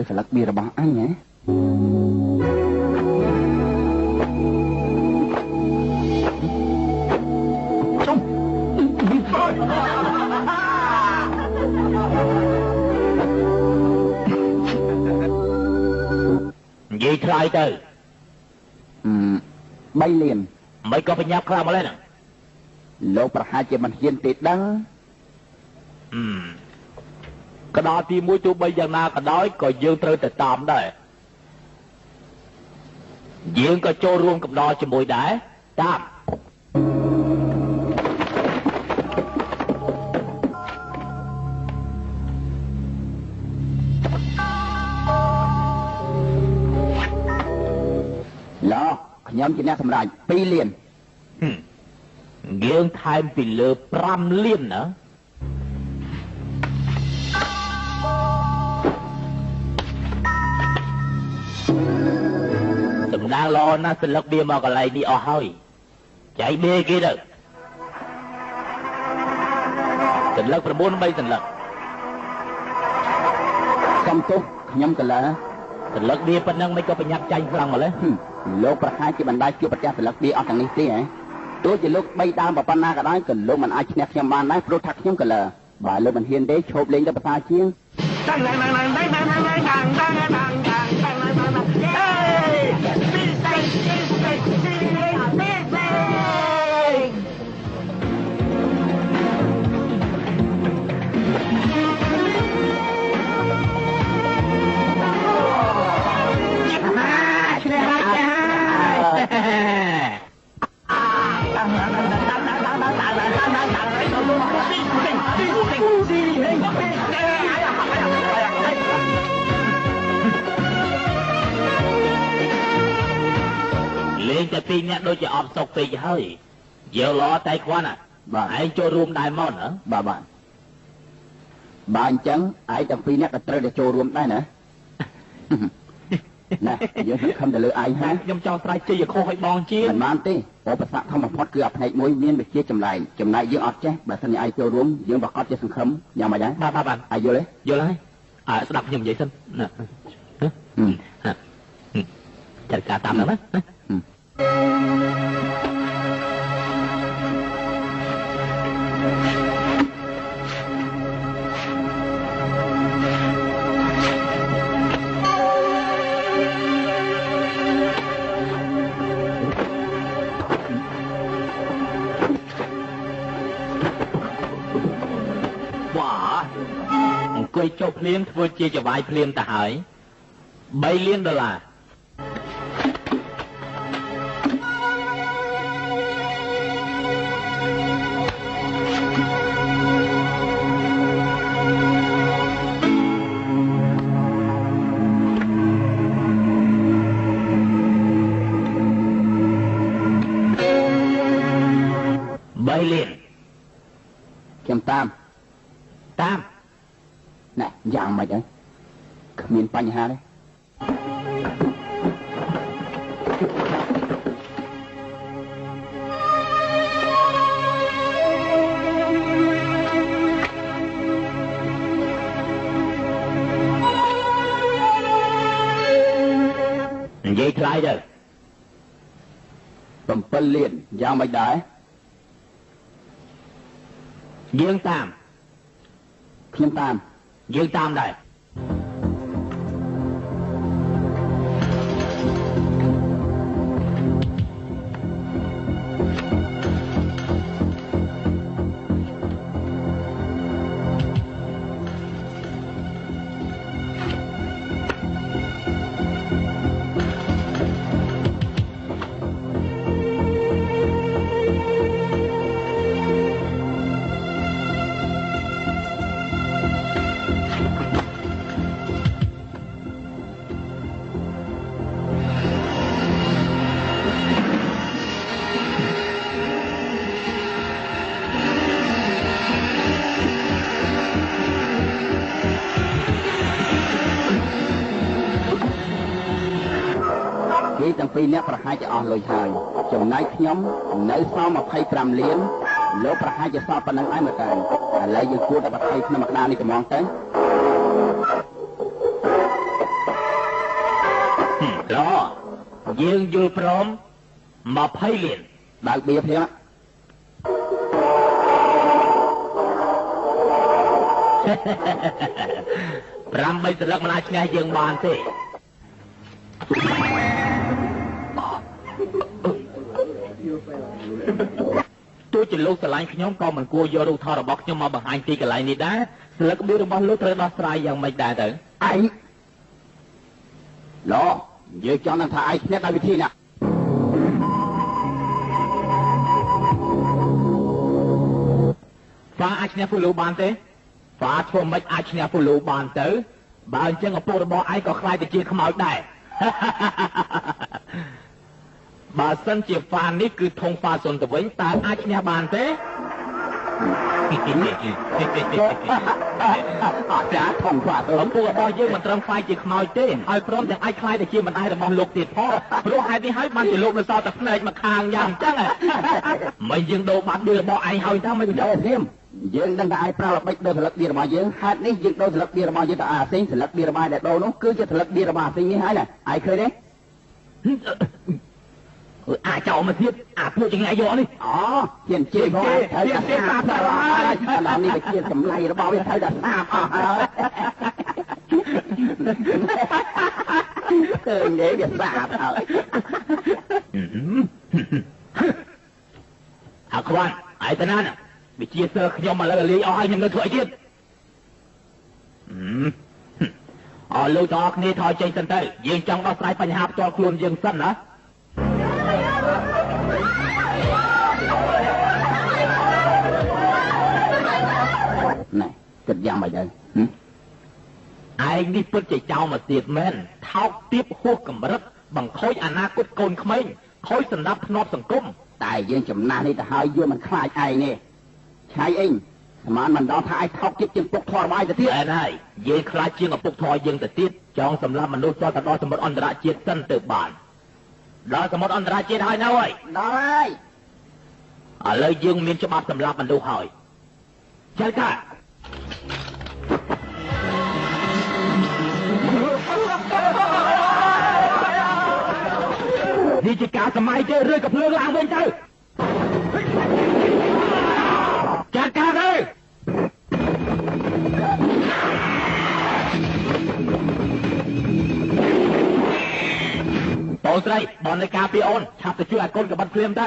Speaker 3: ស្លឹកបៀរបស់អញហ៎ជុំ
Speaker 1: និយាយថ្លៃទៅ
Speaker 3: 3 លាន
Speaker 1: មិនក៏បញ្ញាប់ខ្លាំងមកឡើយ
Speaker 3: លោកប្រហែលជាមិនហ៊ានទេដឹង
Speaker 1: កដោទី1ទោះបីយ៉ាងណាក៏ដោយក៏យើងត្រូវតែតាមដែរយើងក៏ចូលរួមកណ្ដោជាមួយដែរតាម
Speaker 3: ឡោខ្ញុំជាអ្នកសម្រេច2 លាន
Speaker 1: យើងថែមពីលើ5លានណាសម្ដៅល្អណាស់សិលឹកវាមកកន្លែងនេះអស់ហើយចៃបេគេទៅសិលឹក9 3សិលឹក
Speaker 3: សំទោសខ្ញុំកលា
Speaker 1: សិលឹកវាប៉ុណ្ណឹងមិនក៏ប្រញាប់ចាញ់ខ្លាំងម្ល៉េះ
Speaker 3: លោកប្រហែលជាបណ្ដាជួបប្រទះសិលឹកវាអត់ទាំងនេះទេហ៎ទោះជាលោក3ដើមប៉ុណ្ណាក៏ដោយក៏លោកមិនអាចឈ្នះខ្ញុំបានដែរព្រោះថាខ្ញុំកលាបើលោកមិនហ៊ានទេឈប់លេងទៅភាសាជាង
Speaker 1: លេងតែពីរអ្នកដូចជាអត់សុខពេកហើយយើងល្អតែខ្វាន់បាទឯងចូលរួមដែរមកណា
Speaker 3: បាទអញ្ចឹងឯងទាំងពីរអ្នកក៏ត្រូវតែចូលរួមដែរណាយើងខំទៅលើឯងហើយ
Speaker 1: ខ្ញុំចង់ស្រែកជ័យខុសឲ្យបងជា
Speaker 3: មិនបានទេឧបសគ្គធម្មបំផុតគឺអាផ្នែកមួយមានវិជាចម្លែកយើងអត់ចេះបើសិនជាឯងចូលរួមយើងប្រកាសជាសង្ឃឹមយ៉ាងម៉េចដែរ
Speaker 1: បាទ
Speaker 3: ឯងយល់ទេ
Speaker 1: យល់ហើយស្ដាប់ខ្ញុំនិយាយសិនណាចាត់ការតាមហ្នឹងណាអង្គុយចុះភ្លាមធ្វើជាចវាយភ្លាមទៅហើយ$3 លាន
Speaker 3: ខ្ញុំតាមណែយ៉ាងម៉េចហើយគ្មានបញ្ហាទេ
Speaker 1: និយាយថ្លៃទៅ
Speaker 3: 7 លានយ៉ាងម៉េចដែរ
Speaker 1: យើងតាម
Speaker 3: ខ្ញុំតាម
Speaker 1: យើងតាមដែរ
Speaker 3: ទាំងពីរអ្នកប្រហែលជាអស់លុយហើយចំណែកខ្ញុំនៅសល់25 លានលោកប្រហែលជាសល់ប៉ុណ្ណឹងឯងមើលទៅឥឡូវយើងគួរតែបថៃក្នុងម្ដានេះត្មងទៅ
Speaker 1: ល្អយើងយល់ព្រម20 លាន
Speaker 3: បើកបៀភ្លាម
Speaker 1: 8 ស្លឹកមិនអាចឈ្នះយើងបានទេទោះជាលោកស្រឡាញ់ខ្ញុំក៏មិនគួរយករូបថតរបស់ខ្ញុំមកបង្ហាញទីកន្លែងនេះដែរស្លឹកបៀរបស់លោកត្រូវដោះស្រាយយ៉ាងម៉េចដែរទៅ
Speaker 3: ឯងឡយើងចង់ដឹងថាឯងឈ្នះដោយវិធីណា
Speaker 1: ហ្វាអាចឈ្នះពូលូបានទេហ្វាធ្វើមិនអាចឈ្នះពូលូបានទៅបើអញ្ចឹងឪពុករបស់ឯងក៏ខ្លាចទៅជាខ្មោចដែរ បើសិនជាហ្វាននេះគឺធុងហ្វាសុនទៅវិញតើអាចឈ្នះបានទេ
Speaker 3: អាចារ្យធំខ្វាក់
Speaker 1: ពួករបស់យើងមិនត្រឹមខ្លាយជាខ្មោចទេហើយព្រមទាំងអាចខ្លាយទៅជាម្ដាយរបស់លោកទៀតផងព្រោះហេតុនេះហើយបានជាលោកនៅសល់តែភ្នែកមកខាងយ៉ាងអញ្ចឹងមិនយើងដូរបាត់ដូចរបស់ឯងហើយតើមិនទៅធៀម
Speaker 3: យើងដឹងថាឯងប្រើល្បិចដូរស្លឹកឌីរបស់យើងហេតុនេះយើងដូរស្លឹកឌីរបស់យើងទៅអាសេងស្លឹកឌីរបស់ដែលដូរនោះគឺជាស្លឹកឌីរបស់អាសេងនេះហើយណាឯងឃើញទេ
Speaker 1: អាចោមកទៀតអាពួកចង្អាយកនេះ
Speaker 3: ជាជេរមកហើយតែសាបទៅហើយដល់នេះវាជាសម្លៃរបស់វាត្រូវតែសាបអស់ហើយឃើញទេវាសាបហើយ
Speaker 1: អាខ្វាន់ឯតាណាវិជាសើខ្ញុំឥឡូវលាយអស់ហើយខ្ញុំនៅធ្វើអីទៀតលោកទាំងអស់គ្នាថយចេញសិនទៅយើងចង់ដោះស្រាយបញ្ហាផ្ទាល់ខ្លួនយើងសិនណា
Speaker 3: ណែគិតយ៉ាងម៉េចទៅ
Speaker 1: ឯងនេះពិតជាចោលមកទៀតមែនថោកទាបហួសកម្រិតបង្ខូចអនាគតកូនក្មេងខូចសម្ដាប់ធ្នាប់សង្គម
Speaker 3: តែយើងចំណាស់នេះទៅហើយយើងមិនខ្លាចឯងទេឆៃអីស្មានមិនដល់ថាឯងថោកជាងពុកធរបាយទៅទៀត
Speaker 1: ឯណហើយយើងខ្លាចជាងឪពុកធរយើងទៅទៀតចង់សម្លាប់មនុស្សចូលទៅដល់សមុទ្រអន្តរជាតិសិនទៅបានដល់សមុទ្រអន្តរជាតិហើយនៅហើយ
Speaker 3: ដល់ហើយ
Speaker 1: ឥឡូវយើងមានច្បាប់សម្លាប់មនុស្សហើយចាកានេះជាការសម័យទេឬក៏ភ្លើងឡើងវិញទៅចាកាទេបងស្រីបងនៃការពីអូនឆាប់ទៅជួយឲ្យកូនកបាត់ភ្លាមទៅ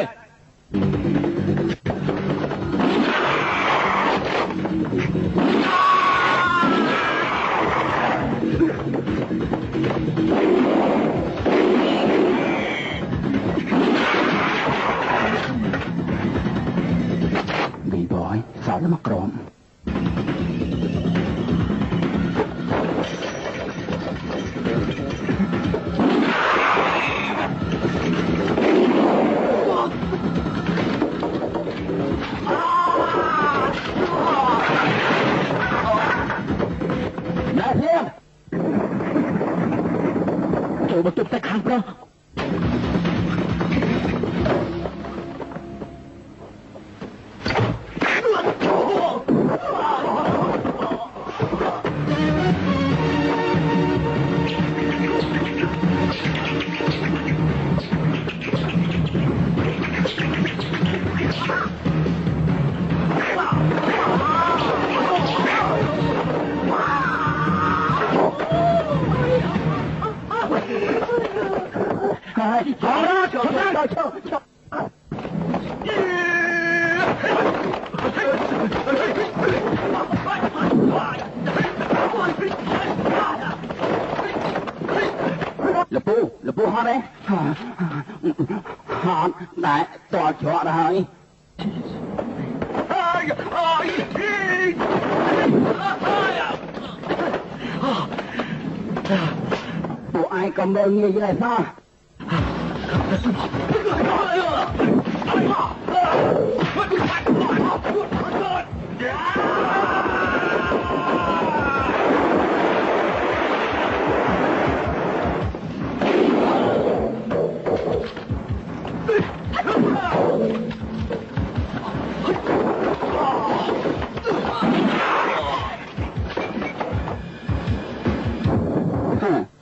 Speaker 3: บีบอยสอนมากรอม
Speaker 1: មកទប់តែខាងប្រុសលពូហត់ទេហត់តែតល់ច្រកទៅហើយពួកឯងក៏មើលងាយដែរសោះ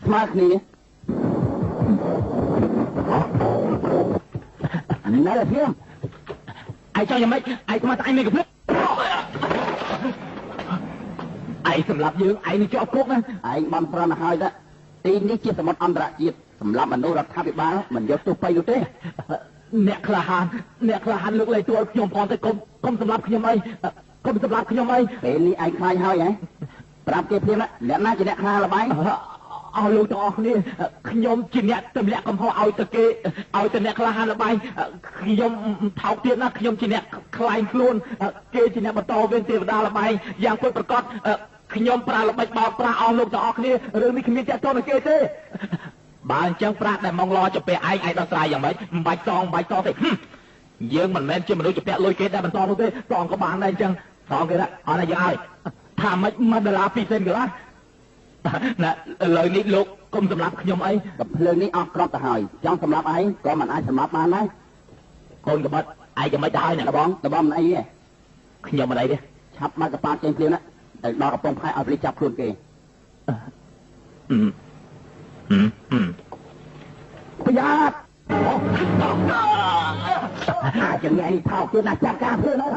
Speaker 1: ស្មើគ្នាណែធៀមឯងចង់យ៉ាងម៉េចឯងស្មើតែឯងមានកំភ្លើងឯងសម្រាប់យើងឯងនឹងជាប់គុកណាឯងបំប្រន់ឲ្យទៅទីនេះជាសមុទ្រអន្តរជាតិសម្រាប់មនុស្សរដ្ឋាភិបាលមិនយកទោសបីនោះទេអ្នកក្លាហានលើកលែងទួឲ្យខ្ញុំផងទៅកុំសម្រាប់ខ្ញុំអីកុំសម្រាប់ខ្ញុំអីពេលនេះឯងខ្លាចហើយហ៎ប្រាប់គេភ្លាមអ្នកណាជាអ្នកខ្លាល្បែងអស់លោកទាំងអស់គ្នាខ្ញុំជាអ្នកទម្លាក់កំហុសឲ្យទៅគេឲ្យទៅអ្នកក្លាហានល្បែងខ្ញុំថោកទៀតណាខ្ញុំជាអ្នកខ្លាញ់ខ្លួនគេជាអ្នកបន្តវេនទេវតាល្បែងយ៉ាងពិតប្រាកដខ្ញុំប្រើល្បិចបោកប្រាស់អស់លោកទាំងអស់គ្នារឿងនេះគ្មានចាក់ទោសនឹងគេទេ បើអញ្ចឹងប្រាក់ដែលមកឡចំពាក់ឯងដោះស្រាយយ៉ាងម៉េចមិនបាច់សងទេយើងមិនមែនជាមនុស្សចំពាក់លុយគេដែលបន្តនោះទេសងក៏បានដែរអញ្ចឹងសងគេដែរអត់ឲ្យយើងឲ្យថាម៉េច$1 2 សេនកន្លះណាឥឡូវនេះលោកកុំសម្រាប់ខ្ញុំអីកំភ្លើងនេះអស់ក្របទៅហើយចង់សម្រាប់ឯងក៏មិនអាចសម្រាប់បានដែរកូនកបិតឯងក៏មិនទៅហើយណាដបងមិនអីទេខ្ញុំមិនអីទេឆាប់មកកប៉ាល់ចេញភ្លាមណាទៅដល់កំពង់ផែឲ្យប៉ូលីសចាប់ខ្លួនគេប្រយ័ត្នអាចញ៉ៃថោកទៀតណាចាប់ការធ្វើណា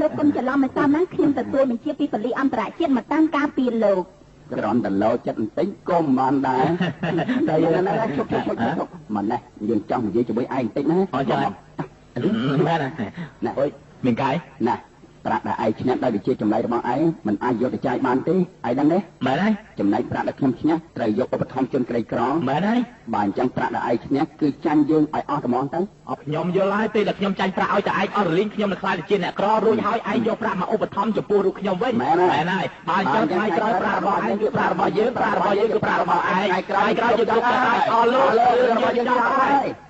Speaker 1: លោកកុំច្រឡំឲ្យតាមណាខ្ញុំទទួលបញ្ជាពីប៉ូលីសអន្តរជាតិមកតាមការពីលោកក្រំតលោចិត្តបន្តិចក៏មិនដែរតែយើងណាជប់មិនណាយើងចង់និយាយជាមួយឯងបន្តិចណាអញ្ចឹងមែនណាអើយមានកាយណាប្រាក់ដែលឯងឈ្នះដោយវិជាចម្លែករបស់ឯងមិនអាចយកទៅចាយបានទេឯងដឹងទេមែនហើយចំណែកប្រាក់ដែលខ្ញុំឈ្នះត្រូវយកឧបត្ថម្ភជនក្រីក្រមែនហើយបើអញ្ចឹងប្រាក់ដែលឯងឈ្នះគឺចាញ់យើងឲ្យអស់ត្មងទៅអត់ខ្ញុំយល់ហើយពេលដែលខ្ញុំចាញ់ប្រាក់ឲ្យតែឯងអត់រលីងខ្ញុំនឹងខ្លាចជាអ្នកក្ររួចហើយឯងយកប្រាក់មកឧបត្ថម្ភចំពោះរូបខ្ញុំវិញមែនហើយបើអញ្ចឹងថ្ងៃក្រោយប្រាក់របស់ឯងគឺប្រាក់របស់យើងគឺប្រាក់របស់ឯងថ្ងៃក្រោយយើងយកប្រាក់ឲ្យអស់លោករបស់យើងចោលហើយ